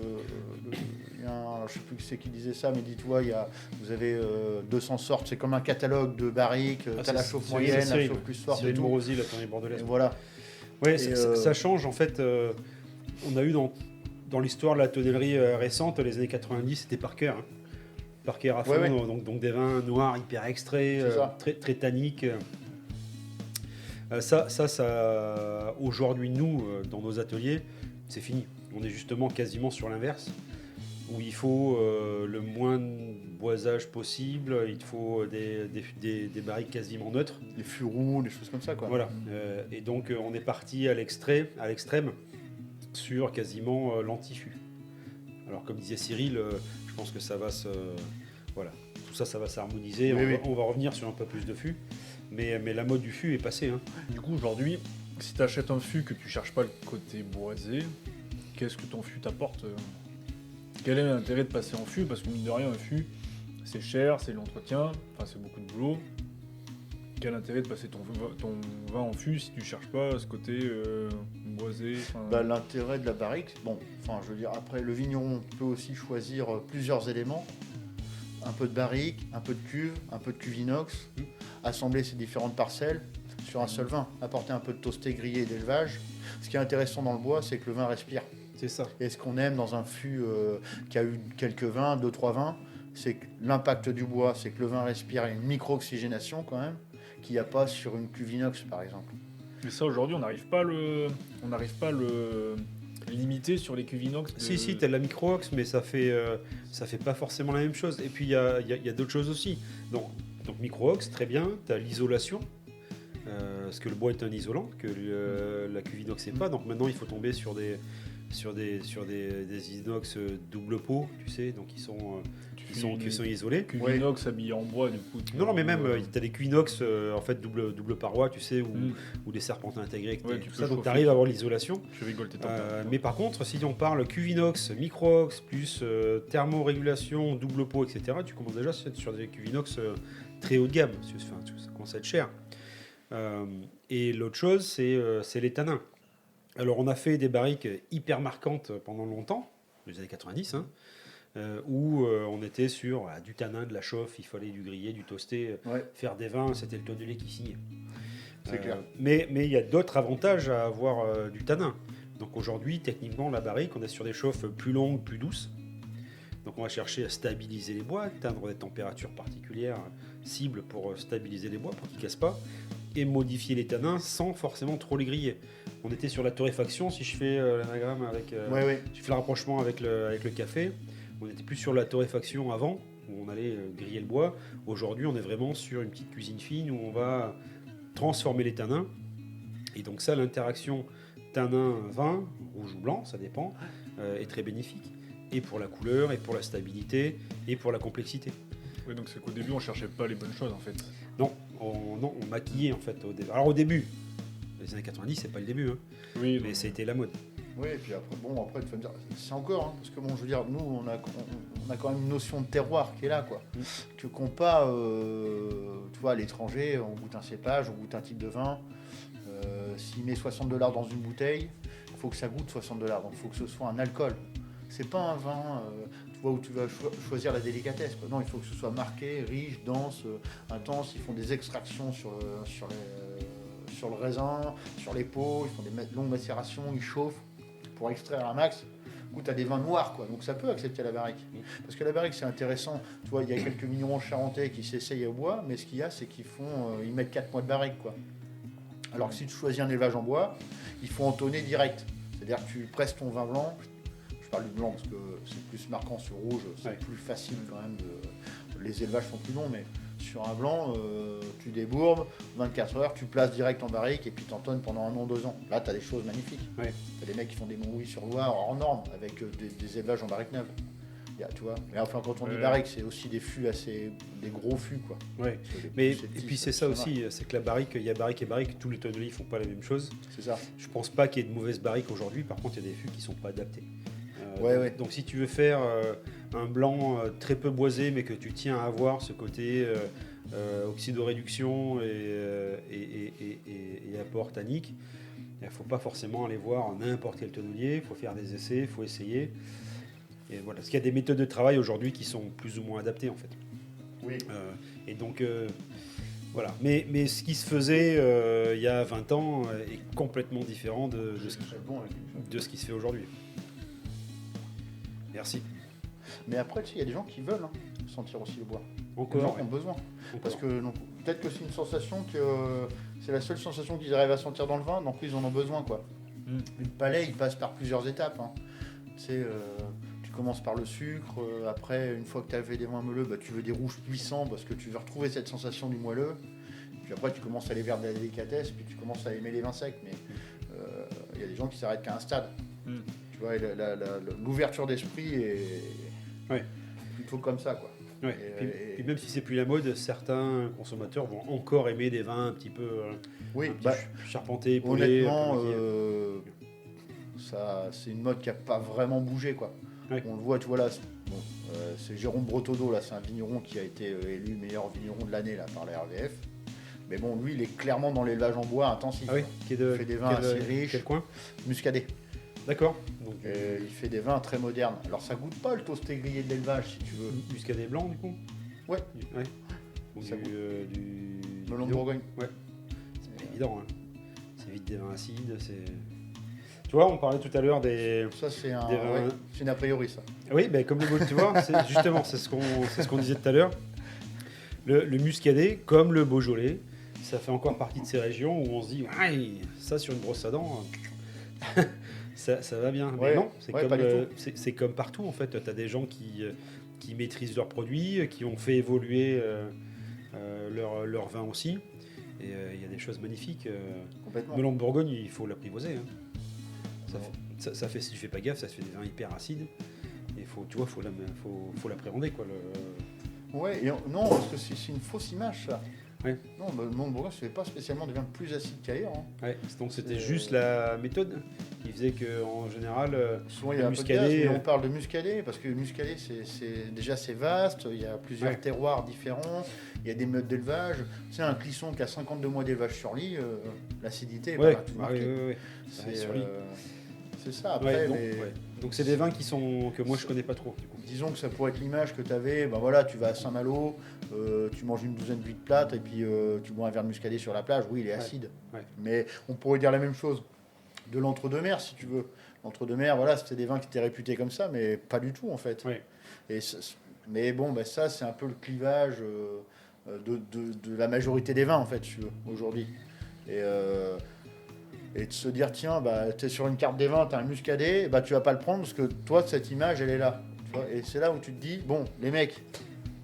je sais plus qui c'est qui disait ça, mais dis-toi, vous avez 200 sortes, c'est comme un catalogue de barriques, t'as la chauffe moyenne, la chauffe plus forte et tout. Morosi, la tournée bordelaise. Voilà. Ouais, ça change en fait. On a eu dans l'histoire de la tonnellerie récente, les années 90, c'était Parker. Hein. Parker à fond, donc des vins noirs hyper extraits, très tanniques. Ça, aujourd'hui, nous, dans nos ateliers, c'est fini. On est justement quasiment sur l'inverse, où il faut le moins de boisage possible, il faut des barriques quasiment neutres. Des fûts roux, des choses comme ça, quoi. Voilà. Et donc, on est parti à l'extrême sur quasiment l'anti-fût. Alors, comme disait Cyril, je pense que ça va tout ça va s'harmoniser. On va revenir sur un peu plus de fût. Mais la mode du fût est passée. Hein. Du coup, aujourd'hui, si tu achètes un fût que tu cherches pas le côté boisé, qu'est-ce que ton fût t'apporte? Quel est l'intérêt de passer en fût? Parce que mine de rien, un fût, c'est cher, c'est l'entretien, c'est beaucoup de boulot. Quel intérêt de passer ton vin en fût si tu cherches pas ce côté boisé? L'intérêt de la barrique, je veux dire, après le vigneron peut aussi choisir plusieurs éléments. Un peu de barrique, un peu de cuve, un peu de cuve inox, assembler ces différentes parcelles sur un seul vin, apporter un peu de toasté, grillé d'élevage. Ce qui est intéressant dans le bois, c'est que le vin respire. C'est ça. Et ce qu'on aime dans un fût qui a eu quelques vins, 2-3 vins, c'est que l'impact du bois, c'est que le vin respire une micro-oxygénation quand même, qu'il n'y a pas sur une cuve inox par exemple. Mais ça aujourd'hui, on n'arrive pas à le limiter sur les cuves inox. Si, t'as de la micro-ox, mais ça fait pas forcément la même chose. Et puis il y a d'autres choses aussi. Donc micro-ox, très bien. T'as l'isolation. Parce que le bois est un isolant, que la cuve inox n'est pas. Donc maintenant, il faut tomber sur des inox double pot, tu sais, donc qui sont isolés. Cuve inox habillée en bois, du coup. Non, mais même, tu as des cuves inox en fait double paroi, tu sais, ou des serpentins intégrés, tout ça, donc tu arrives à avoir l'isolation. Je rigole, t'es mais par contre, si on parle cuve inox, micro-ox, plus thermorégulation, double pot, etc., tu commences déjà sur des cuves inox très haut de gamme, ça commence à être cher. Et l'autre chose, c'est les tanins. Alors, on a fait des barriques hyper marquantes pendant longtemps, les années 90, où on était sur du tanin, de la chauffe, il fallait du grillé, du toasté, faire des vins, c'était le tonnelier qui signait. C'est clair. Mais il y a d'autres avantages à avoir du tanin. Donc aujourd'hui, techniquement, la barrique, on est sur des chauffes plus longues, plus douces. Donc on va chercher à stabiliser les bois, atteindre des températures particulières cible pour stabiliser les bois, pour qu'ils ne cassent pas, et modifier les tanins sans forcément trop les griller. On était sur la torréfaction, si je fais l'anagramme avec, je fais le rapprochement avec le café, on était plus sur la torréfaction avant, où on allait griller le bois. Aujourd'hui, on est vraiment sur une petite cuisine fine où on va transformer les tanins. Et donc ça, l'interaction tanin-vin, rouge ou blanc, ça dépend, est très bénéfique. Et pour la couleur, et pour la stabilité, et pour la complexité. Oui, donc c'est qu'au début, on cherchait pas les bonnes choses en fait. Non, on maquillait en fait au début. Alors au début, les années 90, c'est pas le début, hein, Oui, mais c'était la mode. Oui, et puis après, tu vas me dire, c'est encore, hein, parce que bon, je veux dire, nous, on a quand même une notion de terroir qui est là, quoi. Que qu'on pas, tu vois, à l'étranger, on goûte un cépage, on goûte un type de vin. S'il met $60 dans une bouteille, il faut que ça goûte $60. Donc il faut que ce soit un alcool. C'est pas un vin, tu vois, où tu vas choisir la délicatesse, quoi. Non, il faut que ce soit marqué, riche, dense, intense. Ils font des extractions sur le raisin, sur les peaux, ils font des longues macérations, ils chauffent pour extraire un max. Goûte à des vins noirs, quoi. Donc ça peut accepter la barrique. Parce que la barrique, c'est intéressant. Tu vois, il y a quelques vignerons charentais qui s'essayent au bois, mais ce qu'il y a, c'est ils mettent 4 mois de barrique, quoi. Alors que si tu choisis un élevage en bois, il faut entonner direct. C'est-à-dire que tu presses ton vin blanc. Je parle du blanc parce que c'est plus marquant sur rouge, c'est plus facile quand même. Les élevages sont plus longs, mais sur un blanc, tu débourbes, 24 heures, tu places direct en barrique et puis tu entonnes pendant 1 an, 2 ans. Là, tu as des choses magnifiques. Tu as des mecs qui font des Montlouis-sur-Loire en norme avec des élevages en barrique neuve. Tu vois. Mais enfin, quand on dit barrique, c'est aussi des fûts des gros fûts, quoi. Ouais. Mais et puis c'est ça aussi, c'est que la barrique, il y a barrique et barrique, tous les tonneliers font pas la même chose. C'est ça. Je pense pas qu'il y ait de mauvaises barriques aujourd'hui. Par contre, il y a des fûts qui sont pas adaptés. Donc si tu veux faire un blanc très peu boisé, mais que tu tiens à avoir ce côté oxydoréduction et apport tannique, il ne faut pas forcément aller voir n'importe quel tonnelier. Il faut faire des essais, il faut essayer. Et voilà, parce qu'il y a des méthodes de travail aujourd'hui qui sont plus ou moins adaptées en fait. Oui. Et donc voilà. Mais ce qui se faisait il y a 20 ans est complètement différent de ce qui se fait aujourd'hui. Merci. Mais après, tu sais, il y a des gens qui veulent sentir aussi le bois. Encore. Les gens ont besoin. Parce que peut-être que c'est une sensation c'est la seule sensation qu'ils arrivent à sentir dans le vin, donc ils en ont besoin, quoi. Le palais, il passe par plusieurs étapes. Tu sais, tu commences par le sucre, après, une fois que tu as fait des vins moelleux, tu veux des rouges puissants parce que tu veux retrouver cette sensation du moelleux. Puis après, tu commences à aller vers de la délicatesse, puis tu commences à aimer les vins secs. Mais il y a des gens qui s'arrêtent qu'à un stade. Tu vois, l'ouverture d'esprit est plutôt comme ça, quoi. Ouais. Et même si c'est plus la mode, certains consommateurs vont encore aimer des vins un petit peu charpentés, poulés. Honnêtement, c'est une mode qui n'a pas vraiment bougé, quoi. Ouais. On le voit, tu vois là, c'est Jérôme Bretodeau, là, c'est un vigneron qui a été élu meilleur vigneron de l'année là, par la RVF. Mais bon, lui, il est clairement dans l'élevage en bois intensif. Ah oui, il fait des vins assez riches. Quel coin ? Muscadet. D'accord. Donc, il fait des vins très modernes. Alors ça goûte pas le toasté grillé de l'élevage, si tu veux. Muscadet blanc, du coup ? Ouais. Donc du melon de Bourgogne. Ouais. C'est pas évident. Hein. C'est vite des vins acides. Tu vois, on parlait tout à l'heure des. Ça, c'est vins... une a priori, ça. Oui, comme le Beaujolais, tu vois, c'est ce qu'on disait tout à l'heure. Le Muscadet, comme le Beaujolais, ça fait encore partie de ces régions où on se dit, ça sur une brosse à dents. Ça va bien. Mais non, c'est comme partout en fait. Tu as des gens qui maîtrisent leurs produits, qui ont fait évoluer leur vin aussi. Et il y a des choses magnifiques. Melon de Bourgogne, il faut l'apprivoiser. Ça fait, si tu fais pas gaffe, ça se fait des vins hyper acides. Et faut l'appréhender, quoi. Ouais, non, parce que c'est une fausse image, ça. Ouais. Non, le Melon de Bourgogne, c'est pas spécialement des vins plus acides qu'ailleurs. Ouais, donc c'était juste la méthode qui faisait qu'en général, souvent il y a un peu de gaz, mais on parle de Muscadet, parce que Muscadet, c'est vaste, il y a plusieurs terroirs différents, il y a des modes d'élevage. Tu sais, un Clisson qui a 52 mois d'élevage sur lit, l'acidité est pas tout marqué. C'est ça, après. Donc c'est des vins que moi je connais pas trop. Du coup. Disons que ça pourrait être l'image que tu avais, tu vas à Saint-Malo, tu manges une douzaine d'huîtres plates et puis tu bois un verre de Muscadet sur la plage, oui il est acide. Ouais. Mais on pourrait dire la même chose de l'entre-deux-mers si tu veux. L'entre-deux-mers, c'était des vins qui étaient réputés comme ça, mais pas du tout en fait. Ouais. Mais bon, ça c'est un peu le clivage de la majorité des vins, en fait, si tu veux, aujourd'hui. Et de se dire, tiens, bah, tu es sur une carte des vins, tu as un muscadet, bah, tu vas pas le prendre parce que toi, cette image, elle est là. Tu vois, et c'est là où tu te dis, bon, les mecs,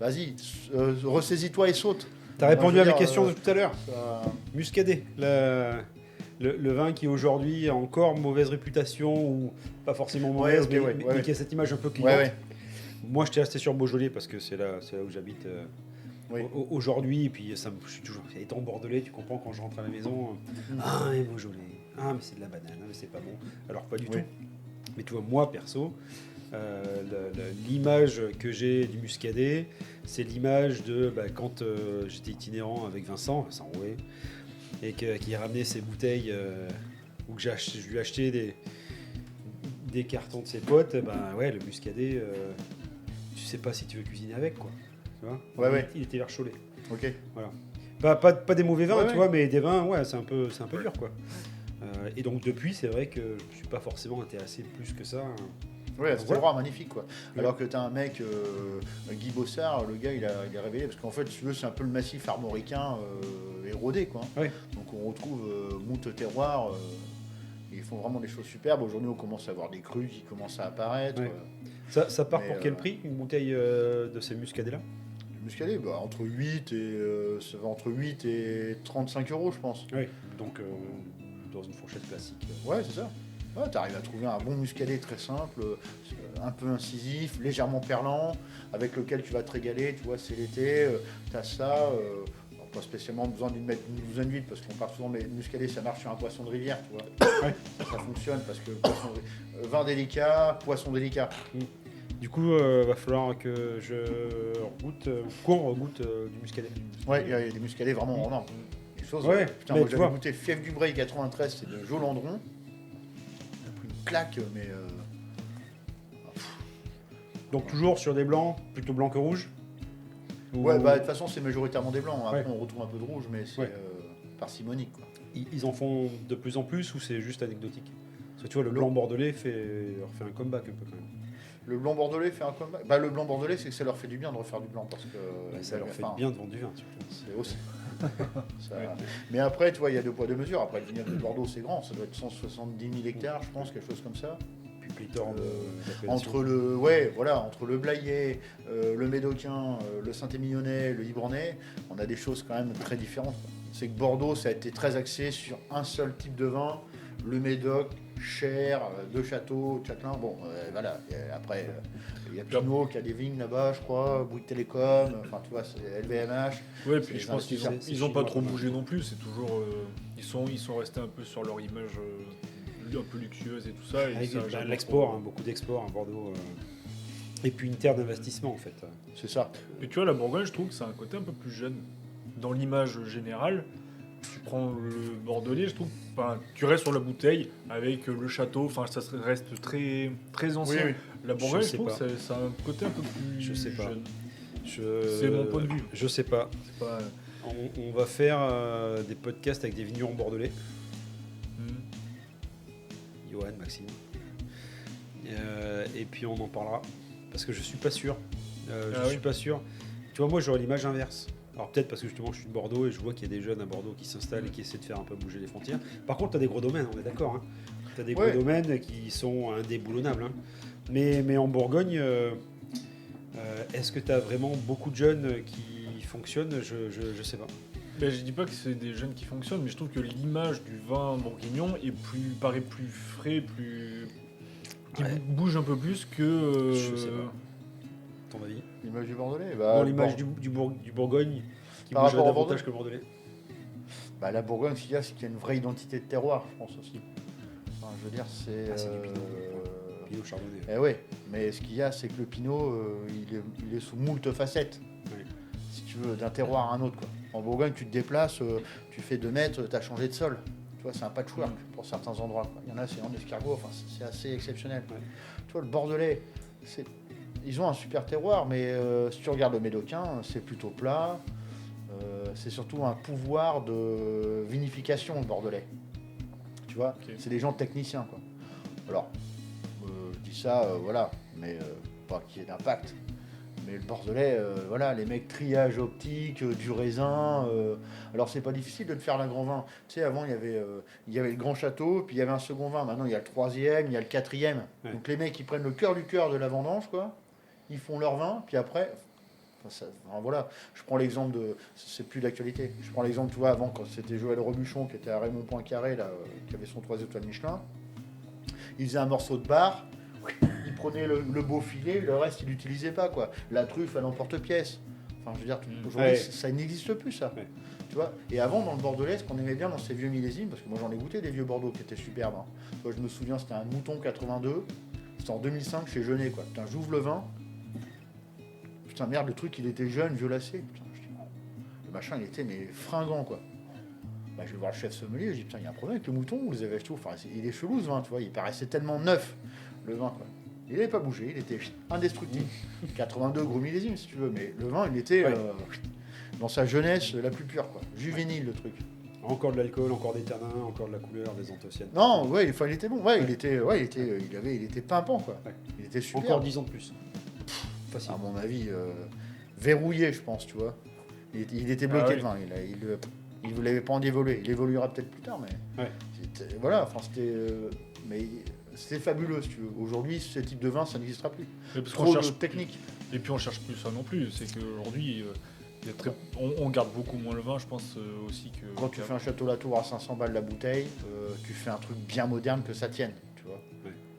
vas-y, ressaisis-toi et saute. T'as répondu je veux à mes dire, questions de tout à l'heure. Ça- Muscadet, le vin qui aujourd'hui a encore mauvaise réputation, ou pas forcément mauvaise, ok, mais qui a cette image un peu clivante. Ouais. Moi, j'étais resté sur Beaujolais parce que c'est là où j'habite Oui. aujourd'hui. Et puis, je suis toujours. Étant bordelais, tu comprends quand je rentre à la maison. Ah, mais Beaujolais. Ah, mais c'est de la banane. Ah, mais c'est pas bon. Alors, pas du Oui. tout. Mais tu vois, moi, perso, l'image que j'ai du muscadet, c'est l'image de quand j'étais itinérant avec Vincent Rouet, et qui ramenait ses bouteilles, ou que je lui achetais des cartons de ses potes. Ouais, le muscadet, tu sais pas si tu veux cuisiner avec, quoi. Tu vois, Ouais. Il était vers Cholet. Ok. Voilà. Pas des mauvais vins, Ouais, tu vois, mais des vins, ouais, c'est un peu dur, quoi. Et donc depuis, c'est vrai que je suis pas forcément intéressé plus que ça. Ouais, c'est Voilà. roi magnifique, quoi. Oui. Alors que t'as un mec, Guy Bossard, le gars, il a révélé, parce qu'en fait, si tu veux, c'est un peu le massif armoricain érodé, quoi. Ouais. Donc on retrouve moult terroirs. Ils font vraiment des choses superbes. Aujourd'hui, on commence à avoir des crues qui commencent à apparaître. Ouais. Ça part Mais, pour quel prix, une bouteille de ces muscadets-là? Du muscadet, bah, entre 8 et, ça va entre 8 et 35 euros, je pense. Oui. Donc dans une fourchette classique. Ouais, c'est ça. Ouais, t'arrives à trouver un bon muscadet très simple, un peu incisif, légèrement perlant, avec lequel tu vas te régaler, tu vois, c'est l'été, t'as ça, alors pas spécialement besoin d'une douzaine d'huîtres, parce qu'on parle souvent des muscadets, ça marche sur un poisson de rivière, tu vois. Ouais. Ça fonctionne, parce que vin délicat, poisson délicat. Du coup, va falloir que je qu'on regoute du muscadet. Ouais, il y a des muscadets vraiment en or. Des choses, Ouais, putain, mais moi tu j'avais vois. goûté Fief du Bray 93, c'est de Jolandron. Ça a pris une claque, mais... Donc toujours sur des blancs, plutôt blanc que rouge. Ouais, bah de toute façon c'est majoritairement des blancs. Après Ouais. on retrouve un peu de rouge, mais c'est Ouais. parcimonique, quoi. Ils en font de plus en plus, ou c'est juste anecdotique? Parce que tu vois, le blanc bordelais refait un comeback un peu quand même. Le blanc bordelais fait un comeback. Bah le blanc bordelais, c'est que ça leur fait du bien de refaire du blanc, parce que Ça leur fait enfin, bien de vendre du vin, surtout. c'est aussi. Ça- Ouais. Mais après, tu vois, il y a deux poids deux mesures. Après, le vignoble de Bordeaux, c'est grand, ça doit être 170 000 hectares, je pense, quelque chose comme ça. Puis pléthore d'appellations. Entre le Blayais, le Médocain, le Saint-Émilionnais, le Libournais, on a des choses quand même très différentes, quoi. C'est que Bordeaux, ça a été très axé sur un seul type de vin, le Médoc, Cher, deux châteaux, Châtelain. Bon, voilà. Et après, il y a Pinot qui a des vignes là-bas, je crois, Bouygues Télécom, enfin, tu vois, c'est LVMH. Ouais, C'est puis les je pense qu'ils investisseurs. C'est ils ont pas chinois, trop quoi. bougé non plus. C'est toujours ils sont restés un peu sur leur image un peu luxueuse et tout ça. Et Avec ça a jamais l'export, trop- hein, beaucoup d'export à Bordeaux. Et puis une terre d'investissement en fait. C'est ça. Et tu vois, la Bourgogne, je trouve que c'est un côté un peu plus jeune dans l'image générale. Tu prends le Bordelais, je trouve, enfin, tu restes sur la bouteille avec le château. Enfin, ça reste très très ancien. Oui, oui. La Bourgogne, Je je sais trouve, pas. c'est un côté un peu plus Je sais pas. jeune. C'est C'est mon point de vue. Je sais pas. C'est pas. On va faire des podcasts avec des vignerons bordelais. Johan, Maxime. Et puis on en parlera. Parce que je suis pas sûr. Je suis pas sûr. Tu vois, moi j'aurais l'image inverse. Alors peut-être parce que justement je suis de Bordeaux et je vois qu'il y a des jeunes à Bordeaux qui s'installent et qui essaient de faire un peu bouger les frontières. Par contre, tu as des gros domaines, on est d'accord. Hein. Tu as des Ouais. gros domaines qui sont indéboulonnables. Hein. Mais en Bourgogne, est-ce que tu as vraiment beaucoup de jeunes qui fonctionnent? Je sais pas. Ben, je dis pas que c'est des jeunes qui fonctionnent, mais je trouve que l'image du vin bourguignon paraît plus frais, qui Ouais. bouge un peu plus que. Je sais pas. Ton avis? L'image du Bordelais, Dans l'image du Bourgogne qui Par bougerait rapport au davantage que le Bordelais. Bah, la Bourgogne, ce qu'il y a, c'est qu'il y a une vraie identité de terroir, je pense aussi. Enfin, je veux dire, c'est. Ah, c'est du Pinot. Pinot chardonnay. Eh ouais, mais ce qu'il y a, c'est que le Pinot, il est sous moult facettes. Oui. Si tu veux, d'un terroir à un autre, quoi. En Bourgogne, tu te déplaces, tu fais 2 mètres, tu as changé de sol. Tu vois, c'est un patchwork pour certains endroits, quoi. Il y en a, c'est en escargot, enfin, c'est assez exceptionnel. Ouais. Tu vois, le Bordelais, ils ont un super terroir, mais si tu regardes le Médocain, c'est plutôt plat. C'est surtout un pouvoir de vinification, le Bordelais. Tu vois, Ok. c'est des gens techniciens, quoi. Alors, je dis ça, voilà, mais pas qu'il y ait d'impact. Mais le Bordelais, voilà, les mecs, triage optique, du raisin. Alors, c'est pas difficile de te faire un grand vin. Tu sais, avant, il y avait le grand château, puis il y avait un second vin. Maintenant, il y a le troisième, il y a le quatrième. Ouais. Donc, les mecs, ils prennent le cœur du cœur de la vendange, quoi. Ils font leur vin, puis après. Voilà, je prends l'exemple de. C'est plus d'actualité. Je prends l'exemple, tu vois, avant, quand c'était Joël Robuchon qui était à Raymond Poincaré, là, qui avait son 3 étoiles Michelin. Il faisait un morceau de bar, il prenait le beau filet, le reste, il l'utilisait pas, quoi. La truffe à l'emporte-pièce. Enfin, je veux dire, aujourd'hui, Ouais. ça n'existe plus, ça. Ouais. Tu vois. Et avant, dans le Bordelais, ce qu'on aimait bien dans ces vieux millésimes, parce que moi, j'en ai goûté des vieux Bordeaux qui étaient superbes. Hein. Toi, je me souviens, c'était un Mouton 82. C'était en 2005 chez Genet, quoi. Putain, j'ouvre le vin. Putain, merde, le truc, il était jeune, violacé. Putain, je dis, le machin, il était, mais fringant, quoi. Bah, je vais voir le chef sommelier, je dis, putain, il y a un problème avec le mouton, vous les avez achetés. Enfin, il est chelou, ce vin, tu vois. Il paraissait tellement neuf, le vin, quoi. Il n'avait pas bougé, il était indestructible. 82 gros millésimes, si tu veux, mais le vin, il était dans sa jeunesse la plus pure, quoi. Juvénile, le truc. Encore de l'alcool, encore des tanins, encore de la couleur, des anthocyanes. Non, ouais, enfin, il était bon. Ouais, il était pimpant, quoi. Ouais. Il était super. Encore 10 ans de plus. Facile. À mon avis, verrouillé, je pense, tu vois. Il était bloqué, Ah oui. le vin. Il ne l'avait pas en évolué. Il évoluera peut-être plus tard, mais Ouais. voilà. Enfin, mais c'était fabuleux, si tu veux. Aujourd'hui, ce type de vin, ça n'existera plus. Mais parce qu'on Trop de cherche technique. Et puis on cherche plus ça non plus. C'est qu'aujourd'hui, il y a on garde beaucoup moins le vin, je pense aussi que. Quand tu fais un Château Latour à 500 balles la bouteille, tu fais un truc bien moderne que ça tienne, tu vois.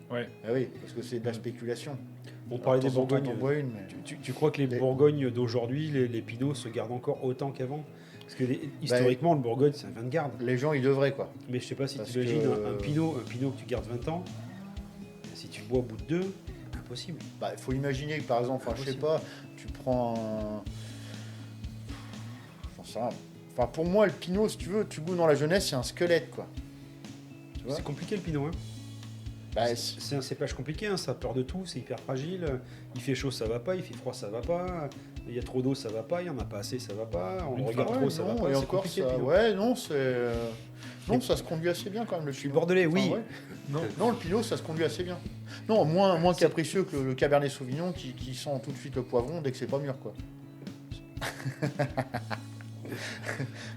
Ouais. Ah oui, parce que c'est de la spéculation. On parlait des De temps en temps, Bourgognes. t'en bois une, mais... Tu crois que les Bourgognes d'aujourd'hui, les Pinots, se gardent encore autant qu'avant? Parce que historiquement, le Bourgogne, c'est un vin de garde. Les gens, ils devraient, quoi. Mais je sais pas si Parce tu imagines que- un Pinot que tu gardes 20 ans, si tu le bois au bout de 2, impossible. Bah, il faut imaginer que, par exemple, enfin, je sais pas, tu prends un... J'en sais rien. Enfin, pour moi, le Pinot, si tu veux, tu goûtes dans la jeunesse, c'est un squelette, quoi. Tu vois. C'est compliqué le Pinot. Hein. Bah, C'est un cépage compliqué, hein, ça a peur de tout, c'est hyper fragile. Il fait chaud, ça va pas, il fait froid, ça va pas. Il y a trop d'eau, ça va pas, il y en a pas assez, ça va pas. On le regarde trop, ça va non, pas. et C'est encore compliqué ça... le Pinot. Ouais, non, c'est... Non, ça se conduit assez bien, quand même, le Je suis Pinot. bordelais, oui. ouais. Non. Non, le Pinot, ça se conduit assez bien. Non, moins capricieux que le Cabernet Sauvignon qui sent tout de suite le poivron dès que c'est pas mûr, quoi.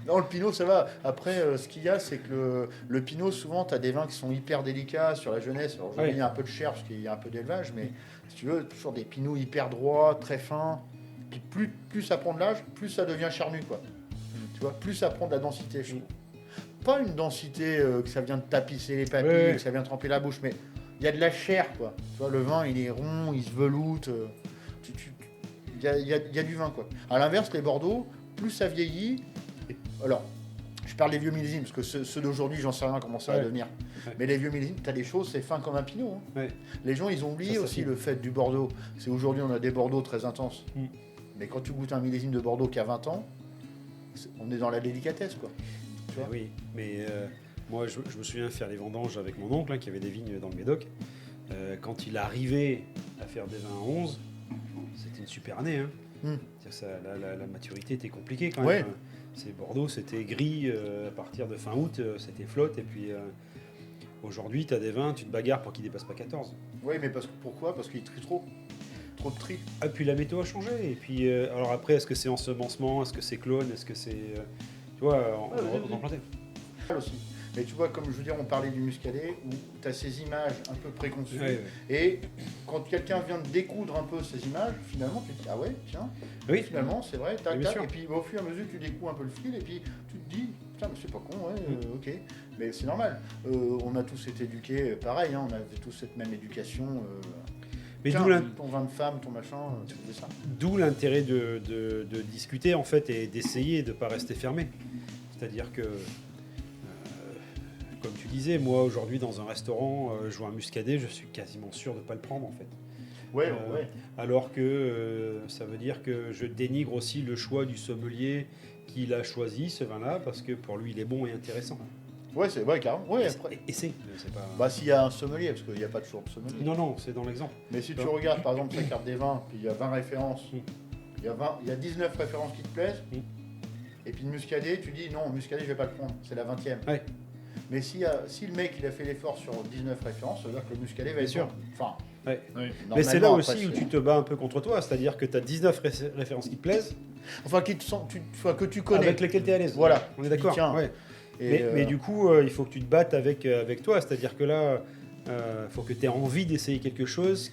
Non, le Pinot, ça va. Après, ce qu'il y a, c'est que le Pinot, souvent, tu as des vins qui sont hyper délicats sur la jeunesse. Alors, Ouais. il y a un peu de chair parce qu'il y a un peu d'élevage, mais si tu veux, toujours des Pinots hyper droits, très fins. Puis plus ça prend de l'âge, plus ça devient charnu, quoi. Tu vois, plus ça prend de la densité, je trouve. Pas une densité que ça vient de tapisser les papilles, Ouais. que ça vient de tremper la bouche, mais il y a de la chair, quoi. Tu vois, le vin, il est rond, il se veloute. Il y a du vin, quoi. À l'inverse, les Bordeaux, plus ça vieillit. Alors, je parle des vieux millésimes, parce que ceux d'aujourd'hui, j'en sais rien comment ça va Ouais. devenir. Ouais. Mais les vieux millésimes, tu as des choses, c'est fin comme un Pinot. Hein. Ouais. Les gens, ils ont oublié Ça aussi s'affine. le fait du Bordeaux. C'est aujourd'hui, on a des Bordeaux très intenses. Mm. Mais quand tu goûtes un millésime de Bordeaux qui a 20 ans, on est dans la délicatesse, quoi. Tu vois. Oui, mais moi je me souviens faire les vendanges avec mon oncle hein, qui avait des vignes dans le Médoc. Quand il arrivait à faire des vins à 11, c'était une super année. Hein. Mm. C'est-à-dire que la maturité était compliquée quand Ouais. même. C'est Bordeaux, c'était gris à partir de fin août, c'était flotte. Et puis aujourd'hui, tu as des vins, tu te bagarres pour qu'ils dépassent pas 14. Oui, mais pourquoi? Parce qu'il trie trop. Trop de tri. Ah, puis la météo a changé. Et puis, alors après, est-ce que c'est ensemencement? Est-ce que c'est clone? Est-ce que c'est. Tu vois, on en plantait. Aussi. Mais tu vois, comme je veux dire, on parlait du muscadet, où tu as ces images un peu préconçues. Ouais, ouais. Et quand quelqu'un vient de découdre un peu ces images, finalement, tu te dis, ah ouais, tiens, Oui, finalement, c'est vrai, tac, bien tac. sûr. Et puis au fur et à mesure, tu découvres un peu le fil, et puis tu te dis, putain, mais c'est pas con, ouais, ok. Mais c'est normal. On a tous été éduqués, pareil, hein, on avait tous cette même éducation. Mais Tiens, d'où l'in- ton vin de femme, ton machin, tu faisais ça. D'où l'intérêt de discuter en fait et d'essayer de ne pas rester fermé. C'est-à-dire que, comme tu disais, moi aujourd'hui dans un restaurant, je vois un muscadet, je suis quasiment sûr de ne pas le prendre en fait. Ouais, Euh, ouais. Alors que ça veut dire que je dénigre aussi le choix du sommelier qui a choisi ce vin-là parce que pour lui il est bon et intéressant. Ouais, c'est vrai, carrément. Ouais, après. Et c'est pas... Bah, s'il y a un sommelier, parce qu'il n'y a pas toujours de sommelier. Non, c'est dans l'exemple. Mais si tu Non. regardes par exemple sa carte des vins, puis il y a 20 références, Mm. il y a 19 références qui te plaisent, Mm. et puis le muscadet, tu dis non, le muscadet je vais pas le prendre, c'est la 20e. Ouais. Mais si le mec il a fait l'effort sur 19 références, ça veut dire que le muscadet va Bien être sûr. bon. Enfin, Ouais. Oui. Mais c'est là Normalement, aussi après, où c'est- tu te bats un peu contre toi, c'est-à-dire que tu as 19 références qui te plaisent, Enfin, que tu connais. avec lesquelles tu es à l'aise. Voilà. On est Tu dis, d'accord. tiens. Ouais. Et, Mais du coup, il faut que tu te battes avec toi, c'est-à-dire que là, il faut que tu aies envie d'essayer quelque chose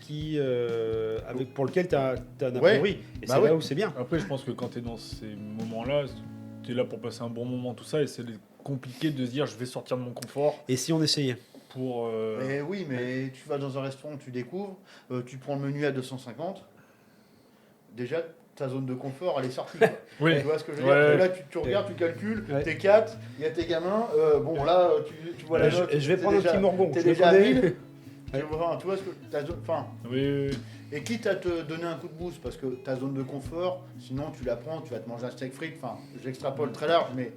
pour lequel tu as un a Ouais. priori. Et Bah c'est ouais. là où c'est bien. Après, je pense que quand tu es dans ces moments-là, tu es là pour passer un bon moment, tout ça, et c'est compliqué de se dire je vais sortir de mon confort Et si on essayait pour. Mais oui, mais tu vas dans un restaurant, tu découvres, tu prends le menu à 250. Déjà, ta zone de confort, elle est sortie. Quoi. Oui. Tu vois ce que je veux Ouais. dire? Là, tu regardes, tu calcules, Ouais. t'es 4, il y a tes gamins. Bon, là, tu vois la note. je vais t'es prendre déjà- un petit morgon. T'es je le déjà à connais. 1000. Ouais. Tu vois ce que enfin, Oui, et quitte à te donner un coup de boost, parce que ta zone de confort, sinon tu la prends, tu vas te manger un steak frites. Enfin, j'extrapole très large, mais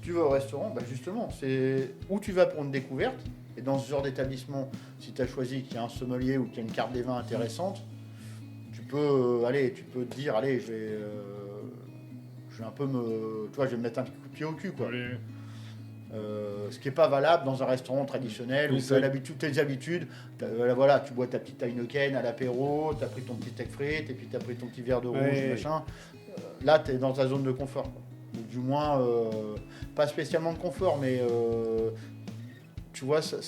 tu vas au restaurant, bah justement, c'est où tu vas pour une découverte. Et dans ce genre d'établissement, si tu as choisi qu'il y a un sommelier ou qu'il y a une carte des vins intéressante, tu peux te dire, allez, je vais un peu tu vois, je vais me mettre un petit coup de pied au cul, quoi. oui. Ce qui n'est pas valable dans un restaurant traditionnel Oui, où tu c'est as vrai. l'habitude, tes habitudes. Voilà, tu bois ta petite Heineken à l'apéro, tu as pris ton petit steak frites et puis tu as pris ton petit verre de rouge, Ouais. machin. Là, tu es dans ta zone de confort, quoi. Ou du moins, pas spécialement de confort, mais tu vois, ça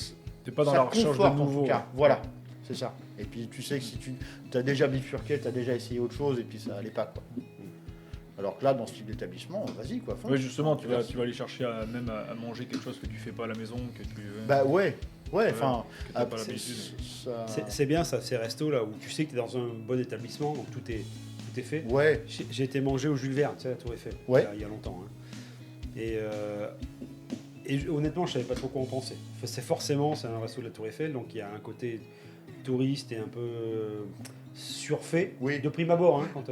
T'es pas dans ça la recherche conforte, de en nouveau. tout cas. Voilà, c'est ça. Et puis tu sais que si tu as déjà bifurqué, tu as déjà essayé autre chose et puis ça allait pas, quoi. Alors que là, dans ce type d'établissement, vas-y, quoi. fonce. Oui, justement, tu vas aller chercher à manger quelque chose que tu fais pas à la maison, que tu. Bah ouais, enfin. que t'as pas c'est- l'habitude. ça- C'est bien ça, ces restos là où tu sais que tu es dans un bon établissement, donc tout est fait. Ouais, J'ai été manger au Jules Verne, tu sais, à Tour Eiffel, Ouais. il y a longtemps. Hein. Honnêtement, je savais pas trop quoi en penser. Enfin, c'est un resto de la Tour Eiffel, donc il y a un côté touriste et un peu surfait, Oui. de prime abord. Hein,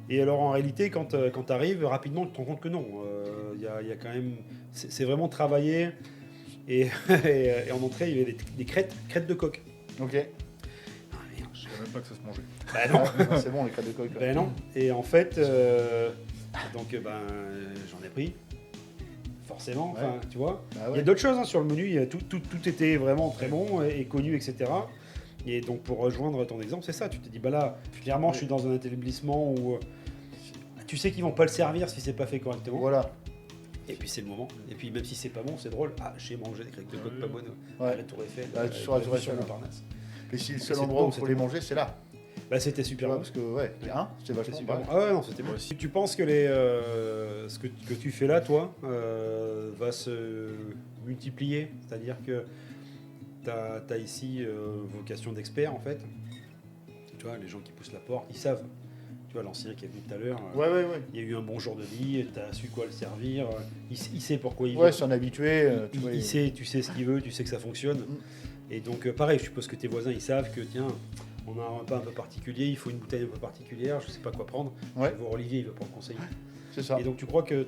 et alors en réalité, quand tu arrives, rapidement, tu te rends compte que non. Il y a quand même. C'est vraiment travaillé. Et, et en entrée, il y avait des crêtes de coq. ok. Ah, merde. Je savais même pas que ça se mangeait. Bah non. Ah, c'est bon, les crêpes de coq. là. Ben non. Et en fait, j'en ai pris. Forcément, Ouais. enfin, tu vois. Bah Il y ouais. a d'autres choses hein, sur le menu. Tout était vraiment très bon et connu, etc. Et donc, pour rejoindre ton exemple, c'est ça. Tu te dis, bah là, clairement, je suis dans un établissement où tu sais qu'ils vont pas le servir si c'est pas fait correctement. Voilà. Et puis, c'est le moment. Et puis, même si c'est pas bon, c'est drôle. Ah, j'ai mangé des crêpes de coq Ouais. pas bonnes Ouais. à la Tour Eiffel. Ouais, sur la Tour Eiffel, sur le ouais. Parnasse. Et si le C'est seul endroit bon, où il faut c'était les bon. manger, c'est là. Bah, c'était Tu super vois, bon. parce que, ouais, hein, c'est C'est vachement super bon. bon. Ah ouais, non, c'était bon. Moi aussi. Tu penses que ce que tu fais là, toi, va se multiplier? C'est-à-dire que tu as ici vocation d'expert, en fait. Tu vois, les gens qui poussent la porte, ils savent. Tu vois, l'ancien qui est venu tout à l'heure, Ouais. il y a eu un bon jour de vie, tu as su quoi le servir, il sait pourquoi il Ouais, vient. c'est un habitué. Tu vois, Il sait, tu sais ce qu'il veut, tu sais que ça fonctionne. Et donc, pareil, je suppose que tes voisins, ils savent que, tiens, on a un repas un peu particulier, il faut une bouteille un peu particulière, je sais pas quoi prendre. Ouais. Je vais voir Olivier, il va prendre conseil. c'est ça. Et donc, tu crois que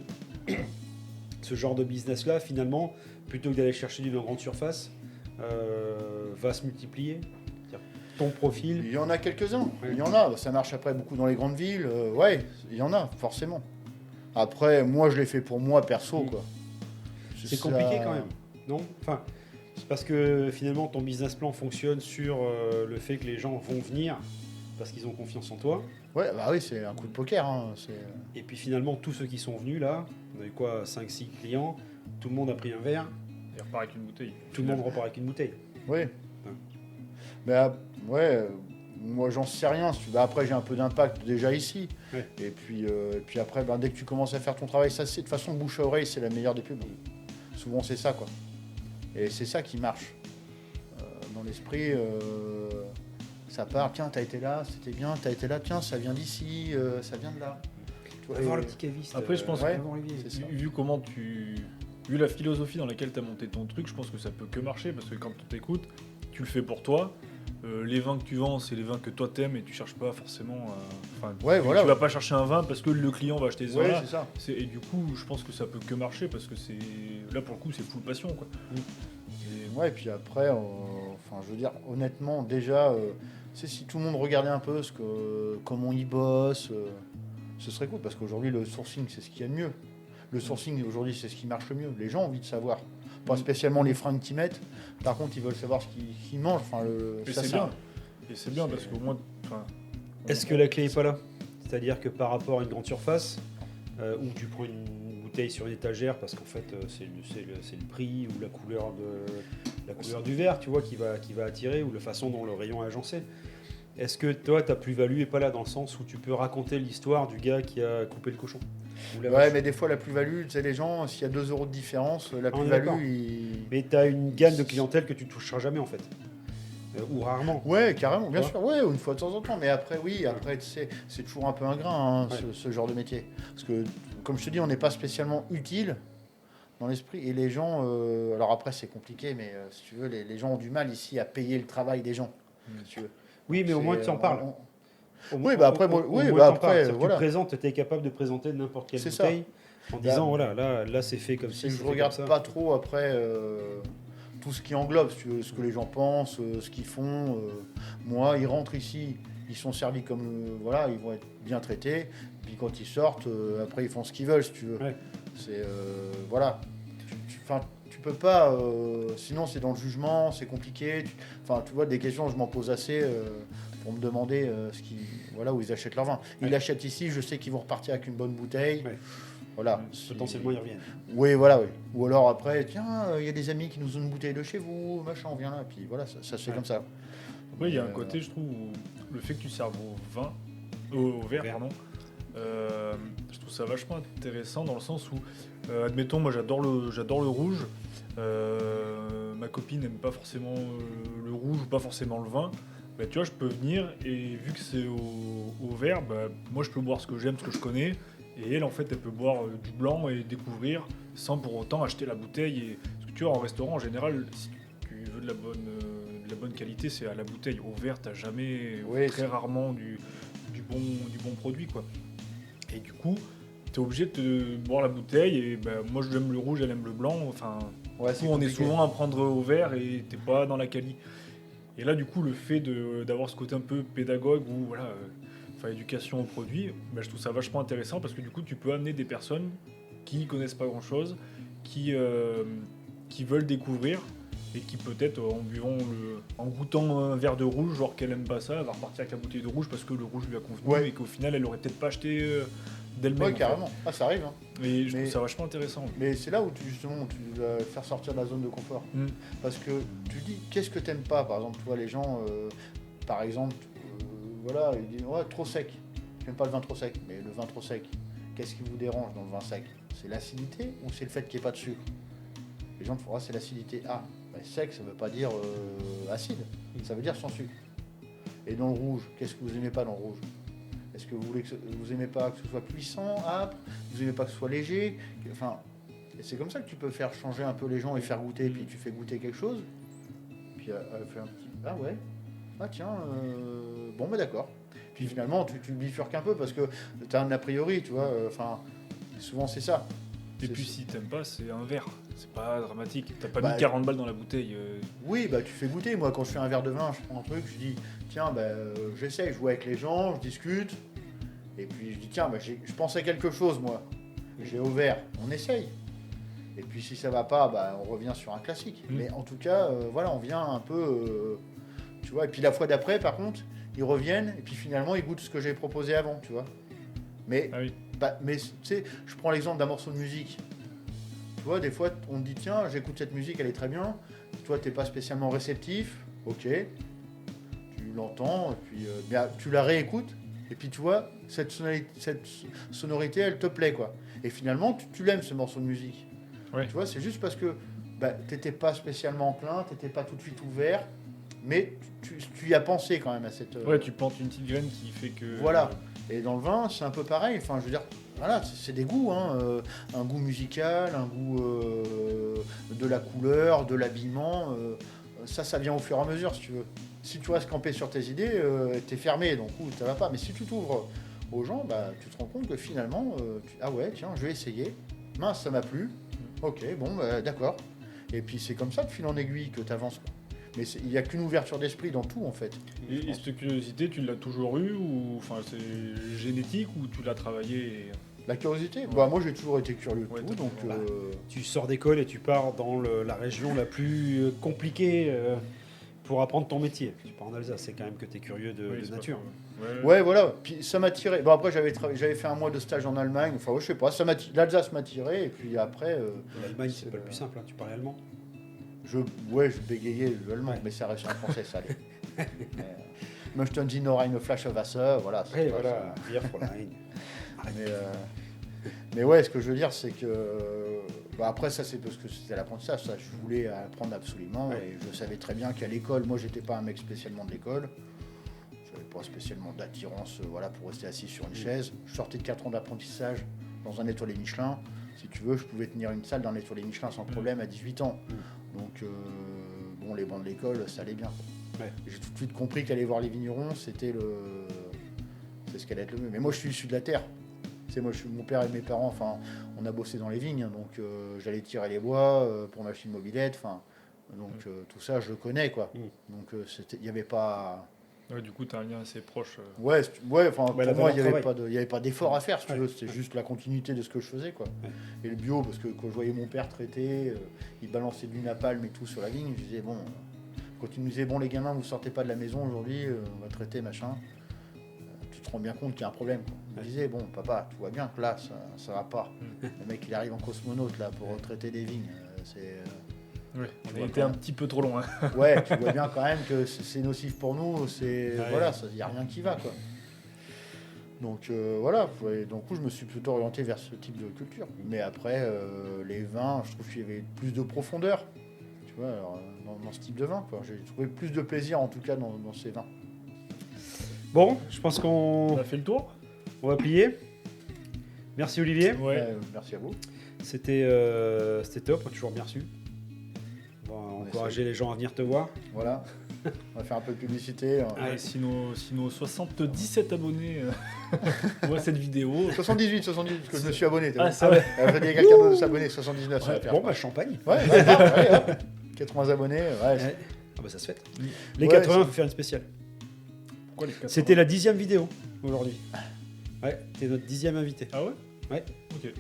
ce genre de business-là, finalement, plutôt que d'aller chercher d'une grande surface, va se multiplier? C'est-à-dire, ton profil, Il y en a quelques-uns. Ouais. Il y en a. Ça marche après beaucoup dans les grandes villes. Ouais, il y en a, forcément. Après, moi, je l'ai fait pour moi, perso, quoi. c'est ça- compliqué quand même, non? Enfin, c'est parce que finalement, ton business plan fonctionne sur le fait que les gens vont venir parce qu'ils ont confiance en toi. Ouais, bah oui, c'est un coup de poker. Hein. Et puis finalement, tous ceux qui sont venus là, on a eu quoi, 5-6 clients, tout le monde a pris un verre, Il repart avec une bouteille. tout le monde repart avec une bouteille. Oui. Hein. Mais ouais, moi j'en sais rien. Si tu veux. Après, j'ai un peu d'impact déjà ici. Ouais. Et puis après, ben, dès que tu commences à faire ton travail, ça c'est de toute façon bouche à oreille, c'est la meilleure des pubs. Souvent c'est ça, quoi. Et c'est ça qui marche. Dans l'esprit, ça part. Tiens, t'as été là, c'était bien. T'as été là, tiens, ça vient d'ici, ça vient de là. Tu vois, Va voir et- le petit caviste. Après, je pense que- va voir Olivier. c'est ça. Vu comment tu. Vu la philosophie dans laquelle tu as monté ton truc, je pense que ça peut que marcher parce que quand tu t'écoutes, tu le fais pour toi. Les vins que tu vends, c'est les vins que toi t'aimes et tu cherches pas forcément. Enfin, Ouais, voilà. tu vas pas chercher un vin parce que le client va acheter ce Ouais, vin-là. c'est ça. Et du coup, je pense que ça peut que marcher parce que c'est là pour le coup, c'est full passion, quoi. Et- Ouais, et puis après, enfin, je veux dire, honnêtement, déjà, si tout le monde regardait un peu comment ils bossent, ce serait cool, parce qu'aujourd'hui, le sourcing, c'est ce qu'il y a de mieux. Le sourcing, aujourd'hui, c'est ce qui marche le mieux. Les gens ont envie de savoir. Pas spécialement les fringues qu'ils mettent. Par contre, ils veulent savoir ce qu'ils mangent. Enfin, Et ça, c'est c'est bien. un- Et c'est bien parce qu'au moins. Est-ce que la clé n'est pas là? C'est-à-dire que par rapport à une grande surface, où tu prends une bouteille sur une étagère parce qu'en fait c'est le prix ou la couleur du verre, tu vois, qui va attirer, ou la façon dont le rayon est agencé. Est-ce que toi, ta plus-value n'est pas là dans le sens où tu peux raconter l'histoire du gars qui a coupé le cochon ou la Ouais, vache? mais des fois, la plus-value, tu sais, les gens, s'il y a 2 € de différence, la On est d'accord. plus-value, Mais tu as une gamme de clientèle que tu ne toucheras jamais en fait. Ou rarement. Ouais, carrément, bien Ouais. sûr, ouais, une fois de temps en temps. Mais après, oui, tu sais, c'est toujours un peu ingrat, hein, Ouais. ce genre de métier. Parce que, comme je te dis, on n'est pas spécialement utile dans l'esprit. Et les gens, alors après, c'est compliqué, mais si tu veux, les gens ont du mal ici à payer le travail des gens. Si tu veux. Oui, mais au moins tu en parles. Oui, bah après, moi, au oui, moins bah t'en après, parles. C'est-à-dire que voilà. tu es capable de présenter n'importe quelle C'est ça. bouteille en disant voilà, là c'est fait comme C'est ci, que c'est je fait regarde comme ça. pas trop après tout ce qui englobe, si tu veux, ce que les gens pensent, ce qu'ils font. Moi, ils rentrent ici, ils sont servis comme voilà, ils vont être bien traités. Puis quand ils sortent, après ils font ce qu'ils veulent, si tu veux. Ouais. C'est voilà. Tu peux pas. Sinon, c'est dans le jugement, c'est compliqué. Enfin, tu vois, des questions, je m'en pose assez pour me demander voilà, où ils achètent leur vin. Ils Ouais. l'achètent ici, je sais qu'ils vont repartir avec une bonne bouteille. Ouais. Voilà. Potentiellement ils reviennent. Oui, voilà, oui. Ou alors après, tiens, il y a des amis qui nous ont une bouteille de chez vous, machin, on vient là. Puis voilà, ça se fait Ouais. comme ça. Après, il y a un côté, je trouve, où le fait que tu serves au verre, pardon, je trouve ça vachement intéressant dans le sens où, admettons, moi j'adore le rouge, ma copine n'aime pas forcément le rouge ou pas forcément le vin. Bah, tu vois, je peux venir et vu que c'est au verre, bah, moi je peux boire ce que j'aime, ce que je connais. Et elle, en fait, elle peut boire du blanc et découvrir sans pour autant acheter la bouteille. Parce que tu vois, en restaurant, en général, si tu veux de la bonne qualité, c'est à la bouteille. Au verre, t'as jamais, Oui, très rarement du bon produit, quoi. Et du coup, t'es obligé de boire la bouteille. Et ben, moi, j'aime le rouge, elle aime le blanc. Enfin, Ouais, du coup, on est souvent à prendre au verre et t'es pas dans la quali. Et là, du coup, le fait d'avoir ce côté un peu pédagogue ou voilà, éducation au produit, bah, je trouve ça vachement intéressant parce que du coup, tu peux amener des personnes qui connaissent pas grand-chose, qui veulent découvrir et qui peut-être en goûtant un verre de rouge, genre qu'elle aime pas ça, elle va repartir avec la bouteille de rouge parce que le rouge lui a convenu Ouais. et qu'au final, elle aurait peut-être pas acheté d'elle-même. Ouais, en fait. carrément. Ah, ça arrive. Hein. Et je Mais- trouve ça vachement intéressant. Mais c'est là où justement tu dois faire sortir de la zone de confort. Mm. Parce que tu dis, qu'est-ce que t'aimes pas? Par exemple, tu vois, les gens, par exemple, voilà, ils disent, ouais, trop sec. J'aime pas le vin trop sec. Mais le vin trop sec, qu'est-ce qui vous dérange dans le vin sec? C'est l'acidité ou c'est le fait qu'il n'y ait pas de sucre? Les gens te feront, c'est l'acidité. Ah, bah, sec, ça veut pas dire acide. Ça veut dire sans sucre. Et dans le rouge, qu'est-ce que vous aimez pas dans le rouge? Est-ce que vous aimez pas que ce soit puissant, âpre? Vous aimez pas que ce soit léger? Enfin, et c'est comme ça que tu peux faire changer un peu les gens et faire goûter. Puis tu fais goûter quelque chose. Puis elle fait un petit, ah ouais, ah tiens, bon bah d'accord. Puis finalement tu le bifurques un peu parce que tu as un a priori, tu vois. Enfin, souvent c'est ça. Et C'est- puis si t'aimes pas, c'est un verre. C'est pas dramatique. T'as pas Bah, mis 40 balles dans la bouteille. Oui, bah tu fais goûter. Moi, quand je fais un verre de vin, je prends un truc, je dis, tiens, bah, j'essaye, je joue avec les gens, je discute. Et puis je dis, tiens, bah, je pensais quelque chose, moi. J'ai au verre, on essaye. Et puis si ça va pas, bah, on revient sur un classique. Mm. Mais en tout cas, voilà, on vient un peu, tu vois. Et puis la fois d'après, par contre, ils reviennent et puis finalement, ils goûtent ce que j'ai proposé avant, tu vois. Mais, Ah oui. mais tu sais, je prends l'exemple d'un morceau de musique. Tu vois, des fois, on te dit, tiens, j'écoute cette musique, elle est très bien. Toi, t'es pas spécialement réceptif, ok. Tu l'entends, et puis bien, tu la réécoutes, et puis tu vois, cette sonorité, elle te plaît, quoi. Et finalement, tu l'aimes, ce morceau de musique. Ouais. Tu vois, c'est juste parce que bah, t'étais pas spécialement enclin, t'étais pas tout de suite ouvert, mais tu y as pensé quand même à cette... Ouais, tu plantes une petite graine qui fait que. Voilà. Et dans le vin, c'est un peu pareil. Enfin, je veux dire, voilà, c'est des goûts, hein. Un goût musical, un goût de la couleur, de l'habillement. Ça vient au fur et à mesure, si tu veux. Si tu restes campé sur tes idées, t'es fermé, donc ça va pas. Mais si tu t'ouvres aux gens, bah, tu te rends compte que finalement, ah ouais, tiens, je vais essayer. Mince, ça m'a plu. Ok, bon, bah, d'accord. Et puis c'est comme ça, de fil en aiguille, que tu avances. Mais il n'y a qu'une ouverture d'esprit dans tout, en fait. Et cette curiosité, tu l'as toujours eue ou enfin c'est génétique ou tu l'as travaillé et... La curiosité, Ouais. bah, moi j'ai toujours été curieux de Ouais, tout, t'as donc toujours- Tu sors d'école et tu pars dans la région la plus compliquée pour apprendre ton métier. Tu pars en Alsace, c'est quand même que tu es curieux de c'est pas nature. faux. Ouais, voilà. Puis ça m'a tiré. Bon, après, j'avais fait un mois de stage en Allemagne. Enfin, ouais, je sais pas. L'Alsace m'a tiré. Et puis après. L'Allemagne, c'est pas le plus simple. Hein. Tu parlais allemand. Je bégayais l'allemand, mais ça reste en français, ça allait. Möchten Sie noch eine Flasche Wasser, voilà. Et voilà, Bier Fräulein. Mais ouais, ce que je veux dire, c'est que après ça, c'est parce que c'était l'apprentissage. Ça, je voulais apprendre absolument, et je savais très bien qu'à l'école, moi, j'étais pas un mec spécialement de l'école. J'avais pas spécialement d'attirance, voilà, pour rester assis sur une chaise. Je sortais de 4 ans d'apprentissage dans un étoilé Michelin. Si tu veux, je pouvais tenir une salle dans l'étoilé Michelin sans problème à 18 ans. Donc, bon, les bancs de l'école, ça allait bien. Ouais. J'ai tout de suite compris qu'aller voir les vignerons, c'est ce qu'allait être le mieux. Mais moi, je suis issu de la terre. Mon père et mes parents, enfin, on a bossé dans les vignes, donc j'allais tirer les bois pour ma fille mobilette, enfin, donc tout ça, je le connais, quoi. Donc il n'y avait pas. Ouais, du coup, tu as un lien assez proche. Ouais, enfin, pour la moi, il valeur n'y avait pas d'effort à faire, si tu Ouais. veux. C'était juste la continuité de ce que je faisais, quoi. Et le bio, parce que quand je voyais mon père traiter, il balançait du napalm et tout sur la vigne, je disais, bon, quand il nous disait, bon, les gamins, vous sortez pas de la maison aujourd'hui, on va traiter, machin, tu te rends bien compte qu'il y a un problème, quoi. Il me disait, bon, papa, tu vois bien que là, ça va pas. Le mec, il arrive en cosmonaute, là, pour traiter des vignes. Ouais, on vois a été quand un petit peu trop loin. Ouais, tu vois bien quand même que c'est nocif pour nous, voilà, il n'y a rien qui va, quoi. Donc voilà, donc je me suis plutôt orienté vers ce type de culture. Mais après, les vins, je trouve qu'il y avait plus de profondeur, tu vois, alors, dans ce type de vin, quoi. J'ai trouvé plus de plaisir, en tout cas, dans ces vins. Bon, je pense qu'on On a fait le tour. va plier. Merci Olivier. Ouais. Merci à vous. C'était top, toujours bien reçu. On va encourager les gens à venir te voir. Voilà, on va faire un peu de publicité. Ouais, si nos 77 abonnés voient cette vidéo. 78, parce que je me suis abonné. Ah, c'est vrai. J'ai dit à quelqu'un de s'abonner, 79, ça va faire. Bon, bah champagne. Ouais, 80 abonnés, ouais. Ouais. Ah bah ça se fait. Les Ouais, 80, il c'est- faut faire une spéciale. Pourquoi les 80? C'était la 10e vidéo aujourd'hui. Ouais, t'es notre 10e invité. Ah ouais? Ouais. Ok.